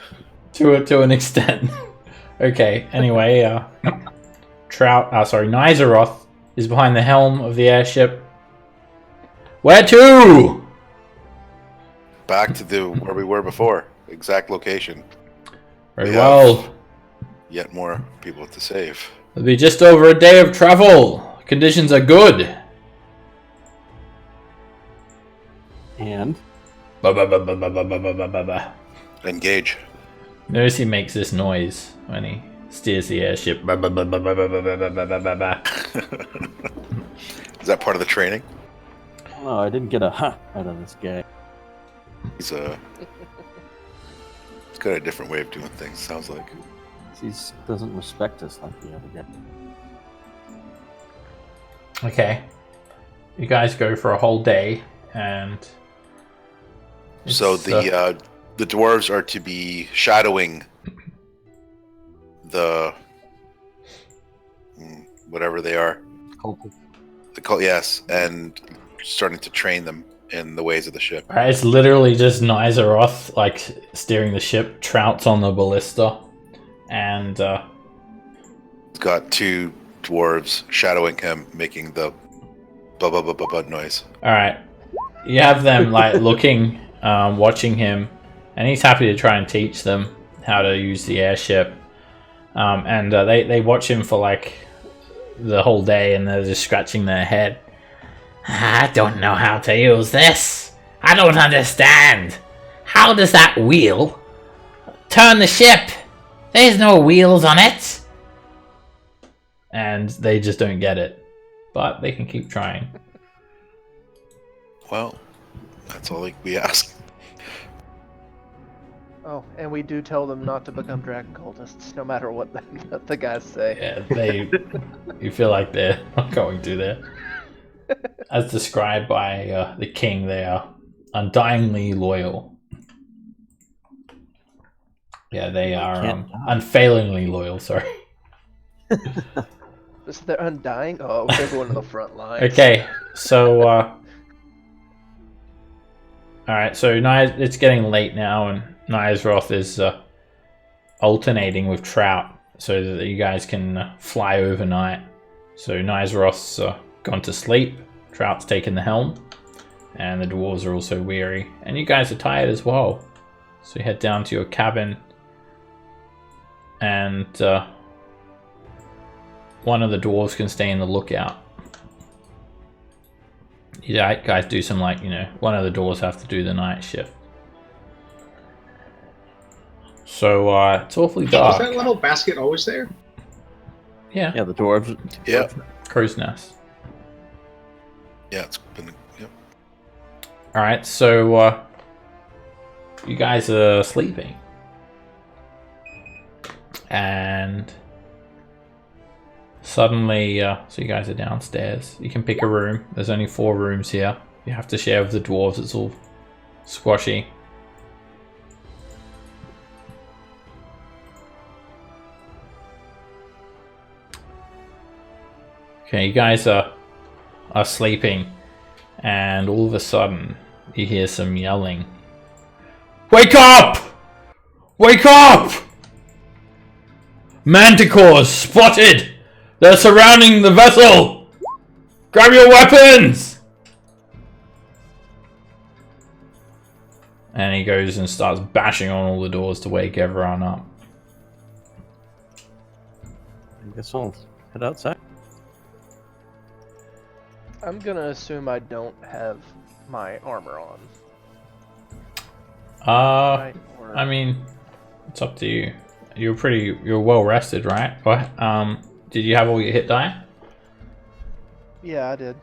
To an extent. Okay. Anyway, Nizaroth is behind the helm of the airship. Where to? Back to where we were before. Exact location. Very We well. have Yet more people to save. It'll be just over a day of travel. Conditions are good. and Ba-ba-ba-ba-ba-ba-ba-ba-ba. Engage. Notice he makes this noise when he steers the airship. Ba-ba-ba-ba-ba-ba-ba-ba-ba-ba. Is that part of the training? no, I didn't get a huh out of this guy. He's got a different way of doing things, sounds like. He doesn't respect us like the other guy. Okay. You guys go for a whole day, and So it's, the dwarves are to be shadowing the whatever they are. Yes, and starting to train them in the ways of the ship. Alright, it's literally just Nizaroth steering the ship, Trout's on the ballista, and He's got 2 dwarves shadowing him, making the blah blah blah blah blah noise. alright. you have them like looking, watching him, and he's happy to try and teach them how to use the airship. And they watch him for like the whole day, and they're just scratching their head. I don't know how to use this. I don't understand. How does that wheel turn the ship? There's no wheels on it. And they just don't get it. But they can keep trying. Well, that's all we ask. Oh, and we do tell them not to become dragon cultists, no matter what the guys say. Yeah, you feel like they're not going to there. As described by the king, they are undyingly loyal. Yeah, they are unfailingly loyal, sorry. So they're undying? Oh, they're going to the front line. Okay, so... Alright, so it's getting late now, and Nizroth is alternating with Trout, so that you guys can fly overnight. So Nizroth's gone to sleep, Trout's taken the helm, and the dwarves are also weary. And you guys are tired as well. So you head down to your cabin, and one of the dwarves can stay in the lookout. You guys do some, like, one of the dwarves have to do the night shift. So it's awfully dark. Was that little basket always there? Yeah. Yeah, the dwarves. Yeah. Crow's nest. Yeah, it's been. Yep. Alright, so you guys are sleeping. And suddenly, so you guys are downstairs. You can pick a room. There's only 4 rooms here. You have to share with the dwarves. It's all squashy. Okay, you guys are sleeping, and all of a sudden you hear some yelling. Wake up! Wake up! Manticores spotted! They're surrounding the vessel! Grab your weapons! And he goes and starts bashing on all the doors to wake everyone up. I guess I'll head outside. I'm gonna assume I don't have my armor on. Right? Or... I mean, it's up to you. You're well rested, right? What? Did you have all your hit die? Yeah, I did.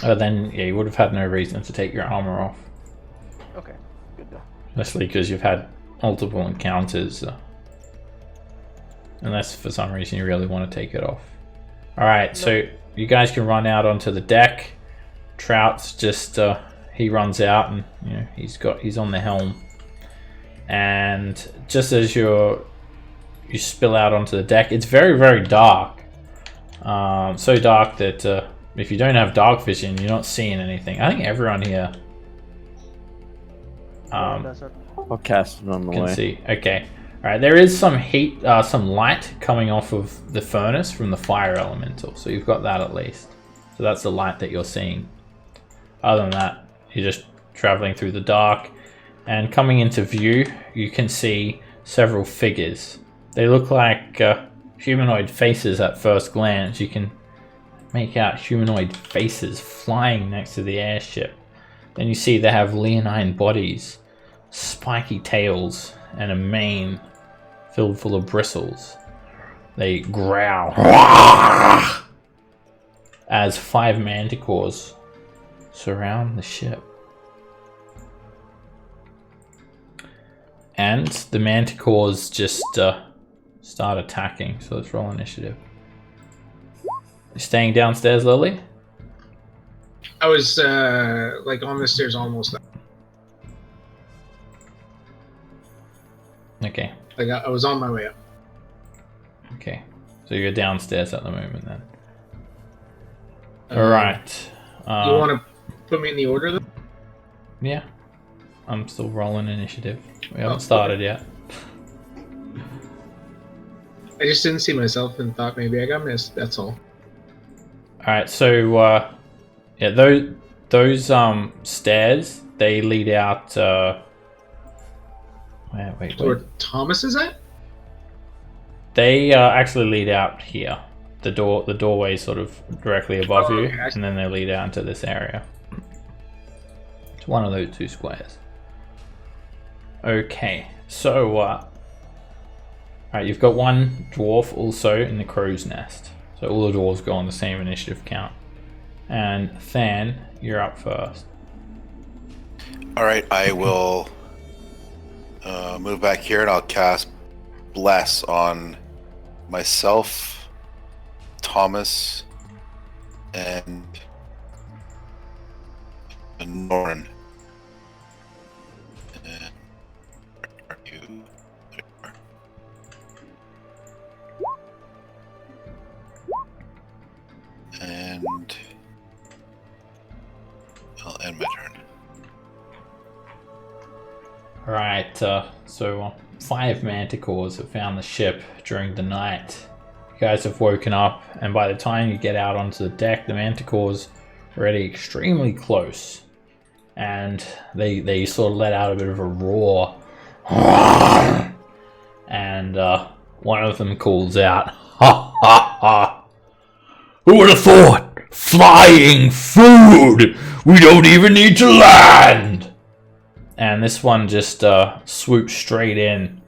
Then yeah, you would have had no reason to take your armor off. Okay, good deal. Especially because you've had multiple encounters. Unless for some reason you really want to take it off. Alright, so you guys can run out onto the deck. Trout's just he runs out, and he's on the helm. And just as you spill out onto the deck, it's very, very dark. So dark that if you don't have dark vision, you're not seeing anything. I think everyone here I'll cast it on the can way. see. Okay. Alright, there is some heat, some light coming off of the furnace from the fire elemental. So you've got that at least. So that's the light that you're seeing. Other than that, you're just traveling through the dark. And coming into view, you can see several figures. They look like humanoid faces at first glance. You can make out humanoid faces flying next to the airship. Then you see they have leonine bodies, spiky tails, and a mane filled full of bristles. They growl as 5 manticores surround the ship. And the manticores just start attacking, so let's roll initiative. You staying downstairs, Lily? I was like on the stairs almost. Okay. Like I was on my way up. Okay. So you're downstairs at the moment then. Alright. Do you want to put me in the order then? Yeah. I'm still rolling initiative. We haven't started yet. I just didn't see myself and thought maybe I got missed, that's all. Alright, so Yeah, those stairs, they lead out. Wait. Where Thomas is at? They actually lead out here. The doorway is sort of directly above you, okay. and then they lead out into this area. It's one of those two squares. Okay, so alright, you've got one dwarf also in the crow's nest. So all the dwarves go on the same initiative count. And Than, you're up first. Alright, I will move back here and I'll cast Bless on myself, Thomas, and Norin. And where are you? There you are. And I'll end my turn. Alright, so 5 manticores have found the ship during the night. You guys have woken up, and by the time you get out onto the deck, the manticores are already extremely close. And they sort of let out a bit of a roar. And one of them calls out, "Ha ha ha! Who would have thought? Flying food! We don't even need to land!" And this one just swoops straight in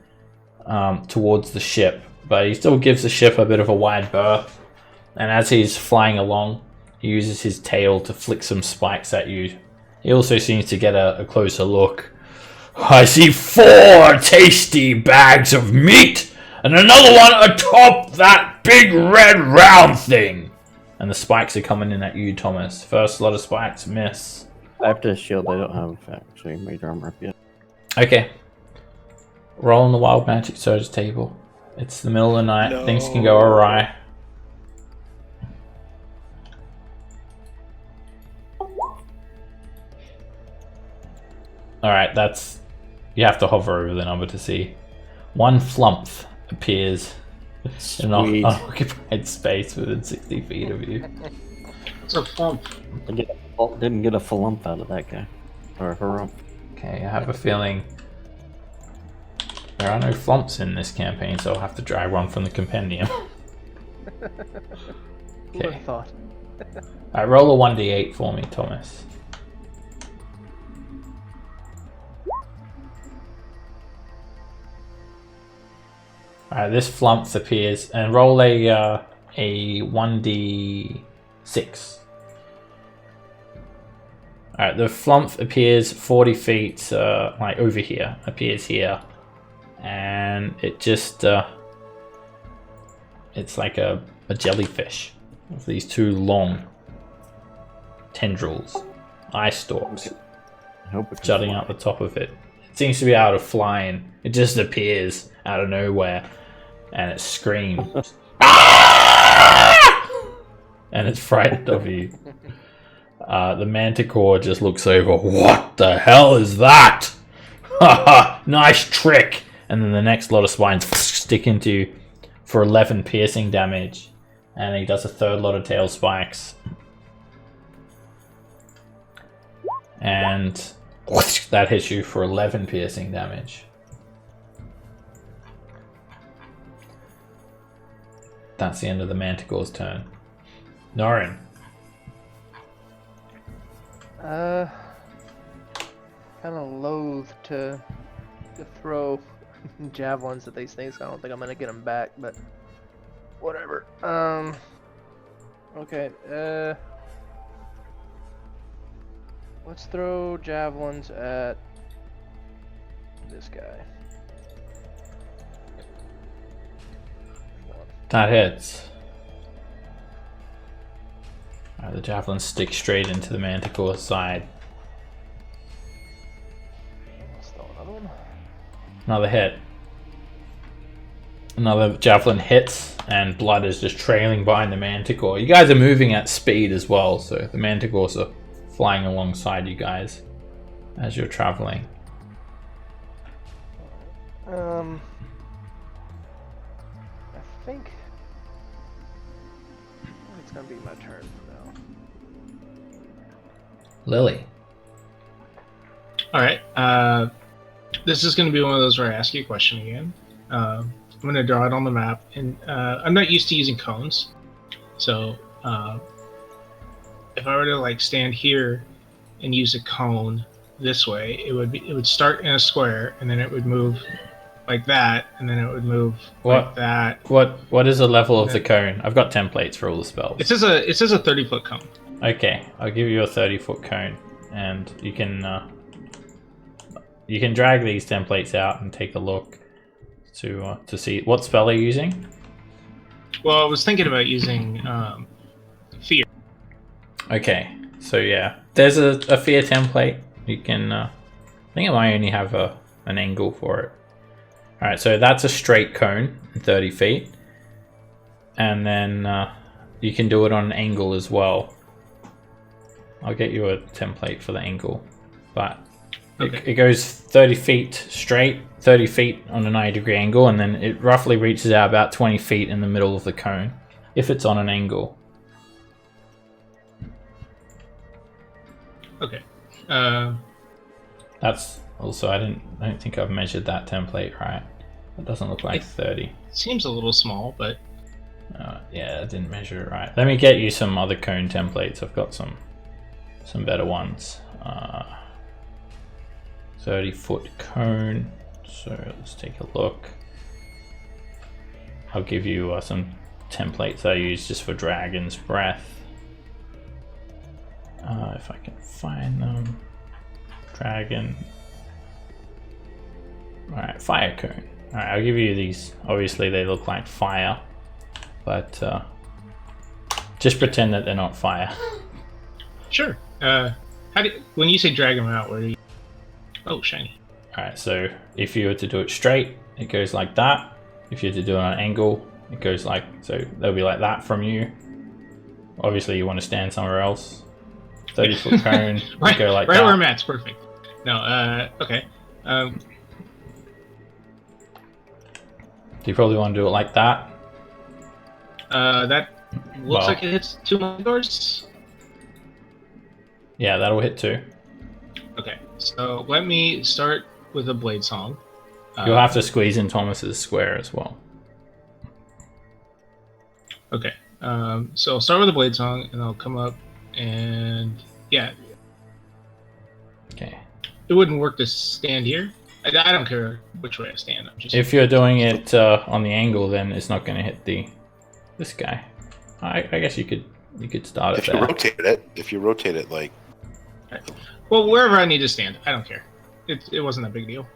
towards the ship. But he still gives the ship a bit of a wide berth. And as he's flying along, he uses his tail to flick some spikes at you. He also seems to get a closer look. "I see 4 tasty bags of meat, and another one atop that big red round thing." And the spikes are coming in at you, Thomas. First lot of spikes, miss. After shield, I don't have actually major armor up yet. Okay. Roll on the Wild Magic Surge table. It's the middle of the night. No. Things can go awry. Alright, that's... You have to hover over the number to see. 1 flump appears in an Sweet. unoccupied space within 60 feet of you. It's a flump. Didn't get a flump out of that guy. Or harump. Okay, I have a feeling there are no flumps in this campaign, so I'll have to drag one from the compendium. Who would Okay. have thought? Alright, roll a 1d8 for me, Thomas. Alright, this flump appears, and roll a 1d6. Alright, the flump appears 40 feet, like over here, appears here. And it just, it's like a jellyfish with these 2 long tendrils, eye stalks, I hope it can jutting fly. out the top of it. It seems to be able to fly in. It just appears out of nowhere, and it screams. And it's frightened of you. The manticore just looks over. "What the hell is that? Haha, nice trick!" And then the next lot of spines stick into you for 11 piercing damage. And he does a 3rd lot of tail spikes. And that hits you for 11 piercing damage. That's the end of the manticore's turn. Norin. Kind of loath to throw javelins at these things. I don't think I'm gonna get them back, but whatever. Okay. Let's throw javelins at this guy. That hits. Alright, the javelin sticks straight into the manticore's side. Let's throw another one. Another hit. Another javelin hits, and blood is just trailing behind the manticore. You guys are moving at speed as well, so the manticores are flying alongside you guys as you're traveling. I think it's gonna be my turn now. Lily. All right. This is going to be one of those where I ask you a question again. I'm going to draw it on the map, and I'm not used to using cones, so if I were to like stand here and use a cone this way, it would start in a square, and then it would move like that, and then it would move like that. What is the level of the cone? I've got templates for all the spells. It says a 30-foot cone. Okay, I'll give you a 30-foot cone, and you can drag these templates out and take a look to see what spell are you using. Well, I was thinking about using fear. Okay, so yeah, there's a fear template. You can, I think it might only have an angle for it. All right, so that's a straight cone, 30 feet, and then you can do it on an angle as well. I'll get you a template for the angle, but it goes 30 feet straight, 30 feet on a 90-degree angle, and then it roughly reaches out about 20 feet in the middle of the cone, if it's on an angle. Okay. That's also, I don't think I've measured that template right. It doesn't look like 30. Seems a little small, but yeah, I didn't measure it right. Let me get you some other cone templates. I've got some better ones. 30-foot cone. So let's take a look. I'll give you some templates I use just for Dragon's Breath. If I can find them. Dragon. Alright, fire cone. Alright, I'll give you these. Obviously they look like fire, but just pretend that they're not fire. Sure. When you say drag them out, where do you... Oh, shiny. Alright, so if you were to do it straight, it goes like that. If you were to do it on an angle, it goes like, so they'll be like that from you. Obviously you want to stand somewhere else. 30-foot cone, right, go like right that. Where I'm at's perfect. No, okay. Do you probably want to do it like that? That looks like it hits 2 more doors. Yeah, that'll hit 2. Okay, so let me start with a blade song. You'll have to squeeze in Thomas's square as well. Okay, so I'll start with a blade song, and I'll come up, and yeah. Okay. It wouldn't work to stand here. I don't care which way I stand. I'm just... If you're doing it on the angle, then it's not going to hit this guy. I guess you could start it there. If you rotate it like. Well, wherever I need to stand, I don't care. It wasn't that big a deal.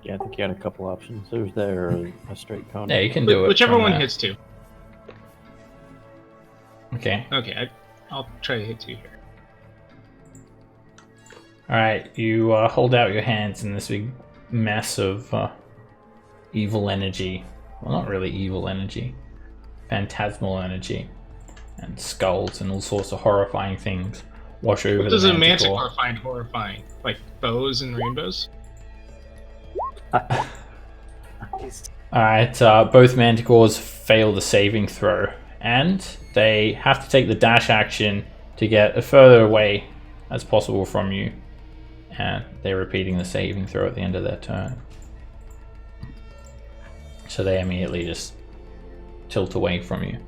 Yeah, I think you had a couple options. There's a straight cone. Yeah, you can do it. Whichever one there. hits 2. Okay. Okay, I'll try to hit 2 here. Alright, you hold out your hands in this big mess of evil energy. Well, not really evil energy. Phantasmal energy. And skulls and all sorts of horrifying things wash over the What does a manticore. manticore find horrifying? Like bows and rainbows? Alright, both manticores fail the saving throw. And they have to take the dash action to get as further away as possible from you. And they're repeating the saving throw at the end of their turn. So they immediately just tilt away from you.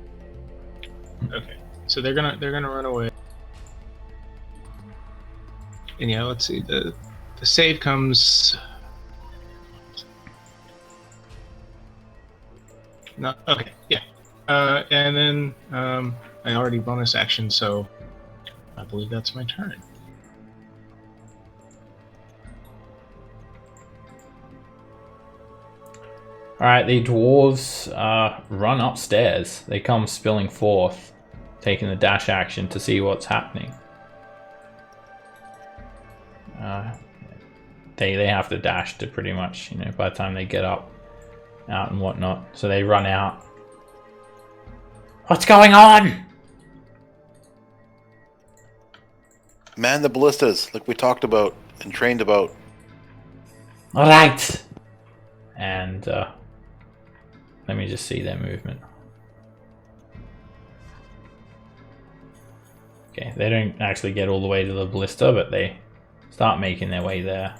Okay, so they're gonna run away. And yeah, let's see. The save comes. No, okay, yeah. And then I already bonus action, so I believe that's my turn. Alright, the dwarves run upstairs. They come spilling forth, taking the dash action to see what's happening. They have to dash to pretty much, by the time they get out and whatnot. So they run out. What's going on? Man the ballistas, like we talked about and trained about. Alright. And let me just see their movement. Okay, they don't actually get all the way to the ballista, but they start making their way there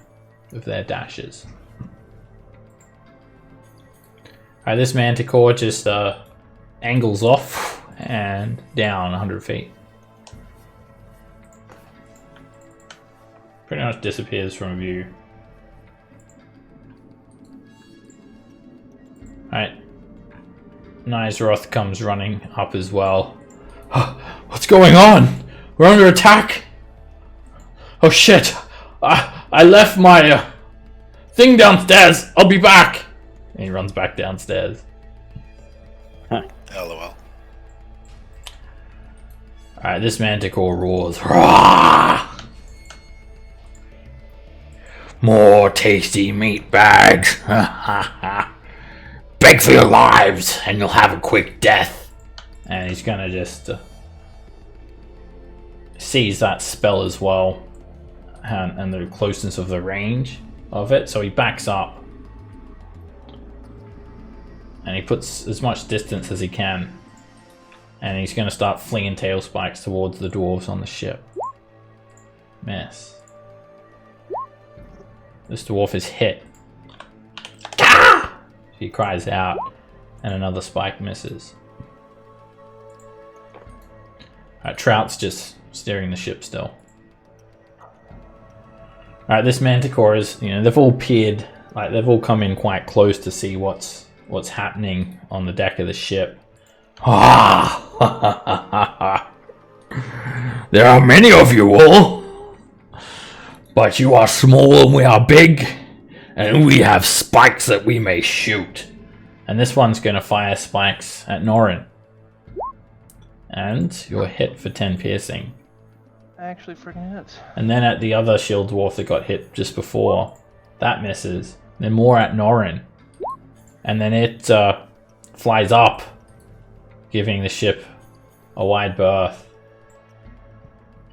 with their dashes. Alright, this manticore just angles off and down 100 feet. Pretty much disappears from view. Alright. Nizeroth comes running up as well. What's going on? We're under attack! Oh shit! I left my thing downstairs! I'll be back! And he runs back downstairs. LOL. Alright, this manticore roars. Rah! More tasty meat bags! Beg for your lives, and you'll have a quick death. And he's gonna just seize that spell as well, and the closeness of the range of it. So he backs up, and he puts as much distance as he can, and he's gonna start flinging tail spikes towards the dwarves on the ship. Miss. This dwarf is hit. He cries out, and another spike misses. Trout's just steering the ship still. Alright, this manticore is, they've all peered, like they've all come in quite close to see what's happening on the deck of the ship. There are many of you all, but you are small and we are big. And we have spikes that we may shoot. And this one's going to fire spikes at Norin. And you're hit for 10 piercing. I actually freaking hits. And then at the other shield dwarf that got hit just before, that misses. Then more at Norin. And then it flies up, giving the ship a wide berth.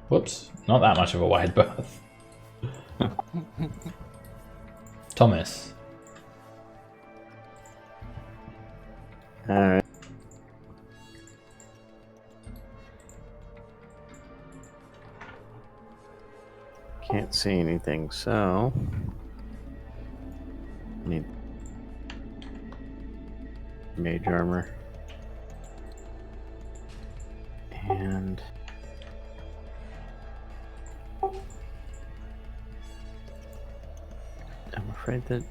Whoops, not that much of a wide berth. Thomas. Alright. Can't see anything, so need mage armor. And I'm afraid that...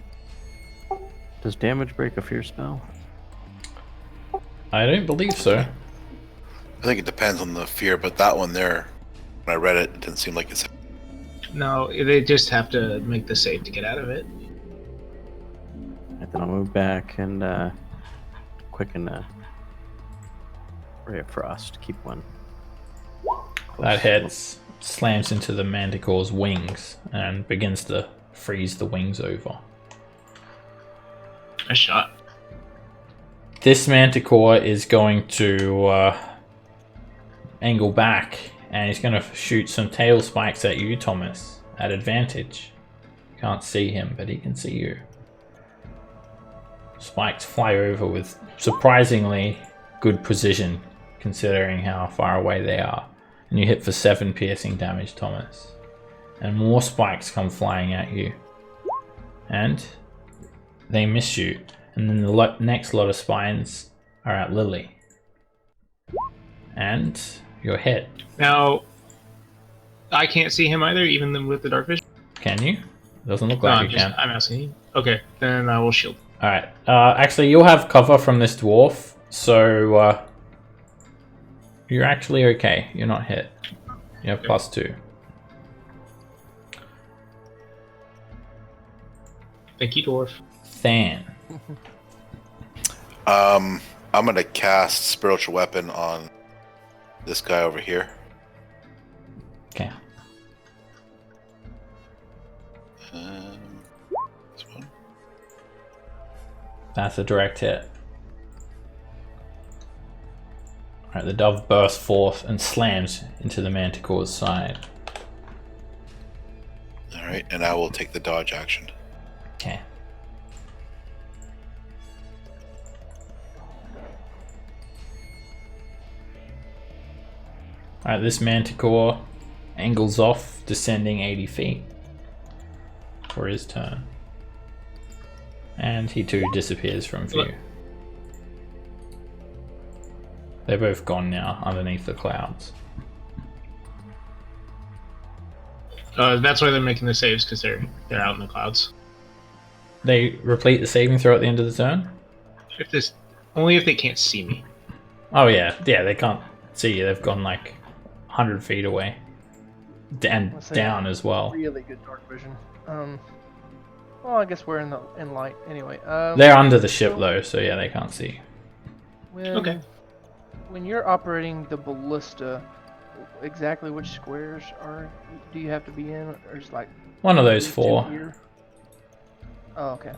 Does damage break a fear spell? I don't believe so. I think it depends on the fear, but that one there, when I read it, it didn't seem like it's... No, they just have to make the save to get out of it. Right, then I'll move back and quicken Ray of Frost. Keep one. That hits, slams into the manticore's wings, and begins to freeze the wings over. A shot. This manticore is going to angle back, and he's going to shoot some tail spikes at you, Thomas, at advantage. You can't see him, but he can see you. Spikes fly over with surprisingly good precision, considering how far away they are. And you hit for 7 piercing damage, Thomas. And more spikes come flying at you. And they miss you. And then the next lot of spines are at Lily. And you're hit. Now, I can't see him either, even with the dark vision. Can you? Doesn't look No, like you can. I'm asking you. Okay, then I will shield. Alright. Actually, you'll have cover from this dwarf. So, you're actually okay. You're not hit. You have +2. Thank you, dwarf. Than. I'm gonna cast Spiritual Weapon on this guy over here. Okay. This one. That's a direct hit. Alright, the dove bursts forth and slams into the manticore's side. Alright, and I will take the dodge action. Okay. Alright, this manticore angles off, descending 80 feet for his turn. And he too disappears from view. They're both gone now, underneath the clouds. That's why they're making the saves, because they're out in the clouds. They replete the saving throw at the end of the turn? Only if they can't see me. Oh yeah, they can't see you. They've gone like 100 feet away. And down as well. Really good dark vision. Well, I guess we're in light anyway. They're under the ship though, so yeah, they can't see. Okay. When you're operating the ballista, exactly which squares do you have to be in, or is like One of those 2 4. here? Oh, okay.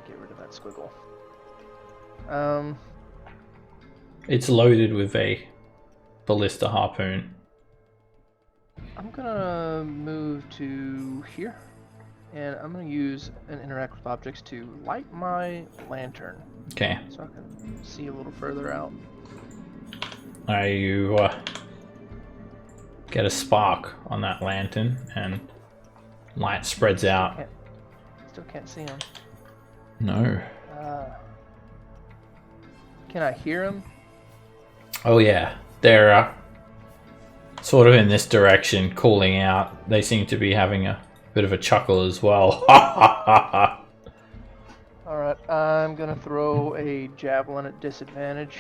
Get rid of that squiggle. It's loaded with a ballista harpoon. I'm gonna move to here, and I'm gonna use and interact with objects to light my lantern, Okay. so I can see a little further out. You get a spark on that lantern, and light spreads out. Still can't see him. No. Can I hear him? Oh yeah, they're sort of in this direction, calling out. They seem to be having a bit of a chuckle as well. Alright, I'm gonna throw a javelin at disadvantage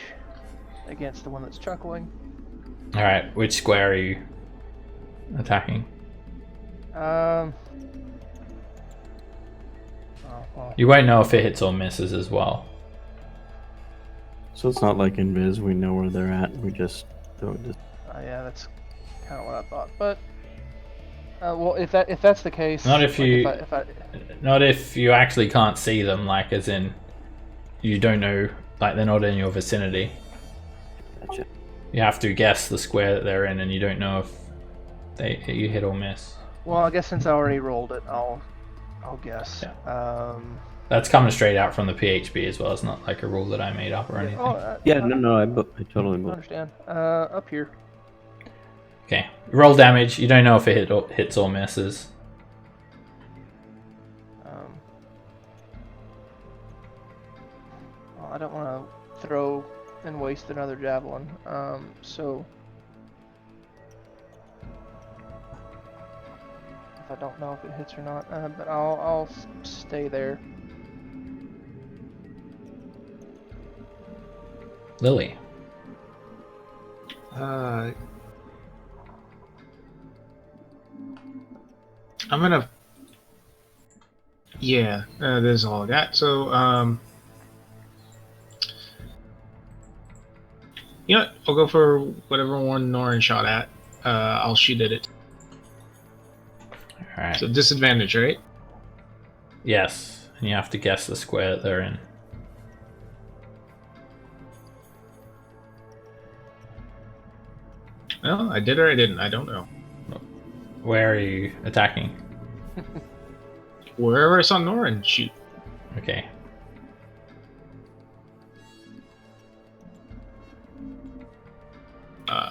against the one that's chuckling. Alright, which square are you attacking? Oh, well. You won't know if it hits or misses as well. So it's not like in Viz, we know where they're at. We just don't. Yeah, that's kind of what I thought. But well, if that's the case, Not if like, you, if I, not if you actually can't see them. Like, as in, you don't know. Like, they're not in your vicinity. Gotcha. You have to guess the square that they're in, and you don't know if you hit or miss. well, I guess since I already rolled it, I'll guess. Yeah. That's coming straight out from the PHB as well. It's not like a rule that I made up or anything. Yeah, no, I totally I believe. understand. Up here. Okay, roll damage. You don't know if it hits or misses. Well, I don't want to throw and waste another javelin. So if I don't know if it hits or not, but I'll stay there. Lily. I'm gonna. Yeah, there's all of that. So, you know what? I'll go for whatever one Norin shot at. I'll shoot at it. Alright. So disadvantage, right? Yes, and you have to guess the square that they're in. Well, I did or I didn't. I don't know. Where are you attacking? Wherever I saw Norin shoot. Okay.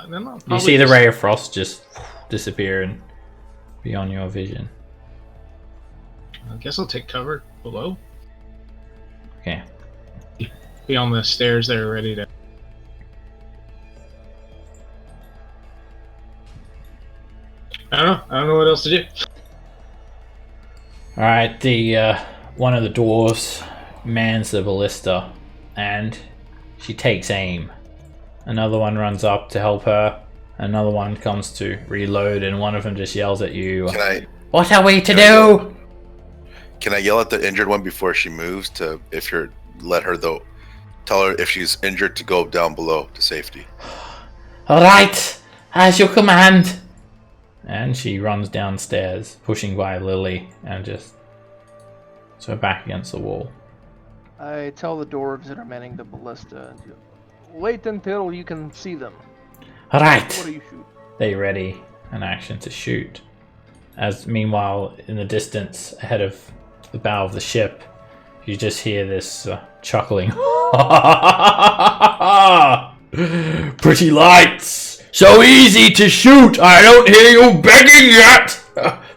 Then I'll You probably see the just- ray of frost just disappear and beyond your vision. I guess I'll take cover below. Okay. Be on the stairs there, ready to. I don't know what else to do. Alright, the one of the dwarves mans the ballista and she takes aim. Another one runs up to help her. Another one comes to reload, and one of them just yells at you. What are we to do? Can I yell at the injured one before she moves to let her though? Tell her if she's injured to go down below to safety. Alright, as your command. And she runs downstairs, pushing by Lily, and just so back against the wall. I tell the dwarves that are manning the ballista, wait until you can see them. Alright. What do you shoot? They ready an action to shoot. As meanwhile, in the distance, ahead of the bow of the ship, you just hear this chuckling. Pretty lights! So easy to shoot! I don't hear you begging yet!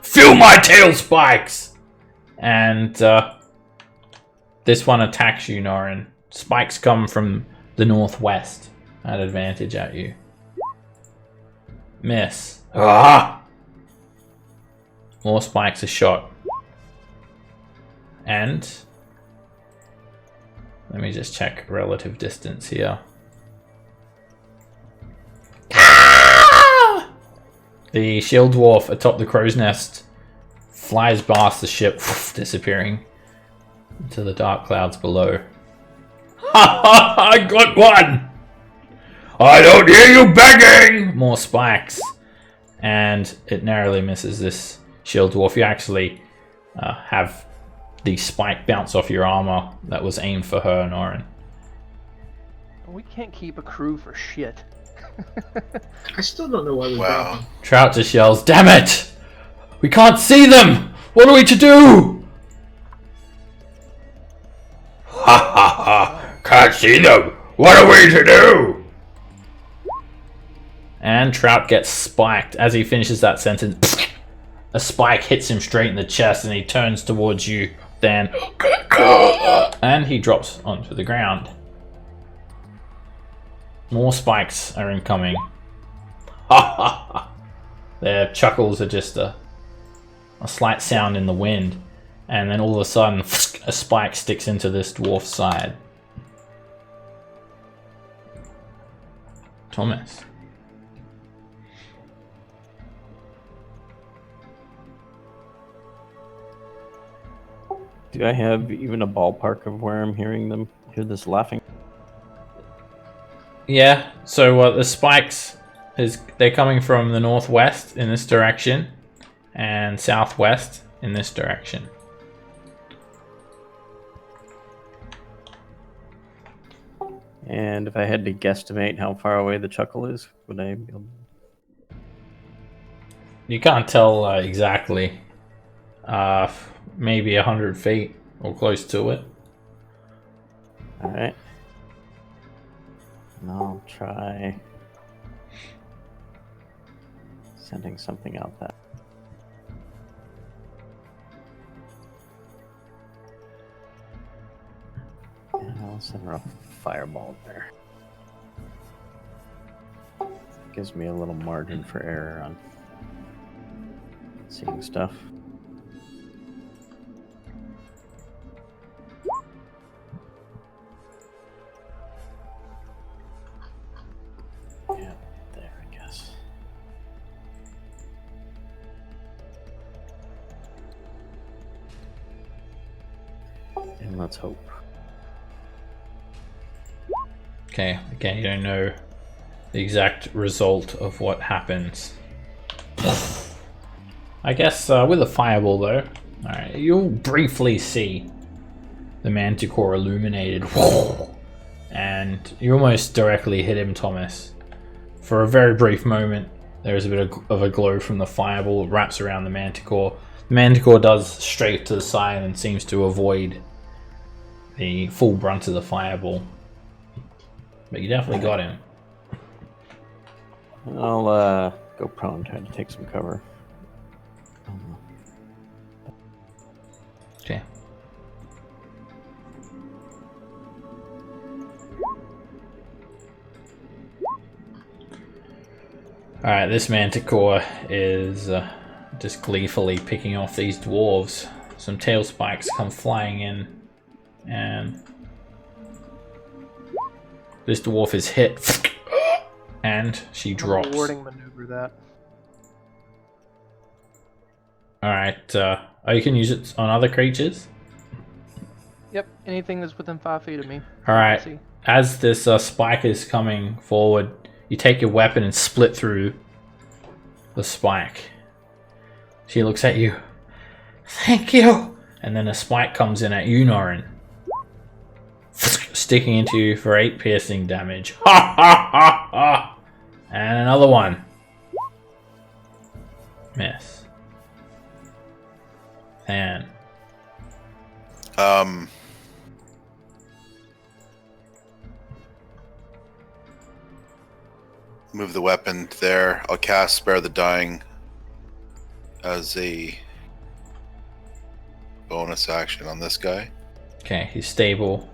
Feel my tail spikes! And this one attacks you, Norin. Spikes come from the northwest at advantage at you. Miss. Ah! More spikes are shot. And let me just check relative distance here. The shield dwarf atop the crow's nest flies past the ship, disappearing into the dark clouds below. Ha ha! I got one! I don't hear you begging! More spikes. And it narrowly misses this shield dwarf. You actually have the spike bounce off your armor that was aimed for her, Norin. We can't keep a crew for shit. I still don't know why we Wow. brought them. Trout just yells, "Damn it! We can't see them! What are we to do?" Ha ha ha! Can't see them! What are we to do? And Trout gets spiked. As he finishes that sentence, a spike hits him straight in the chest and he turns towards you, then and he drops onto the ground. More spikes are incoming. Ha ha ha! Their chuckles are just a slight sound in the wind, and then all of a sudden a spike sticks into this dwarf's side. Thomas. Do I have even a ballpark of where I'm hearing them? Hear this laughing? Yeah, so the spikes, they're coming from the northwest in this direction, and southwest in this direction. And if I had to guesstimate how far away the chuckle is, would I be able to... You can't tell exactly. Maybe 100 feet or close to it. Alright. And I'll try sending something out that. And I'll send her a fireball there. Gives me a little margin for error on seeing stuff. Yeah, there, I guess. And let's hope. Okay, again, you don't know the exact result of what happens. I guess with a fireball though, alright, you'll briefly see the manticore illuminated, and you almost directly hit him, Thomas. For a very brief moment, there is a bit of a glow from the fireball. It wraps around the manticore. The manticore does stray to the side and seems to avoid the full brunt of the fireball. But you definitely got him. I'll go prone, try to take some cover. Okay. Alright, this manticore is just gleefully picking off these dwarves. Some tail spikes come flying in, and this dwarf is hit, and she drops. Warding maneuver that. Alright, you can use it on other creatures. Yep, anything that's within 5 feet of me. Alright, See. as this spike is coming forward, you take your weapon and split through the spike. She looks at you. Thank you! And then a spike comes in at you, Norin. Sticking into you for 8 piercing damage. Ha ha ha ha! And another one. Miss. And move the weapon there. I'll cast Spare the Dying as a bonus action on this guy. Okay, he's stable,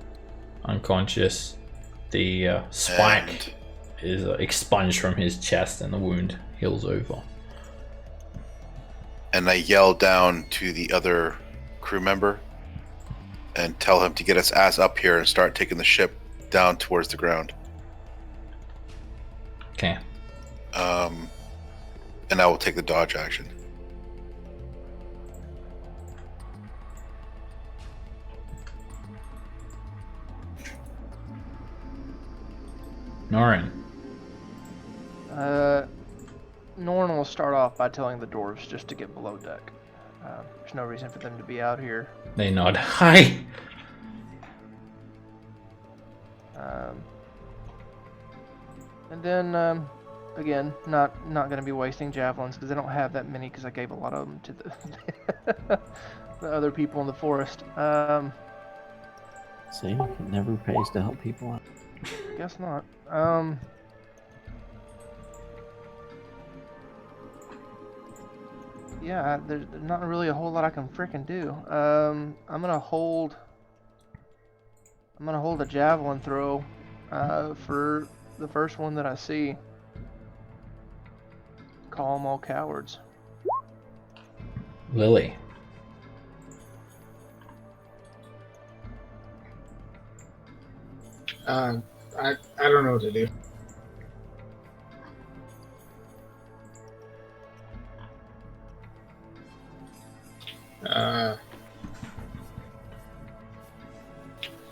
unconscious. The spike is expunged from his chest and the wound heals over. And I yell down to the other crew member and tell him to get his ass up here and start taking the ship down towards the ground. Okay. And I will take the dodge action. Norin. Norn will start off by telling the dwarves just to get below deck. There's no reason for them to be out here. They nod. Hi! And then, again, not going to be wasting javelins because I don't have that many because I gave a lot of them to the, the other people in the forest. See, it never pays to help people out. Guess not. Yeah, there's not really a whole lot I can frickin' do. I'm gonna hold a javelin throw for the first one that I see. Call them all cowards. Lily. I don't know what to do.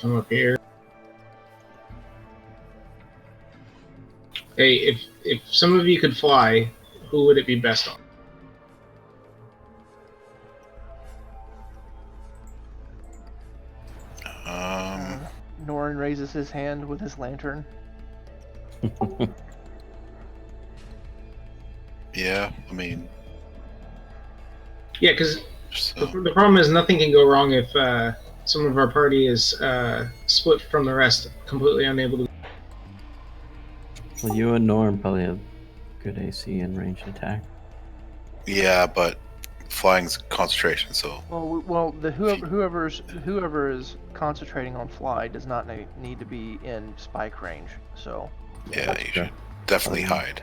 I'm up here. Hey, if some of you could fly, who would it be best on? Norin raises his hand with his lantern. Yeah, I mean... Yeah, because So, the problem is nothing can go wrong if some of our party is split from the rest, completely unable to... Well, you and Norm probably have good AC and ranged attack. yeah, but flying's concentration, so... Well, whoever is concentrating on fly does not need to be in spike range. So Yeah, you should definitely hide.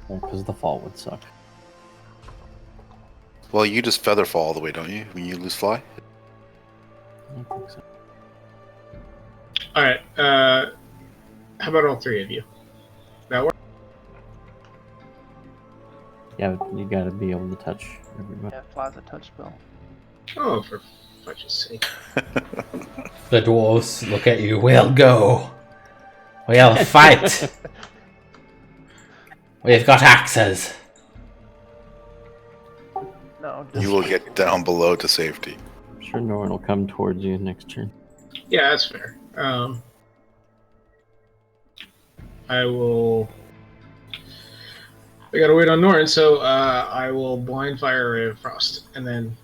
Because the fall would suck. Well, you just feather fall all the way, don't you? When you lose fly? I don't think so. Alright, how about all three of you? That work? Yeah, but you gotta be able to touch everybody. yeah, fly's a touch spell. Oh, for fudge's sake. The dwarves look at you. We'll go. We'll fight. We've got axes. No, You will get down below to safety. I'm sure Norn will come towards you next turn. Yeah, that's fair. I will... I gotta wait on Norn, so I will blind fire a ray of frost, and then...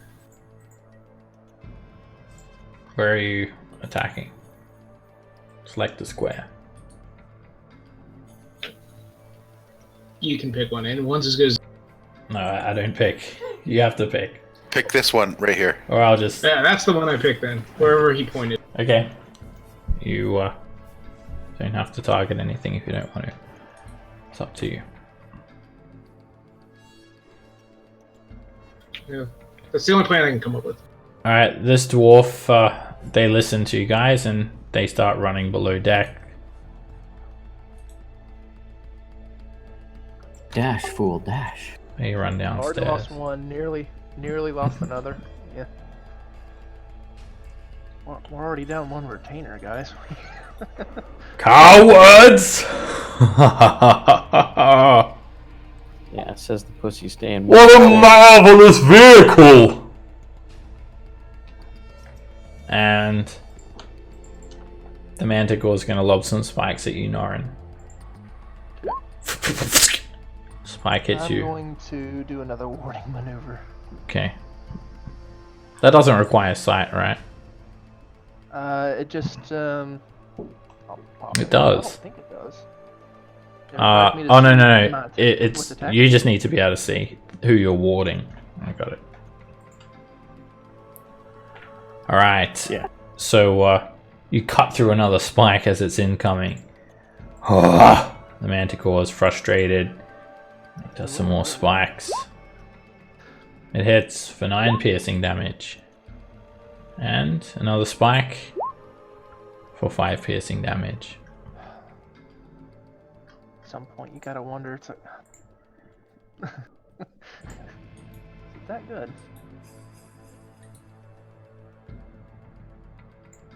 Where are you attacking? Select the square. You can pick one, and one's as good as... No, I don't pick. You have to pick. Pick this one right here. Or I'll just... Yeah, that's the one I picked then, wherever he pointed. Okay. You don't have to target anything if you don't want to. It's up to you. Yeah, that's the only plan I can come up with. Alright, this dwarf, they listen to you guys and they start running below deck. Dash, fool, dash. They run Already downstairs. lost one, nearly lost another. Yeah. We're already down one retainer, guys. Cowards! Yeah, it says the pussy staying. What a marvelous vehicle! And the Manticore is going to lob some spikes at you, Norin. Spike hits I'm you. going to do another warning maneuver. Okay. That doesn't require sight, right? It just I'll pop It does. I don't think it does. It would like me to Oh no see no my no! attack It's with attack? you just need to be able to see who you're warding. I got it. All right. Yeah. So you cut through another spike as it's incoming. The Manticore is frustrated. It does some more spikes. It hits for 9 piercing damage. And another spike for 5 piercing damage. At some point, you gotta wonder. It's like, is it that good?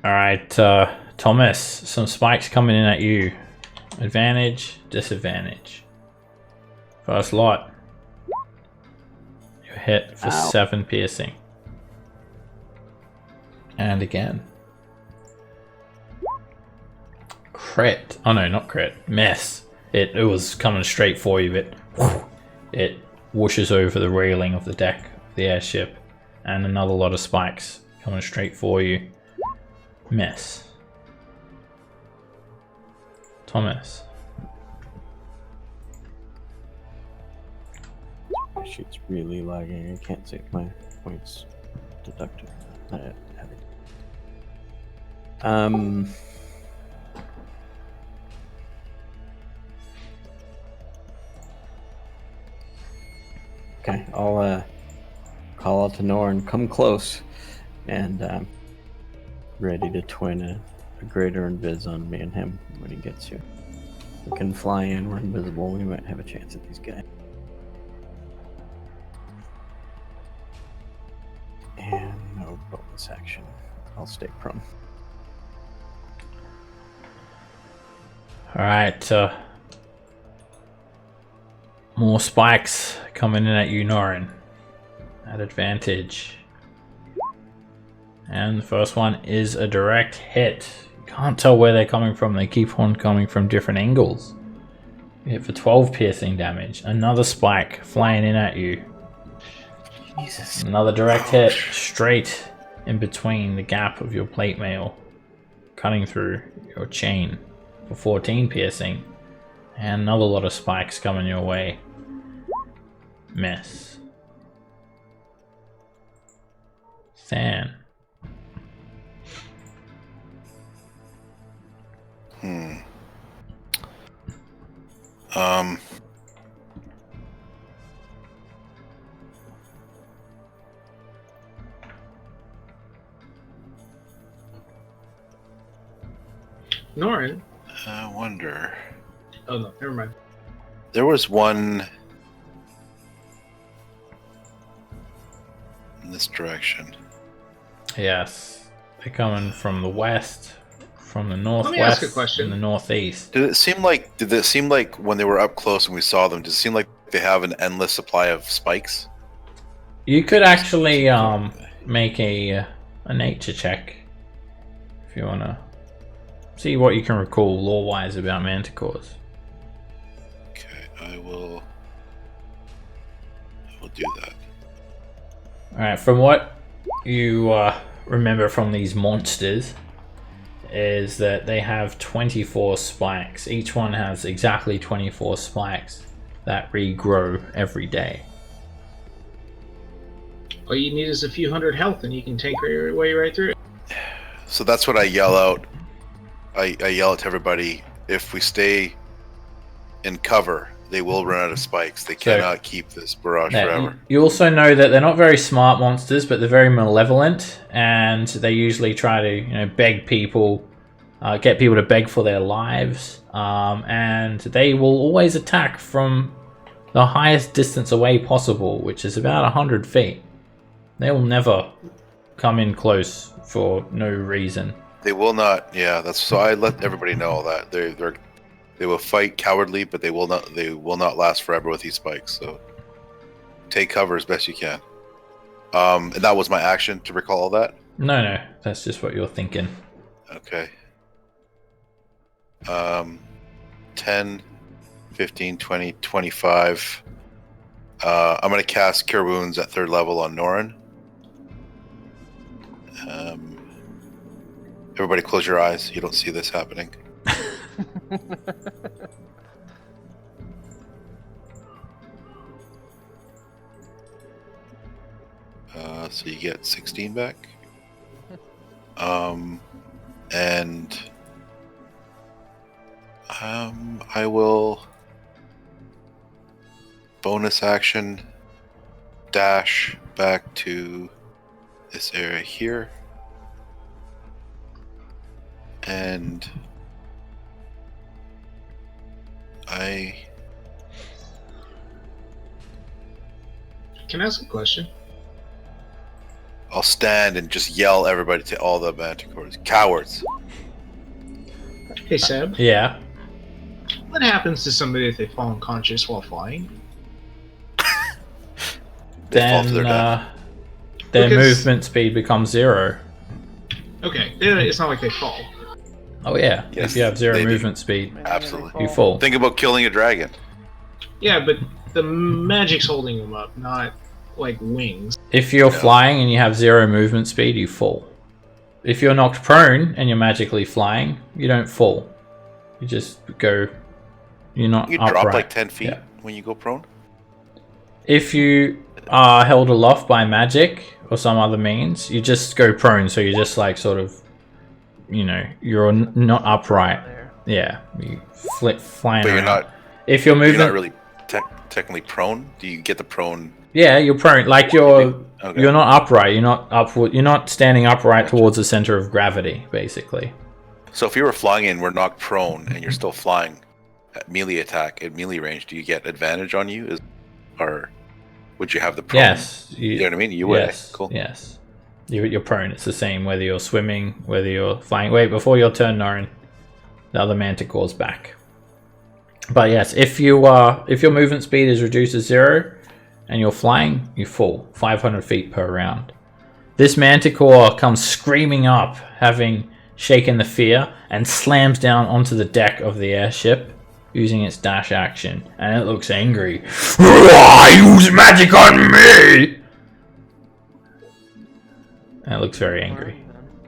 Alright, Thomas, some spikes coming in at you. Advantage, disadvantage. First lot. You hit for Ow. 7 piercing. And again. Crit. Oh no, not crit. Miss. It was coming straight for you, but it whooshes over the railing of the deck of the airship. And another lot of spikes coming straight for you. Miss. Thomas. My sheet's really lagging. I can't see if my points deducted. Okay, I'll call out to Norn, come close, and ready to twin a greater invis on me and him when he gets here. We can fly in, we're invisible, we might have a chance at these guys. And no bonus action. I'll stay prone. Alright, more spikes coming in at you, Norin. At advantage. And the first one is a direct hit. You can't tell where they're coming from. They keep on coming from different angles. You hit for 12 piercing damage. Another spike flying in at you. Jesus. Another direct hit straight in between the gap of your plate mail, cutting through your chain for 14 piercing. And another lot of spikes coming your way. Miss. Than. Norin. I wonder. Oh no, never mind. There was one in this direction. Yes. They're coming from the west, from the northwest, me ask a question. and the northeast. Did it seem like when they were up close and we saw them, did it seem like they have an endless supply of spikes? You could actually make a nature check if you wanna see what you can recall lore-wise about manticores. Okay, I will do that. Alright, from what you remember from these monsters is that they have 24 spikes. Each one has exactly 24 spikes that regrow every day. All you need is a few hundred health, and you can tank your way right through it. So that's what I yell out. I yell to everybody, if we stay in cover, they will run out of spikes. They cannot keep this barrage Now, forever. you also know that they're not very smart monsters, but they're very malevolent, and they usually try to, beg people, get people to beg for their lives, and they will always attack from the highest distance away possible, which is about 100 feet. They will never come in close for no reason. They will not. Yeah, that's so. I let everybody know that they will fight cowardly, but they will not last forever with these spikes. So take cover as best you can. And that was my action to recall all that. No, that's just what you're thinking. Okay. 10, 15, 20, 25. I'm going to cast Cure Wounds at 3rd level on Norin. Everybody close your eyes. You don't see this happening. So you get 16 back. And I will bonus action dash back to this area here. And Can I ask a question? I'll stand and just yell everybody to all the manticores. Cowards! Hey, Seb. Yeah. What happens to somebody if they fall unconscious while flying? They fall to Then their death. their Because- movement speed becomes 0. Okay, it's not like they fall. Oh yeah, Yes, if you have 0 they do. movement speed, Maybe Absolutely. you fall. Think about killing a dragon. Yeah, but the magic's holding them up, not like wings. If you're No. flying and you have 0 movement speed, you fall. If you're knocked prone and you're magically flying, you don't fall. You just go. You're not You upright. drop like 10 feet Yeah. when you go prone. If you are held aloft by magic or some other means, you just go prone. So you're just like sort of, you're not upright. There. Yeah, you flying But around. you're not. If you're moving, You're not really technically prone. Do you get the prone? yeah, you're prone. Like you're Okay. you're not upright. You're not upward. You're not standing upright towards the center of gravity, basically. So if you were flying in, we're knocked prone, and you're still flying at melee attack at melee range, do you get advantage on you? Or would you have the prone? Yes. You know what I mean? You would. Yes. Cool. Yes. You're prone. It's the same whether you're swimming, whether you're flying. Wait, before your turn, Norin. The other manticore's back. But yes, if your movement speed is reduced to 0 and you're flying, you fall 500 feet per round. This manticore comes screaming up, having shaken the fear, and slams down onto the deck of the airship using its dash action, and it looks angry. Use magic on me! And it looks very angry.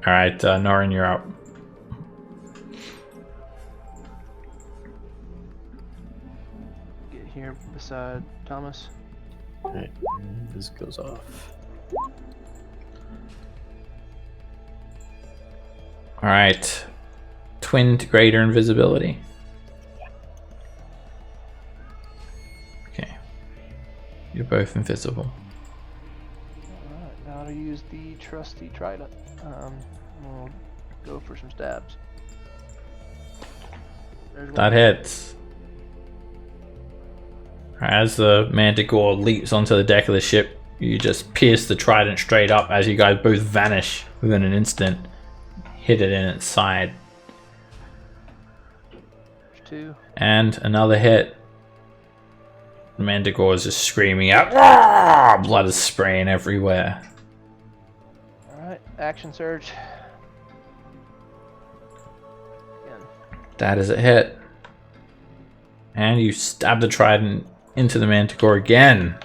Alright, Norin, you're up. Get here beside Thomas. Alright, this goes off. Alright. Twin to greater invisibility. Okay. You're both invisible. Alright, now to use the trusty trident. We'll go for some stabs. There's That one. hits. As the manticore leaps onto the deck of the ship, you just pierce the trident straight up as you guys both vanish within an instant. Hit it in its side. There's 2. And another hit. The manticore is just screaming out. "Ah!" Blood is spraying everywhere. Alright, action surge. Again. That is a hit. And you stab the trident into the manticore again.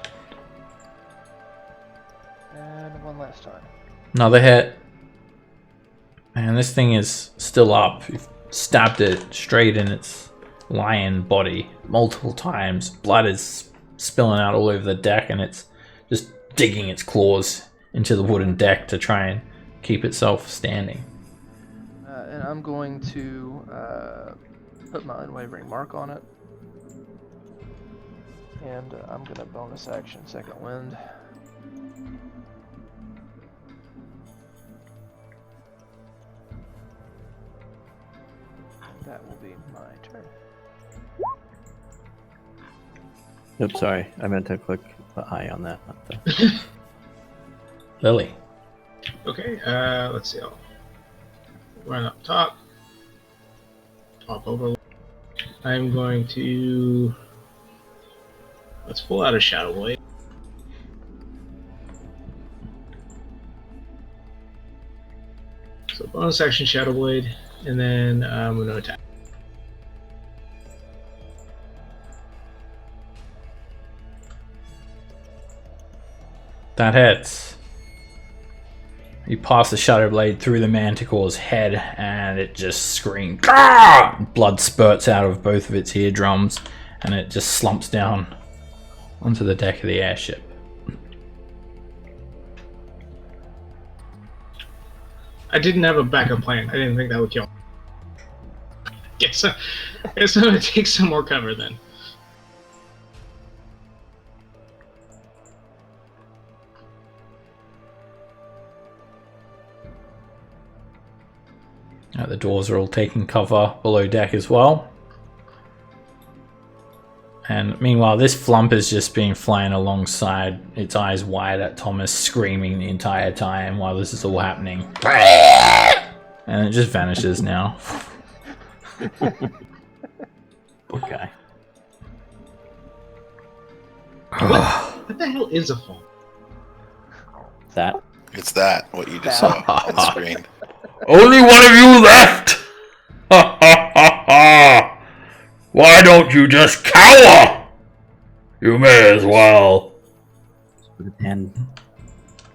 And one last time. Another hit. And this thing is still up. You've stabbed it straight in its lion body multiple times. Blood is spilling out all over the deck, and it's just digging its claws into the wooden deck to try and keep itself standing. And I'm going to put my unwavering mark on it. And I'm going to bonus action second wind. That will be my turn. Nope, sorry. I meant to click the I on that, not the... Lily. Okay, let's see. I'll run up top. Pop over. I'm going to... Let's pull out a Shadow Blade. So bonus action Shadow Blade, and then I'm going to attack. That hits. You pass the Shadow Blade through the manticore's head, and it just screams. "Ah!" Blood spurts out of both of its eardrums, and it just slumps down onto the deck of the airship. I didn't have a backup plan. I didn't think that would kill him. Guess I'm gonna take some more cover then. The doors are all taking cover below deck as well. And meanwhile, this flump is just been flying alongside, its eyes wide at Thomas, screaming the entire time while this is all happening. And it just vanishes now. Okay. What the hell is a phone? That. It's that, what you just saw on the screen. Only one of you left! Ha ha ha ha! Why don't you just cower? You may as well. And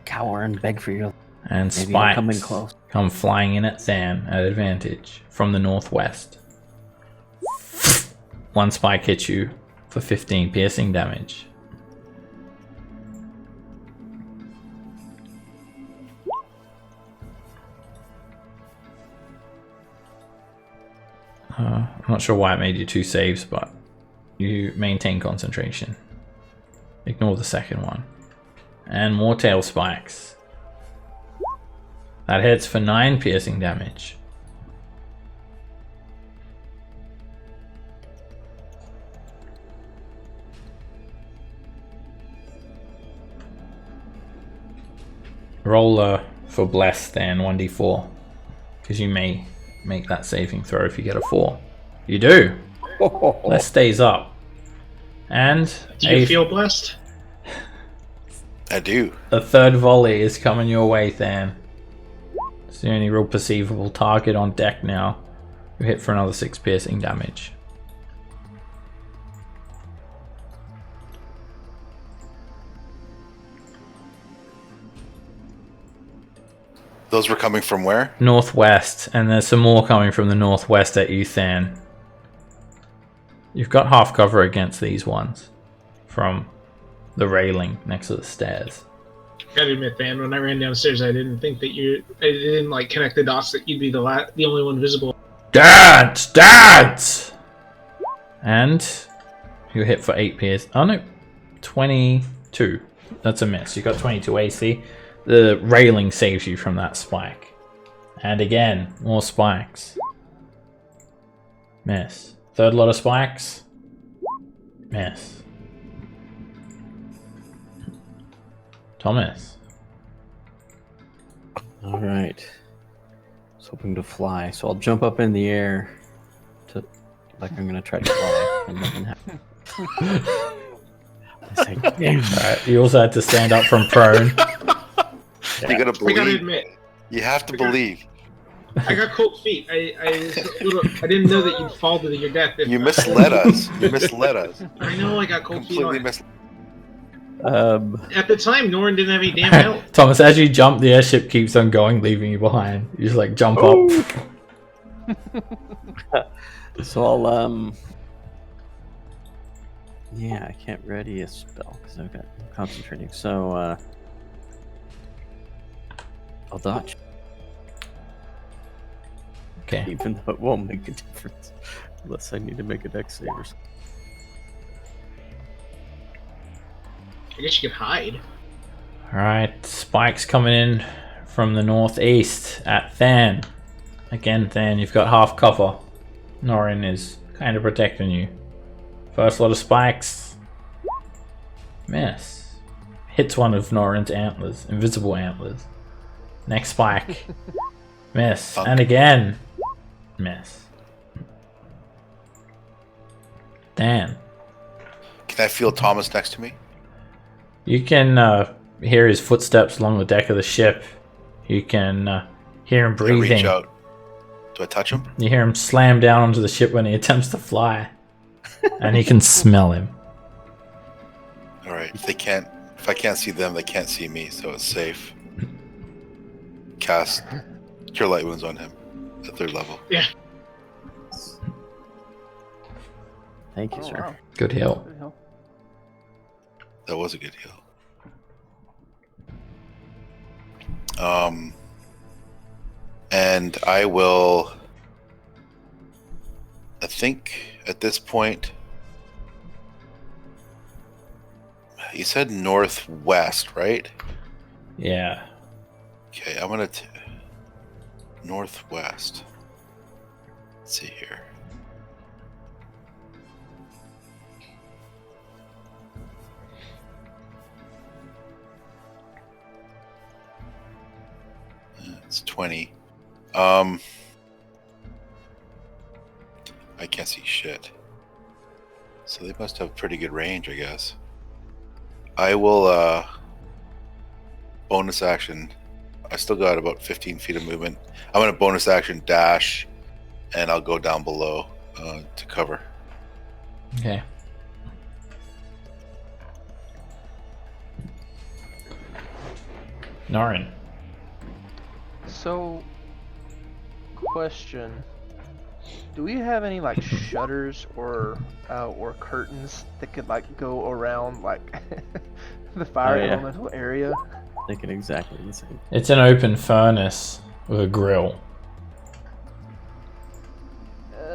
cower and beg for your. And Maybe spikes coming close. come flying in at Than at advantage from the northwest. One spike hits you for 15 piercing damage. I'm not sure why it made you 2 saves, but you maintain concentration. Ignore the second one. And more tail spikes. That hits for 9 piercing damage. Roll for bless then 1d4, because you may make that saving throw if you get a 4. You do. Bless stays up. And Do you feel blessed? I do. a third volley is coming your way, Than. It's the only real perceivable target on deck now. You hit for another 6 piercing damage. Those were coming from where? Northwest, and there's some more coming from the northwest at you, Than. You've got half cover against these ones from the railing next to the stairs. Gotta admit, Van, when I ran downstairs, I didn't think that I didn't like connect the dots that you'd be the only one visible. Dance! Dance! And you hit for 8 pierce. Oh no, 22. That's a miss. You got 22 AC. The railing saves you from that spike. And again, more spikes. Miss. Third lot of spikes. Miss. Thomas. All right. I was hoping to fly, so I'll jump up in the air to, like I'm gonna try to fly, and nothing happens. I say, damn. Alright, you also had to stand up from prone. You gotta I gotta believe. admit, You have to believe. I got cold feet. I didn't know that you'd fall to your death. You misled us. You misled us. I know I got cold feet. Completely On. misled. At the time, Norin didn't have any damn help. Thomas, as you jump, the airship keeps on going, leaving you behind. You just like jump up. So I'll yeah, I can't ready a spell because I'm concentrating. So I'll dodge, Okay. even though it won't make a difference unless I need to make a dex save or something. I guess you could hide. Alright, spikes coming in from the northeast at Than. Again, Than, you've got half cover. Norin is kind of protecting you. First lot of spikes. Miss. Hits one of Norin's antlers, invisible antlers. Next spike. Miss. Fuck. And again. Miss. Dan. Can I feel Thomas next to me? You can hear his footsteps along the deck of the ship. You can hear him Can I reach breathing. out. Do I touch him? You hear him slam down onto the ship when he attempts to fly. And you can smell him. All right. If I can't see them, they can't see me, so it's safe. Cast Cure Light Wounds on him at 3rd level. Yeah. Thank you, sir. Wow. Good heal. Good hell. That was a good heal. And I will. I think at this point. You said northwest, right? Yeah. Okay, I'm gonna northwest. Let's see here. It's 20. I can't see shit. So they must have pretty good range, I guess. I will bonus action. I still got about 15 feet of movement. I'm gonna bonus action dash, and I'll go down below to cover. Okay. Norin. So, question: do we have any like shutters or curtains that could like go around like the fire Oh, yeah. elemental area? Thinking exactly the same. It's an open furnace with a grill.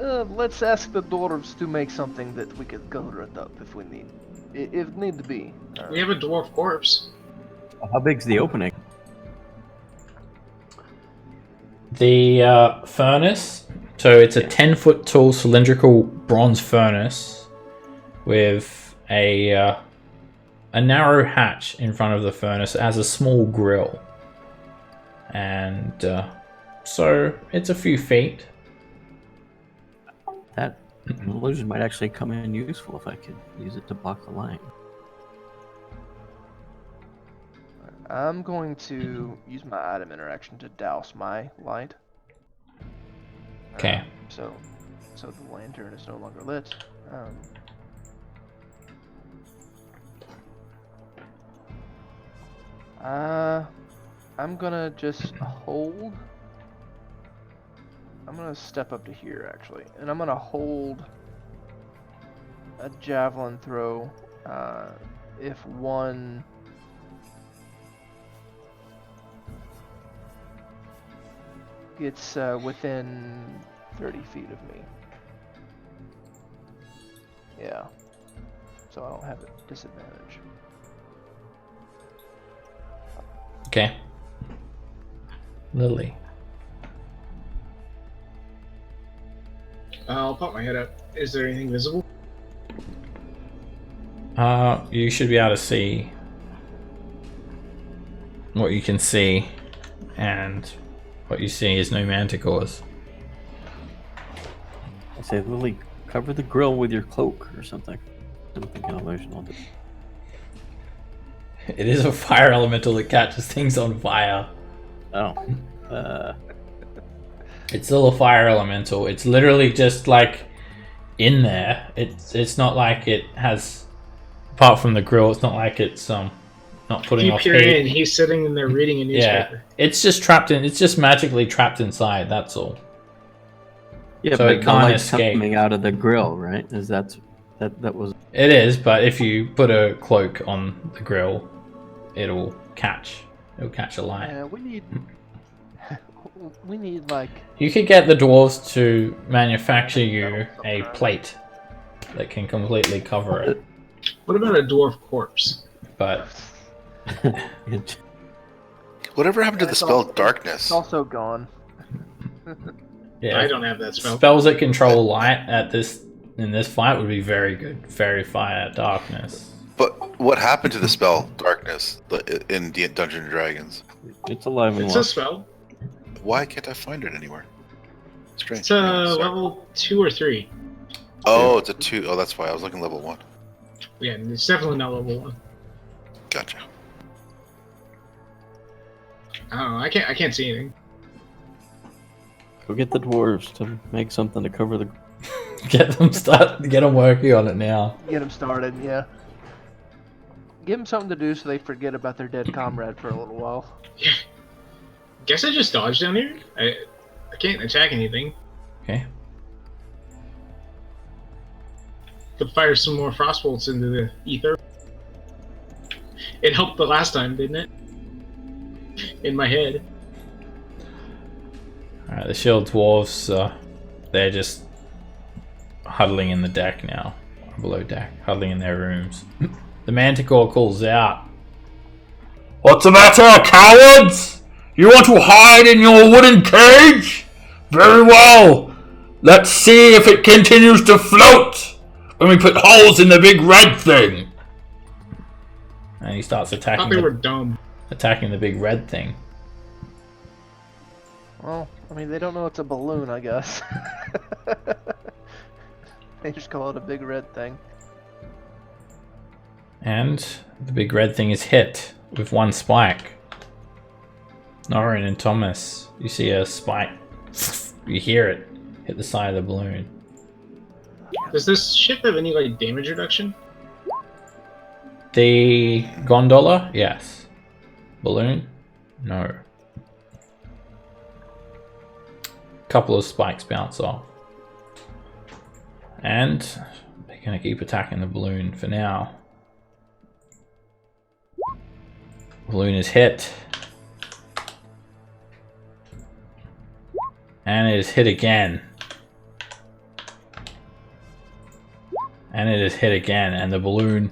Let's ask the dwarves to make something that we could cover it up if we need, if need to be. We have a dwarf corpse. How big's the opening? The furnace, so it's a 10-foot tall cylindrical bronze furnace with a narrow hatch in front of the furnace. It has a small grill. And so it's a few feet. That illusion might actually come in useful if I could use it to block the light. I'm going to use my item interaction to douse my light. Okay. So the lantern is no longer lit. I'm gonna just hold. I'm gonna step up to here actually, and I'm gonna hold a javelin throw. If one gets within 30 feet of me. Yeah. So I don't have a disadvantage. Okay. Lily. I'll pop my head up. Is there anything visible? You should be able to see what you can see, and what you see is no manticores. I say, Lily, cover the grill with your cloak or something. I don't think an illusion will do. It is a fire elemental that catches things on fire. Oh. It's still a fire elemental. It's literally just like in there. It's not like it has, apart from the grill, it's not like it's not putting You off peer heat. in, he's sitting in there reading a newspaper. Yeah, it's just trapped in. It's just magically trapped inside. That's all. Yeah, So but it the can't light's escape. coming out of the grill, right? Is that was... It is, but if you put a cloak on the grill, it'll catch a light. Yeah, we need like. You could get the dwarves to manufacture you a plate that can completely cover it, What about a dwarf corpse? but Whatever happened to the It's spell also- darkness? It's also gone. yeah, I don't have that spell. spells that control light in this fight would be very good. Fairy fire, darkness. But what happened to the spell darkness in Dungeons and Dragons? It's alive and It's well. a spell. Why can't I find it anywhere? Strange. It's a Sorry. level 2 or 3. Oh, it's a 2. Oh, that's why I was looking level 1. Yeah, it's definitely not level 1. Gotcha. I don't know. I can't see anything. Go get the dwarves to make something to cover the... Get them working on it now. Get them started, yeah. Give them something to do so they forget about their dead comrade for a little while. Yeah. Guess I just dodged down here. I can't attack anything. Okay. Could fire some more frost bolts into the ether. It helped the last time, didn't it? In my head. Alright, the shield dwarves, they're just huddling in the deck now. Below deck, huddling in their rooms. The Manticore calls out. What's the matter, cowards? You want to hide in your wooden cage? Very well. Let's see if it continues to float when we put holes in the big red thing. And he starts I thought they were dumb. attacking the big red thing. Well, I mean, they don't know it's a balloon, I guess. They just call it a big red thing. And the big red thing is hit with one spike. Norrin and Thomas, you see a spike. You hear it hit the side of the balloon. Does this ship have any like damage reduction? The gondola, yes. Balloon, no. Couple of spikes bounce off. And they're gonna keep attacking the balloon for now. Balloon is hit. And it is hit again. And it is hit again, and the balloon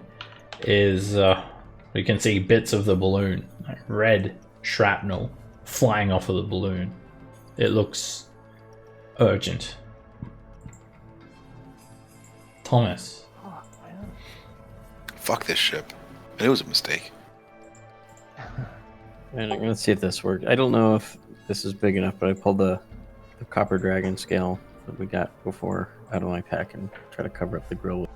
is, you can see bits of the balloon, like red shrapnel flying off of the balloon. It looks urgent. Thomas. Oh, man. Fuck this ship. It was a mistake. And I'm gonna see if this works. I don't know if this is big enough, but I pulled the copper dragon scale that we got before out of my pack and try to cover up the grill.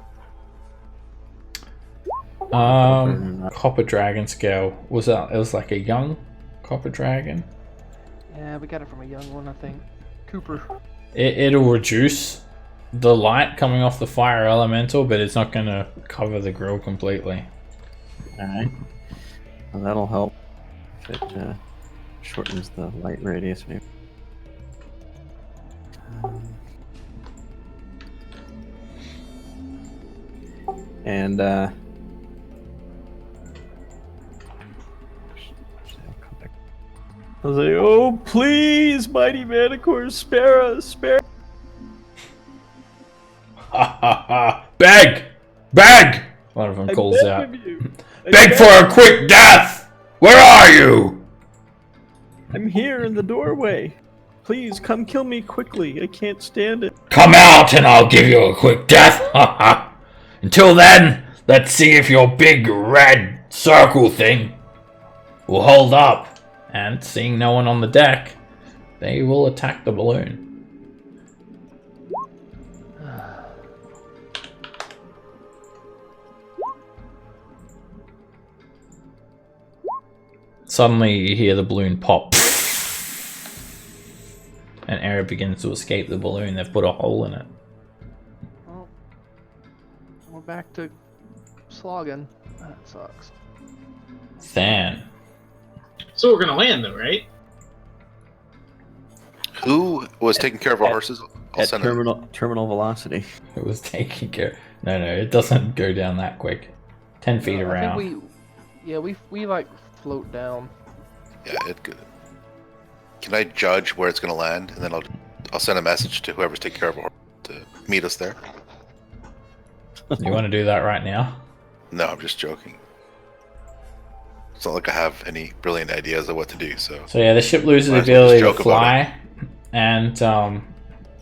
Copper dragon scale. Was that? It was like a young copper dragon. Yeah, we got it from a young one, I think. Cooper. It'll reduce the light coming off the fire elemental, but it's not gonna cover the grill completely. Alright. Well, that'll help if it shortens the light radius, maybe. And I was like, oh please, mighty Manticore, spare us, spare us. Ha ha ha! Beg! Beg! One of them calls out. I Beg for a quick death! Where are you? I'm here in the doorway. Please come kill me quickly. I can't stand it. Come out and I'll give you a quick death! Ha ha! Until then, let's see if your big red circle thing will hold up. And seeing no one on the deck, they will attack the balloon. Suddenly you hear the balloon pop. And air begins to escape the balloon. They've put a hole in it. Well, we're back to slogging. That sucks. Than. So we're gonna land though, right? Who was taking care of our horses? I'll At send him. terminal velocity. It was taking care. No, it doesn't go down that quick. 10 feet around. I think we like float down. Yeah, it could. Can I judge where it's gonna land, and then I'll send a message to whoever's taking care of our horse to meet us there. You want to do that right now? No, I'm just joking. It's not like I have any brilliant ideas of what to do. So Yeah, the ship loses the Might as well ability just to joke about fly, and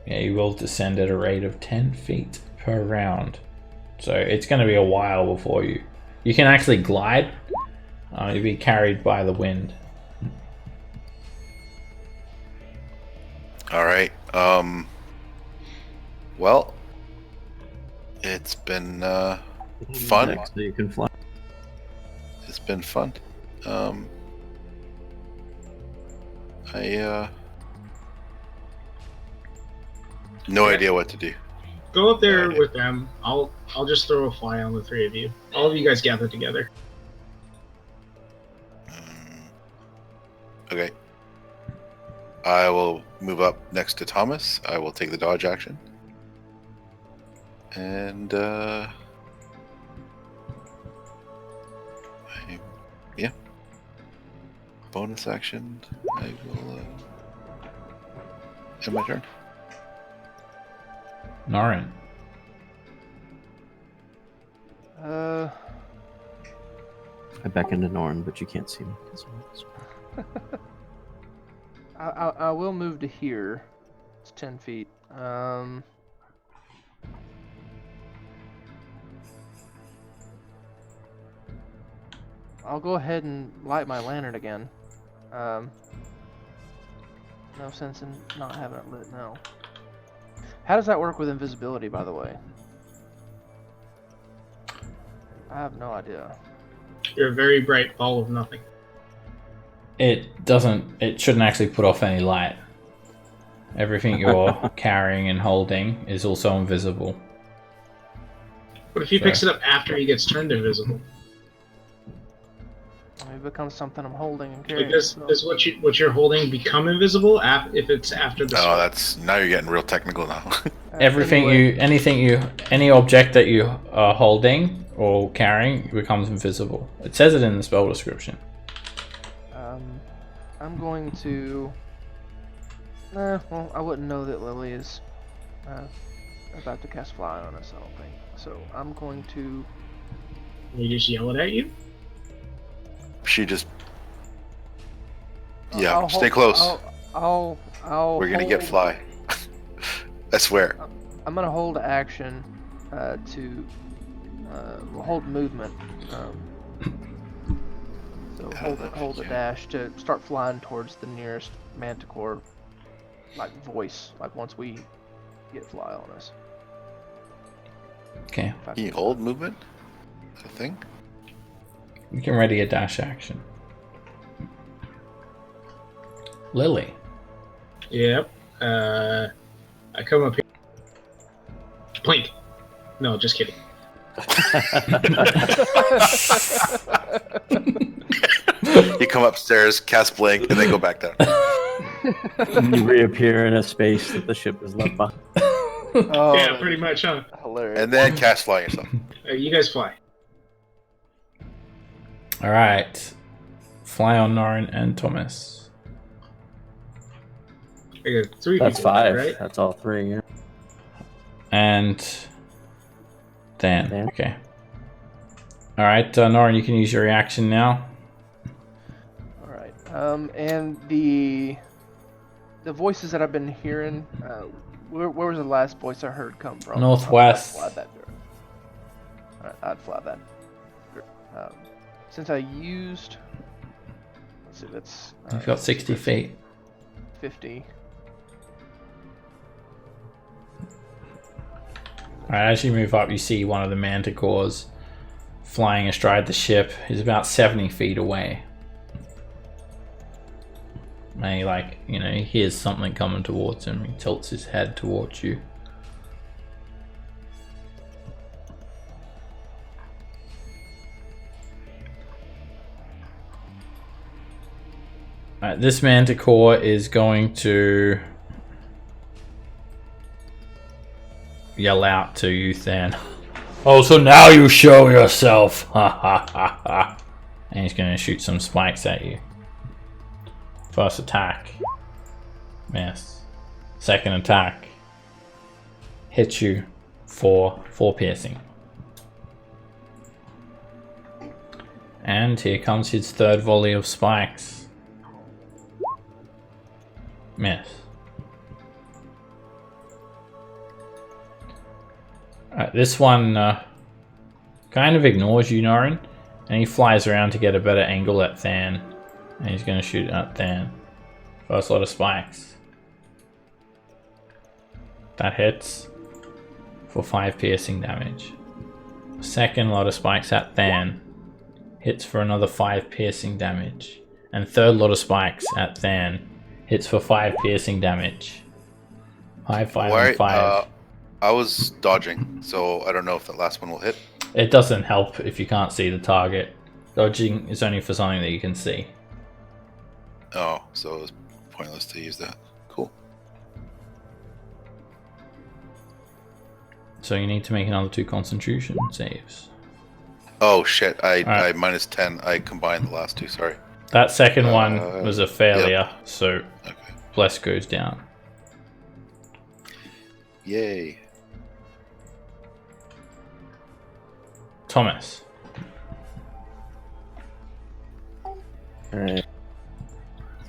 yeah, you will descend at a rate of 10 feet per round. So it's going to be a while before you can actually glide. You'll be carried by the wind. all right. Well, it's been fun. Next, so you can fly. It's been fun. No idea what to do. Go up there with them. I'll just throw a fly on the three of you. All of you guys gather together. Okay. I will move up next to Thomas. I will take the dodge action. And yeah. Bonus action. I will Is it my turn? Norin. I beckon to Norn, but you can't see me. 'cause I'm this way. I will move to here. It's 10 feet. I'll go ahead and light my lantern again. No sense in not having it lit now. How does that work with invisibility, by the way? I have no idea. You're a very bright ball of nothing. It shouldn't actually put off any light. Everything you're carrying and holding is also invisible. What if he Sure. picks it up after he gets turned invisible? It becomes something I'm holding and carrying. Like does what you're holding become invisible if it's after the Oh, that's now you're getting real technical now. Any object that you are holding or carrying becomes invisible. It says it in the spell description. I'm going to. Well, I wouldn't know that Lily is about to cast fly on us. I don't think. So I'm going to. You just yell it at you? She just. I'll Yeah, hold- stay close. I'll We're gonna get hold- fly. I swear. I'm gonna hold action to hold movement. So hold a dash to start flying towards the nearest manticore, like voice. Like once we get fly on us. Okay. If I Can you can- hold movement? Is that a thing? You can ready a dash action. Lily. Yep. I come up here. Plink. No, just kidding. You come upstairs, cast blink, and then go back down. You reappear in a space that the ship has left behind. Oh, Yeah, pretty much, huh? hilarious. And then cast fly yourself. You guys fly. All right. Fly on Norin and Thomas. I got 3 That's people, 5. right? That's all 3. Yeah. And Dan. Dan. Okay. All right, Norin, you can use your reaction now. All right. And the voices that I've been hearing, where was the last voice I heard come from? Northwest. I'd fly that direction. All right, I'd fly that. Since I used, let's see, that's. You've got 60 feet. 50. All right, as you move up, you see one of the manticores flying astride the ship. He's about 70 feet away. And he hears something coming towards him. He tilts his head towards you. Alright, this manticore is going to yell out to you, Than. Oh, so now you show yourself! Ha ha ha ha! And he's going to shoot some spikes at you. First attack. Miss. Second attack. Hits you for 4 piercing. And here comes his third volley of spikes. Miss. This one kind of ignores you, Norin, and he flies around to get a better angle at Than, and he's going to shoot at Than. First lot of spikes. That hits for 5 piercing damage. Second lot of spikes at Than. Hits for another 5 piercing damage. And third lot of spikes at Than. Hits for 5 piercing damage. 5, 5, and 5. I was dodging, so I don't know if that last one will hit. It doesn't help if you can't see the target. Dodging is only for something that you can see. Oh, so it was pointless to use that. Cool. So you need to make another 2 Constitution saves. Oh shit! I Alright. minus 10. I combined the last 2. Sorry. That second one was a failure, so Okay. Bless goes down. Yay. Thomas. Alright.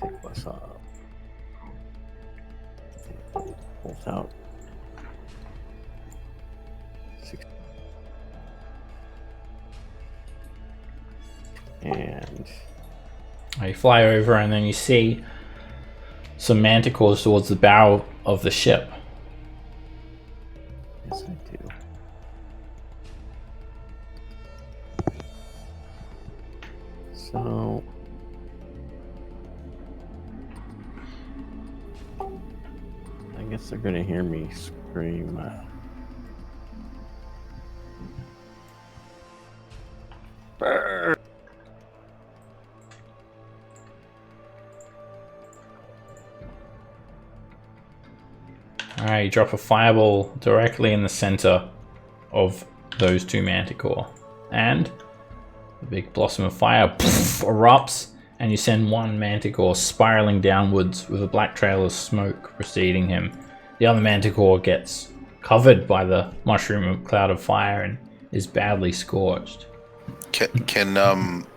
Take what's up. Bolt out. 6. And You fly over and then you see some manticores towards the bow of the ship. yes, I do. So I guess they're gonna hear me scream. Brr. Alright, you drop a fireball directly in the center of those two manticore. And the big blossom of fire erupts, and you send one manticore spiraling downwards with a black trail of smoke preceding him. The other manticore gets covered by the mushroom cloud of fire and is badly scorched. Can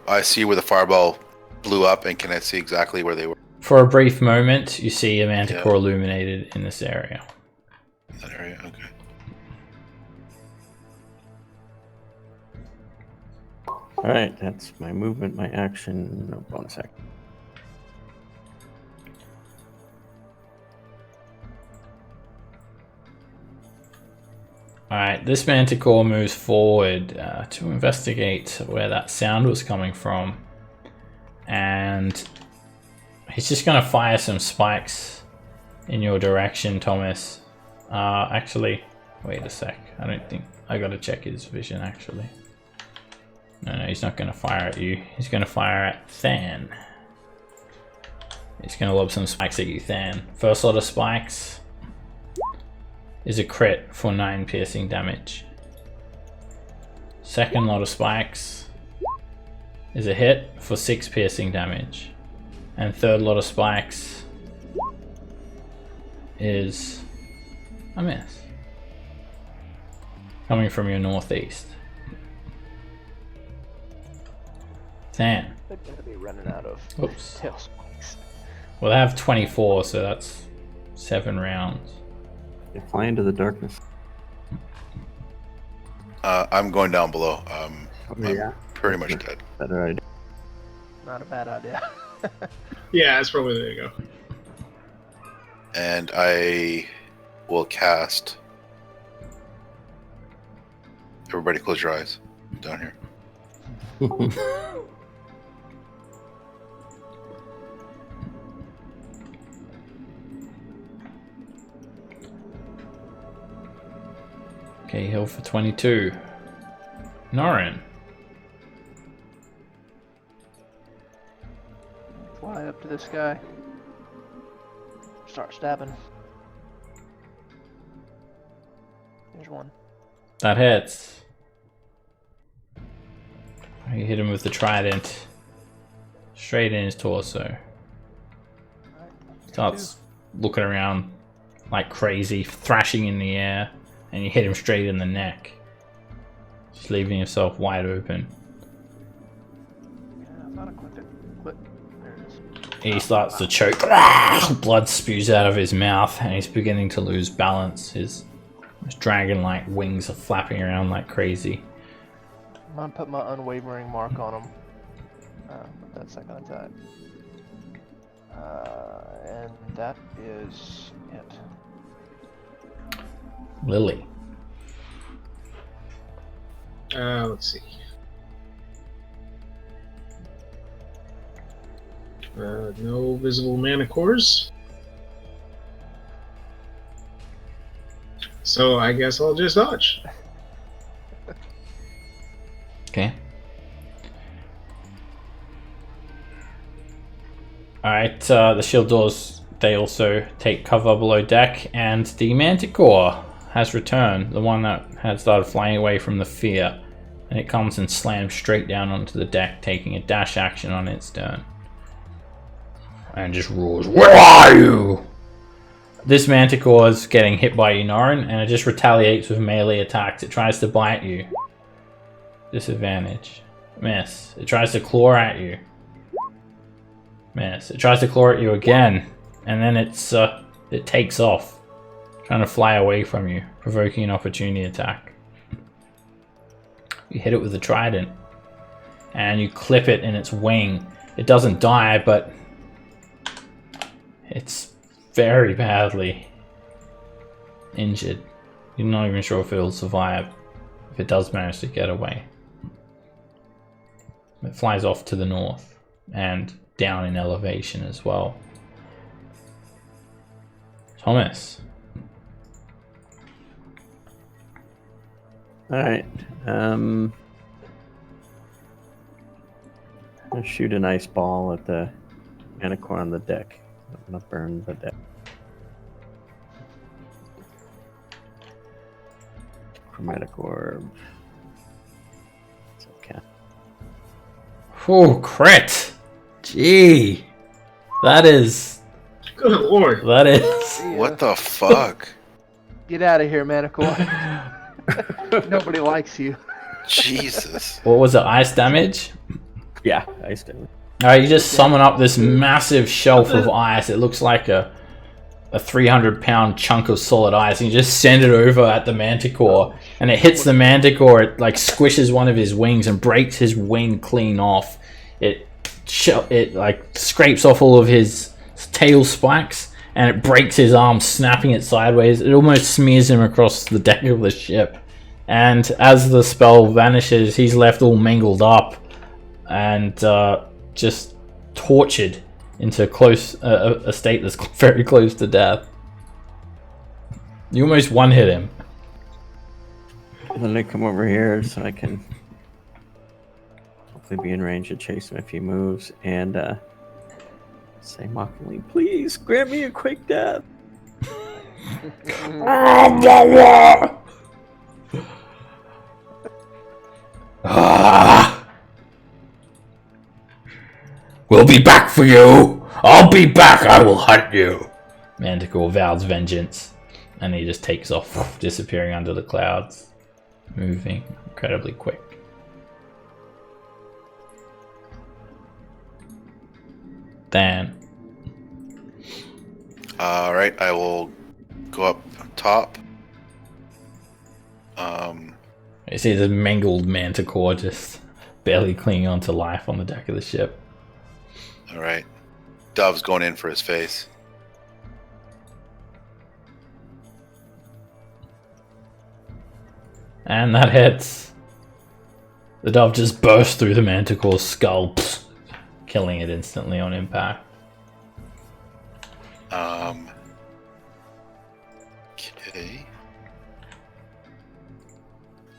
I see where the fireball blew up, and can I see exactly where they were? For a brief moment, you see a manticore illuminated in this area. That area, okay. Alright, that's my movement, my action, no bonus action. Alright, this manticore moves forward to investigate where that sound was coming from. And he's just going to fire some spikes in your direction, Thomas. Actually, wait a sec. I don't think... I got to check his vision, actually. No, he's not going to fire at you. He's going to fire at Than. He's going to lob some spikes at you, Than. First lot of spikes is a crit for 9 piercing damage. Second lot of spikes is a hit for 6 piercing damage. And third lot of spikes is a miss. Coming from your northeast. Than. They're gonna be running out of Oops. tail spikes. Well, they have 24, so that's 7 rounds. They fly into the darkness. I'm going down below. I'm yeah. pretty much dead. Better idea. Not a bad idea. Yeah, that's probably there you go. And I will cast. Everybody close your eyes. Down here. Okay, heal for 22. Norin. Fly up to this guy. Start stabbing. There's one. That hits. You hit him with the trident. Straight in his torso. Starts looking around like crazy, thrashing in the air, and you hit him straight in the neck. Just leaving yourself wide open. Yeah, I thought I clicked it. But there it is. He starts to choke. Blood spews out of his mouth, and he's beginning to lose balance. His dragon-like wings are flapping around like crazy. I'm gonna put my unwavering mark on him. With that second attack. And that is it. Lily. Let's see. No visible manticores. So I guess I'll just dodge. Okay. Alright, the shield doors, they also take cover below deck, and the manticore has returned, the one that had started flying away from the fear, and it comes and slams straight down onto the deck, taking a dash action on its turn. And just roars, "Where are you?" This manticore is getting hit by you, Norin, and it just retaliates with melee attacks. It tries to bite you. Disadvantage. Miss. It tries to claw at you. Miss. It tries to claw at you again, and then it takes off, trying to fly away from you, provoking an opportunity attack. You hit it with a trident, and you clip it in its wing. It doesn't die, but it's very badly injured. You're not even sure if it'll survive, if it does manage to get away. It flies off to the north, and down in elevation as well. Thomas. Alright. I'm gonna shoot an ice ball at the manticore on the deck. I'm gonna burn the deck. Chromatic orb. It's okay. Oh, crit! Gee! That is... Good lord. That is... What the fuck? Get out of here, Manticore. Nobody likes you. Jesus. What was it, ice damage? Yeah, ice damage. Alright, you just summon up this massive shelf of ice. It looks like a 300-pound chunk of solid ice, and you just send it over at the manticore, and it hits the manticore. It like squishes one of his wings and breaks his wing clean off. It like scrapes off all of his tail spikes, and it breaks his arm, snapping it sideways. It almost smears him across the deck of the ship. And as the spell vanishes, he's left all mangled up and just tortured into a state that's very close to death. You almost one-hit him. Let me come over here so I can hopefully be in range to chase him if he moves, and say mockingly, "Please grant me a quick death." We'll be back for you! I'll be back! I will hunt you! Manticore vows vengeance, and he just takes off, disappearing under the clouds, moving incredibly quick. Dan. Alright, I will go up top. You see the mangled manticore just barely clinging onto life on the deck of the ship. Alright. Dove's going in for his face. And that hits. The dove just bursts through the manticore's skull, killing it instantly on impact. Okay.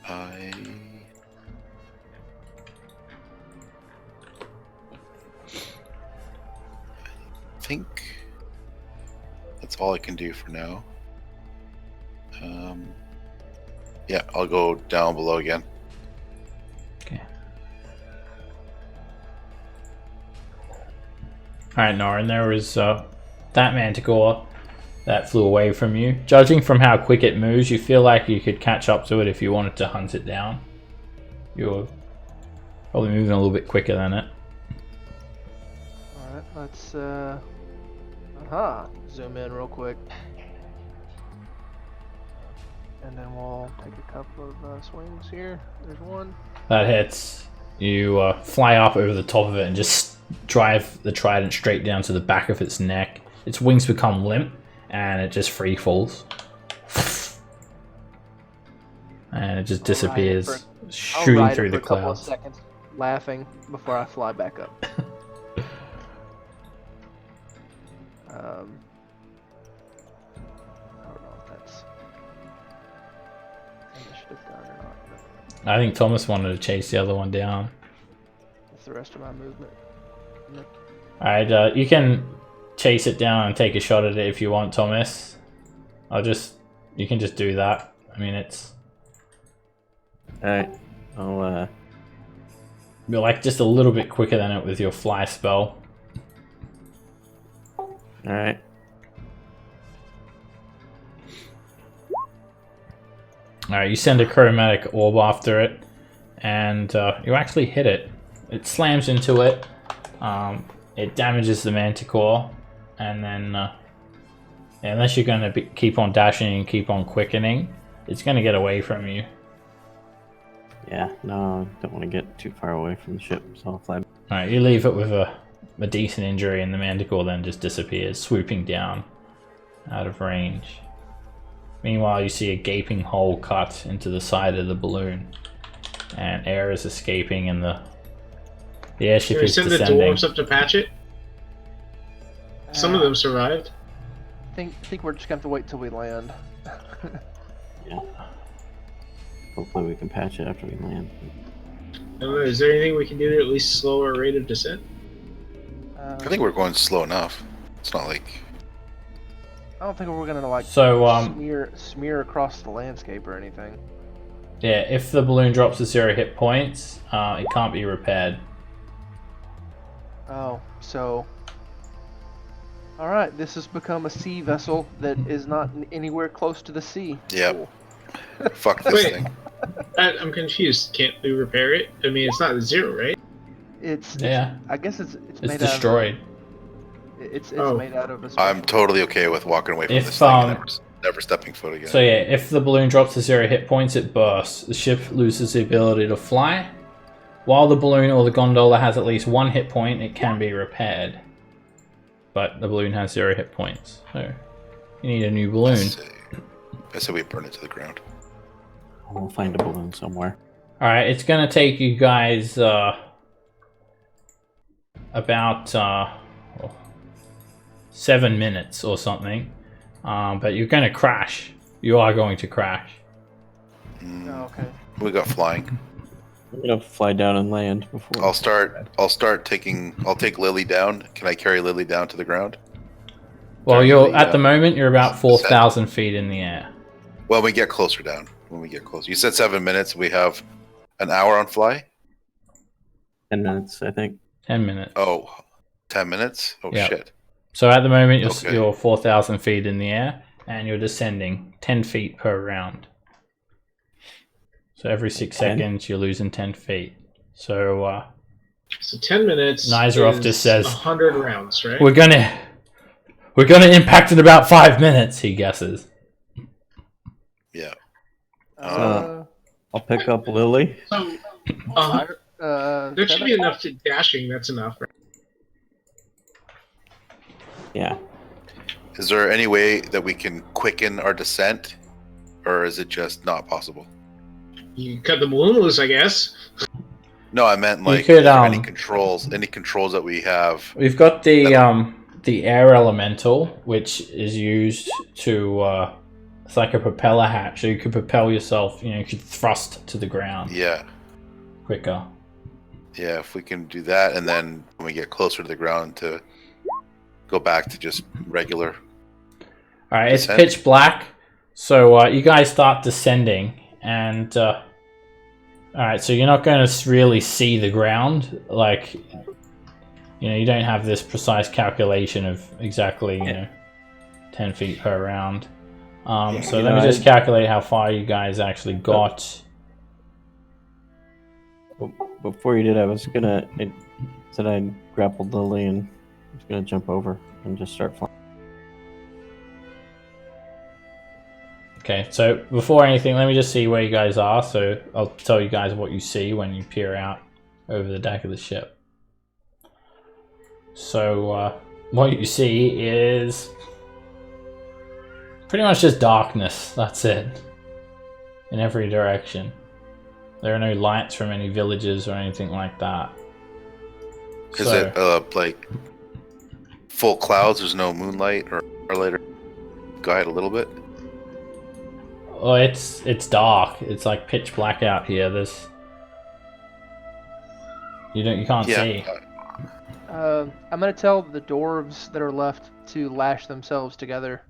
I think that's all I can do for now. Yeah, I'll go down below again. Okay. Alright, Norin, there was that manticore that flew away from you. Judging from how quick it moves, you feel like you could catch up to it if you wanted to hunt it down. You're probably moving a little bit quicker than it. Alright, let's zoom in real quick. And then we'll take a couple of swings here. There's one. That hits. You fly up over the top of it and just drive the trident straight down to the back of its neck. Its wings become limp, and it just free falls. And it just disappears, shooting through the clouds. I'll ride it for a couple of seconds, laughing before I fly back up. I don't know if that's something I should have done or not. But I think Thomas wanted to chase the other one down. that's the rest of my movement. Alright, you can chase it down and take a shot at it if you want, Thomas. You can just do that. I mean, it's... Alright, I'll You're like just a little bit quicker than it with your fly spell. alright. Alright, you send a chromatic orb after it, and you actually hit it. It slams into it, it damages the manticore, and then unless you're going to keep on dashing and keep on quickening, it's going to get away from you. Yeah, no, I don't want to get too far away from the ship, so I'll fly. Alright, you leave it with a decent injury, and the manticore then just disappears, swooping down out of range. Meanwhile, you see a gaping hole cut into the side of the balloon, and air is escaping, and the airship is Send descending. the dwarves up to patch it. Some of them survived. I think we're just gonna have to wait till we land. Yeah. Hopefully we can patch it after we land. I don't know, is there anything we can do to at least slow our rate of descent? I think we're going slow enough. It's not like I don't think we're gonna like So, smear across the landscape or anything. yeah, if the balloon drops to 0 hit points, it can't be repaired. Oh, so. Alright, this has become a sea vessel that is not anywhere close to the sea. Yep. Cool. fuck this Wait. thing. I'm confused. Can't we repair it? I mean, it's not 0, right? Yeah, I guess it's it's made destroyed. out of. It's Oh. made out of a I'm special- totally okay with walking away from If, this thing and never stepping foot again. So yeah, if the balloon drops to 0 hit points, it bursts. The ship loses the ability to fly. While the balloon or the gondola has at least 1 hit point, it can be repaired. But the balloon has 0 hit points, so you need a new balloon. I say we burn it to the ground. We'll find a balloon somewhere. Alright, it's gonna take you guys about 7 minutes or something. But you're gonna crash. You are going to crash. Oh, okay. We got flying. I'm gonna fly down and land before. I'll take Lily down. Can I carry Lily down to the ground? Well, During you're the, at the moment you're about descent. 4,000 feet in the air. Well, we get closer down. When we get closer. You said 7 minutes. We have an hour on fly? 10 minutes, I think. 10 minutes. Oh, 10 minutes? Oh, Yep. shit. So at the moment Okay. you're 4,000 feet in the air, and you're descending 10 feet per round. So every 6 10? seconds you're losing 10 feet. So So 10 minutes. Nizarov is just says, 100 rounds, right? we're gonna impact in about 5 minutes. He guesses. Yeah. I'll pick up Lily. So, there should be enough to dashing. That's enough, right? Yeah. Is there any way that we can quicken our descent? Or is it just not possible? You can cut the balloon loose, I guess. No, I meant like could, is there any controls that we have. We've got the air elemental, which is used to it's like a propeller hatch, so you could propel yourself. You could thrust to the ground Yeah. quicker. Yeah, if we can do that, and then when we get closer to the ground to go back to just regular. All right, it's Descent? pitch black, so you guys start descending, and all right, so you're not going to really see the ground, like you don't have this precise calculation of exactly 10 feet per round. So let me just calculate how far you guys actually got. Before you did, I was gonna. It said I grappled Lily and I was gonna jump over and just start flying. Okay, so before anything, let me just see where you guys are. So I'll tell you guys what you see when you peer out over the deck of the ship. So what you see is pretty much just darkness. That's it. In every direction. There are no lights from any villages or anything like that. Is it like full clouds? There's no moonlight or later guide a little bit. Well, it's dark. It's like pitch black out here. You can't see. I'm gonna tell the dwarves that are left to lash themselves together.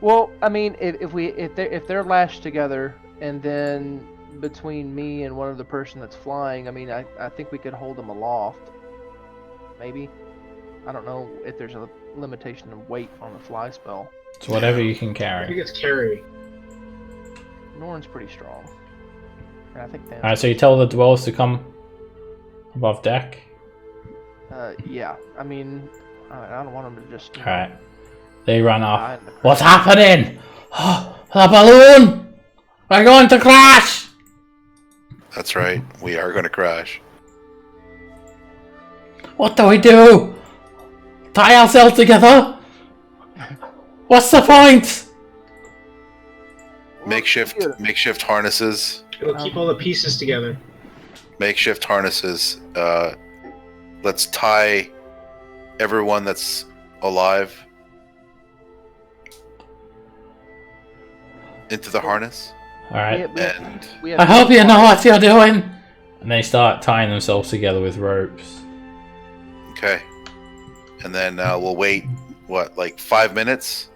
Well, I mean, if they're lashed together, and then between me and one of the person that's flying, I mean, I think we could hold them aloft. Maybe. I don't know if there's a limitation of weight on the fly spell. It's whatever you can I think carry. it's carry. Norn's pretty strong. I think Dan's Alright, so you tell the dwellers to come above deck. yeah. I mean, I don't want them to just. Alright. They run die up. in the crash. What's happening? The balloon! We're going to crash! That's right. We are going to crash. What do we do? Tie ourselves together? What's the point? Makeshift harnesses. It'll keep all the pieces together. Makeshift harnesses. Let's tie everyone that's alive into the harness. Alright. And We have I hope you know what you're doing! And they start tying themselves together with ropes. okay. And then we'll wait, like 5 minutes?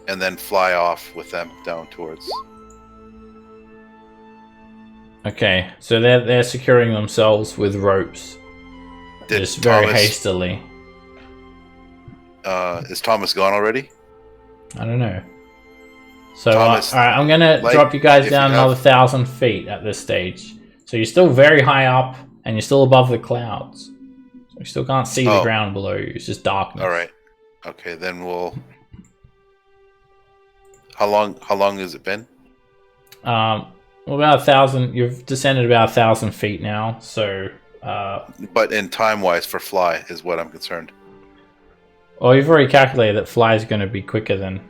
And then fly off with them down towards. Okay, so they're securing themselves with ropes. Did Just very Thomas, hastily. is Thomas gone already? I don't know. So, Thomas, alright, I'm gonna like, drop you guys if down you another have- 1,000 feet at this stage. So you're still very high up, and you're still above the clouds. So you still can't see the Oh. ground below you, it's just darkness. Alright. Okay, then we'll... How long has it been? Well, about 1,000, you've descended about 1,000 feet now, so... But in time-wise for fly is what I'm concerned. Well, you've already calculated that fly's going to be quicker than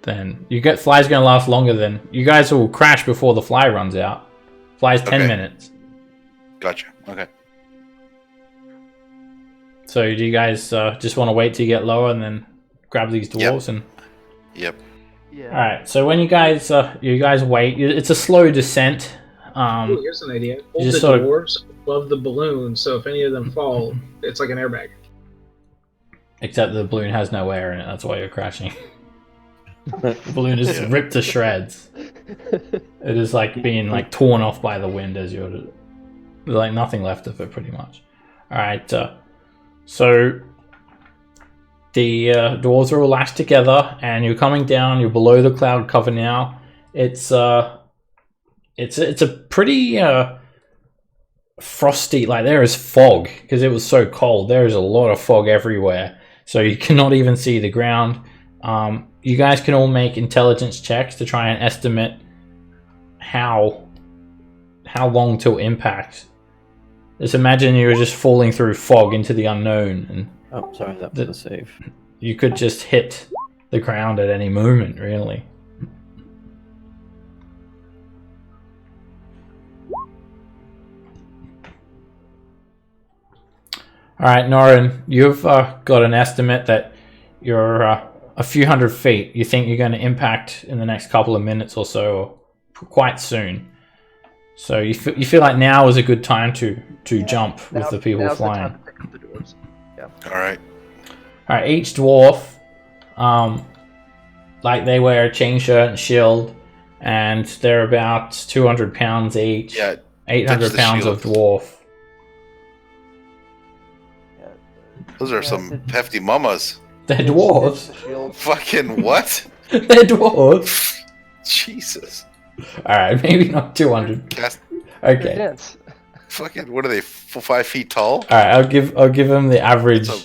fly's going to last longer than you guys will crash before the fly runs out. Fly's 10 Okay. minutes. Gotcha. Okay. So do you guys just want to wait till you get lower and then grab these dwarves and? Yep. Yeah. All right. So when you guys wait, it's a slow descent. Ooh, here's an idea. Hold just the sort of- dwarves above the balloon, so if any of them fall, it's like an airbag. Except the balloon has no air in it. That's why you're crashing. The balloon is Yeah. ripped to shreds. It is like being like torn off by the wind as you're there's like nothing left of it pretty much. All right, so the dwarves are all lashed together, and you're coming down. You're below the cloud cover now. It's a pretty frosty. Like there is fog because it was so cold. There is a lot of fog everywhere, so you cannot even see the ground. You guys can all make intelligence checks to try and estimate how long till impact. Just imagine you were just falling through fog into the unknown, and Oh, sorry, that was a save. you could just hit the ground at any moment, really. Alright, Norin, you've got an estimate that you're a few hundred feet. You think you're going to impact in the next couple of minutes or so, or quite soon. So you feel like now is a good time to jump with the people now's flying. The time to pick up the dwarves. All right. Alright, each dwarf, like they wear a chain shirt and shield, and they're about 200 pounds each. Yeah. 800 touch the pounds shield. of dwarf. Those are Yeah, some it's- hefty mamas. They're It's dwarves. the shield. Fucking what? They're dwarves. Jesus. Alright, maybe not 200. Cast, They're Okay. dense. fucking, what are they? 5 feet tall? Alright, I'll give them the average So,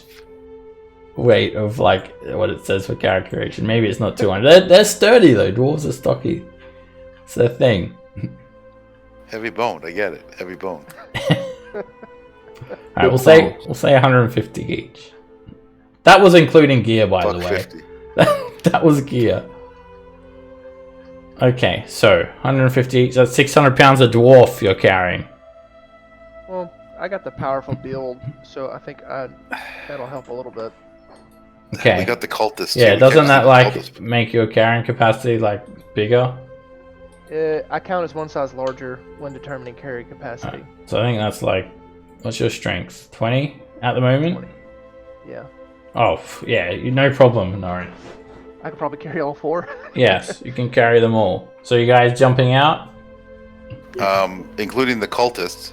weight of like what it says for character creation. Maybe it's not 200. They're sturdy though. Dwarves are stocky. It's their thing. heavy boned. I get it. Heavy bone. Alright, we'll say 150 each. That was including gear, by the way. $1.50. That was gear. Okay, so 150 each. That's 600 pounds of dwarf you're carrying. Well, I got the powerful build, so I think that'll help a little bit. Okay. We got the cultists. Yeah, too. We doesn't can't that see the like cultists. make your carrying capacity like bigger? I count as one size larger when determining carry capacity. So I think that's like, what's your strength? 20 at the moment? 20. Yeah. Oh, yeah, no problem, Norin. I could probably carry all 4. Yes, you can carry them all. So you guys jumping out? Including the cultists.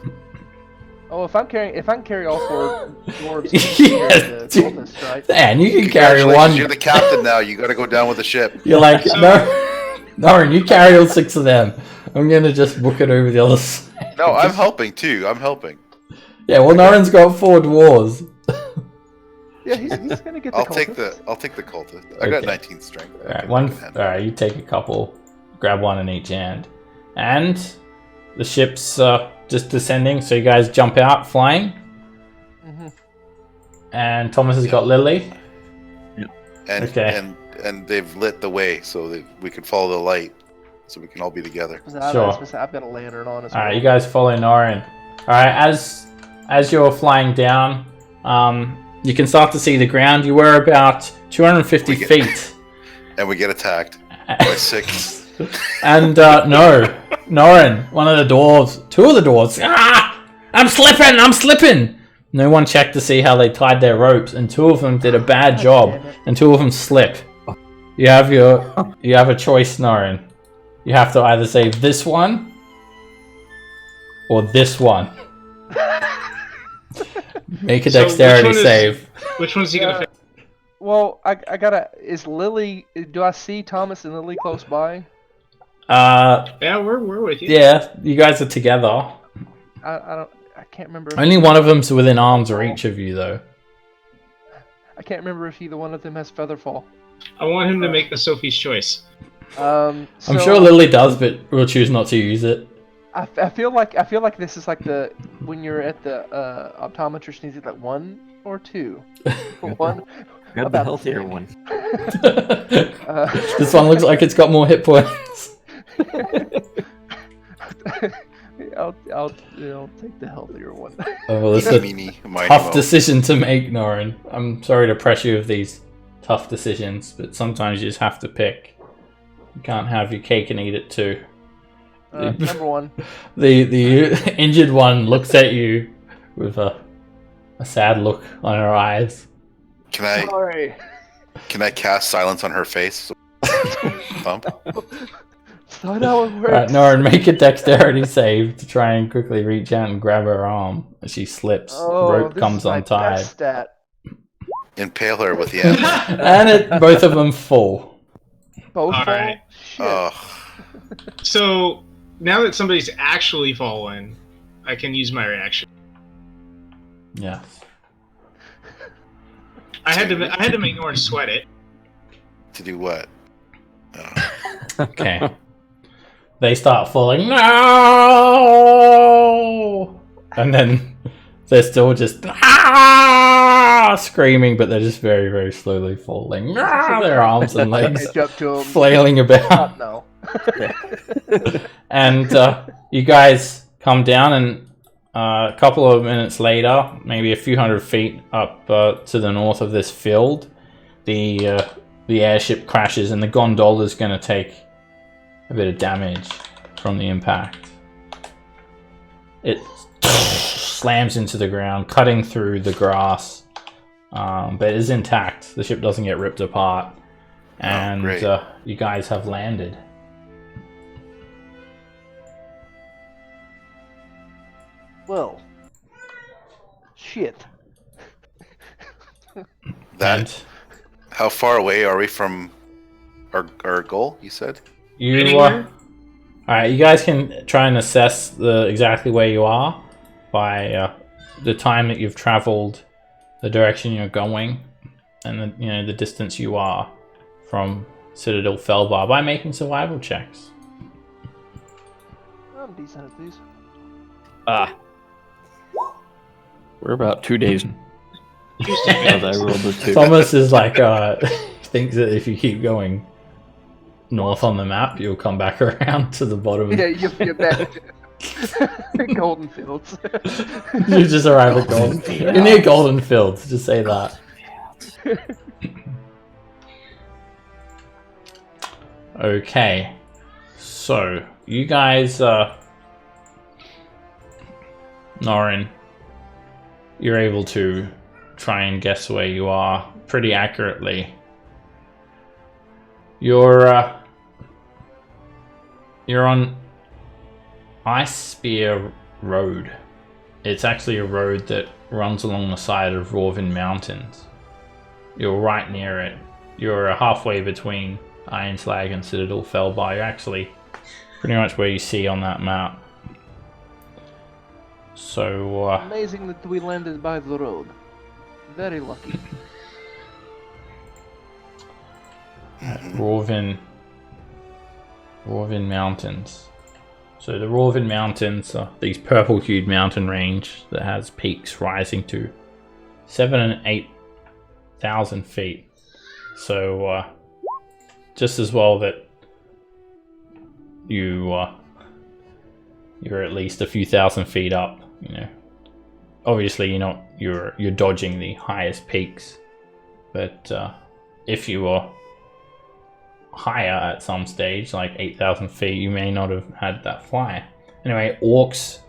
Oh, if I can carry all 4 dwarves, Yeah, the dude. cultists, right? Man, you can carry Congratulations, one. you're the captain now. You got to go down with the ship. You're like, no, Norin, you carry all 6 of them. I'm gonna just book it over the other side. No, I'm helping too. I'm helping. Yeah, well, Norin's got 4 dwarves. Yeah, he's gonna get the I'll take the cultists. cultist. I got Okay. 19 strength. I Alright, can one. handle it. Alright, you take a couple, grab one in each hand, and the ship's just descending. So you guys jump out flying, Mhm. and Thomas has got Lily. And Okay. and they've lit the way so that we can follow the light, so we can all be together. Sure. I've got a lantern on as All right, well. you guys follow Norin. All right, as you're flying down, you can start to see the ground. You were about 250 We get- feet, And we get attacked by 6. and no, Norin, one of the dwarves, 2 of the dwarves. Ah, I'm slipping. No one checked to see how they tied their ropes, and 2 of them did a bad God job, damn it. and 2 of them slip. You have a choice, Norin. You have to either save this one or this one. Make a So which dexterity one is- save. Which one's he gonna? Well, I gotta. Is Lily? Do I see Thomas and Lily close by? Yeah, we're with you. Yeah, you guys are together. I can't remember. If Only one of them's within arm's reach of you, though. I can't remember if either one of them has featherfall. I want him to make the Sophie's choice. I'm So sure Lily does, but we'll choose not to use it. I feel like this is like the when you're at the optometrist and he's like 1 or 2. 1. Grab the About- healthier one. This one looks like it's got more hit points. I'll take the healthier one. Oh, well, it's Eeny, a meeny, miny, tough moe. decision to make, Norin. I'm sorry to press you with these tough decisions, but sometimes you just have to pick. You can't have your cake and eat it too. Number 1. The injured one looks at you with a sad look on her eyes. Sorry. Can I cast silence on her face? Thump. That's not how it works. Alright, Norin, make a dexterity save to try and quickly reach out and grab her arm. As she slips, the rope this comes is my untied. best stat. Impale her with the end. And both of them fall. Both All fall? right. Shit. So now that somebody's actually fallen, I can use my reaction. Yes. I had to make Norn sweat it. To do what? Okay. They start falling. No! And then they're still just screaming, but they're just very, very slowly falling. Their arms and legs Edge up to him. flailing about. No. And you guys come down, and a couple of minutes later, maybe a few hundred feet up to the north of this field, the airship crashes, and the gondola's going to take a bit of damage from the impact. It slams into the ground, cutting through the grass, but it is intact. The ship doesn't get ripped apart, and great. you guys have landed. Well. Shit. That. And How far away are we from our goal? You said. you Anywhere? Alright, you guys can try and assess exactly where you are by the time that you've traveled, the direction you're going, and the distance you are from Citadel Felbar by making survival checks. I'm decent at these. We're about 2 days. As I rolled the 2. Thomas is like thinks that if you keep going north on the map, you'll come back around to the bottom. Yeah, you get back to Golden Fields. You just arrive at Golden. You're near Golden Fields. Just say that. Okay, so you guys, Norin, you're able to try and guess where you are pretty accurately. You're on Ice Spear Road. It's actually a road that runs along the side of Rawvin Mountains. You're right near it. You're halfway between Ironslag and Citadel Fellbar. You're actually pretty much where you see on that map. So, Amazing that we landed by the road. Very lucky. Rawvin Mountains. So the Rawvin Mountains are these purple-hued mountain range that has peaks rising to 7,000 and 8,000 feet. So just as well that you're at least a few thousand feet up. You know, obviously you're dodging the highest peaks, but if you are higher at some stage, like 8,000 feet, you may not have had that fly. Anyway, orcs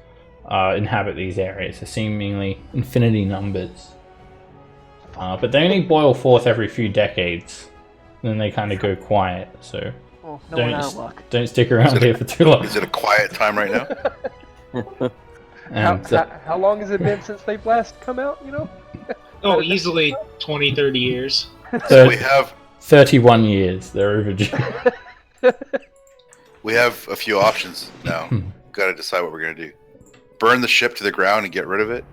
inhabit these areas, so seemingly infinity numbers. But they only boil forth every few decades, and then they kind of go quiet, so Oh, no one out of luck. don't stick around here for too long. Is it a quiet time right now? And, How long has it been since they've last come out, you know? Oh, easily 20, 30 years. So we have 31 years, they're overdue. we have a few options now. Got to decide what we're gonna do. Burn the ship to the ground and get rid of it.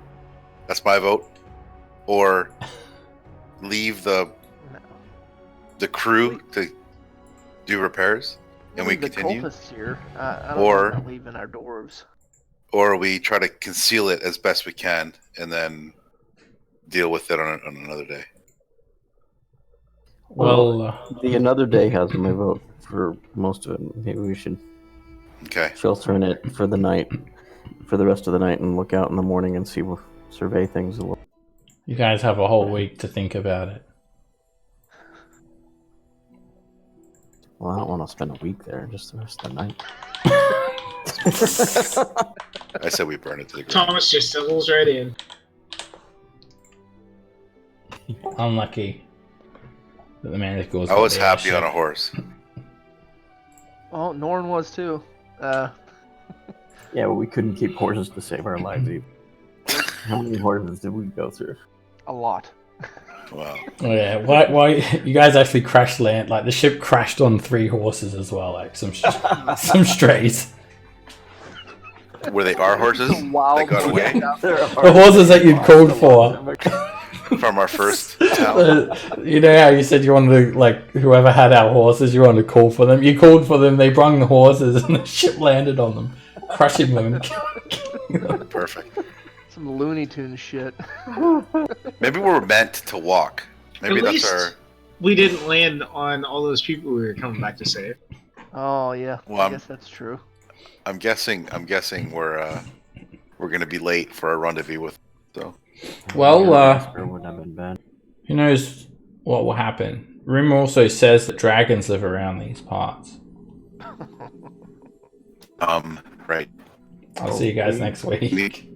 That's my vote. Or leave the crew to do repairs and we the continue. cultists here. I don't Or- know about leaving our dwarves. Or we try to conceal it as best we can and then deal with it on another day. Well, The another day has my vote for most of it. Maybe we should Okay. shelter in it for the night, for the rest of the night, and look out in the morning and survey things a little. you guys have a whole week to think about it. Well, I don't want to spend a week there, just the rest of the night. I said we burn it to the ground. Thomas just settles right in. Unlucky that the man that goes. I was happy on a horse. Oh, Norn was too. Yeah, but we couldn't keep horses to save our lives either. How many horses did we go through? A lot. Wow. Oh yeah, why you guys actually crash land? Like the ship crashed on 3 horses as well, like some some strays. Were they our horses Wow. that got away The horses that you'd called for. from our first town? You know how you said you wanted to, like, whoever had our horses, you wanted to call for them. You called for them, they brung the horses, and the ship landed on them, crushing them. Perfect. Some Looney Tunes shit. Maybe we're meant to walk. Maybe At that's least our. we didn't land on all those people we were coming back to save. Oh yeah. Well, I guess that's true. I'm guessing we're gonna be late for our rendezvous with. So Well, Wouldn't have been bad. who knows what will happen. Rumor also says that dragons live around these parts. right. I'll see you guys next week.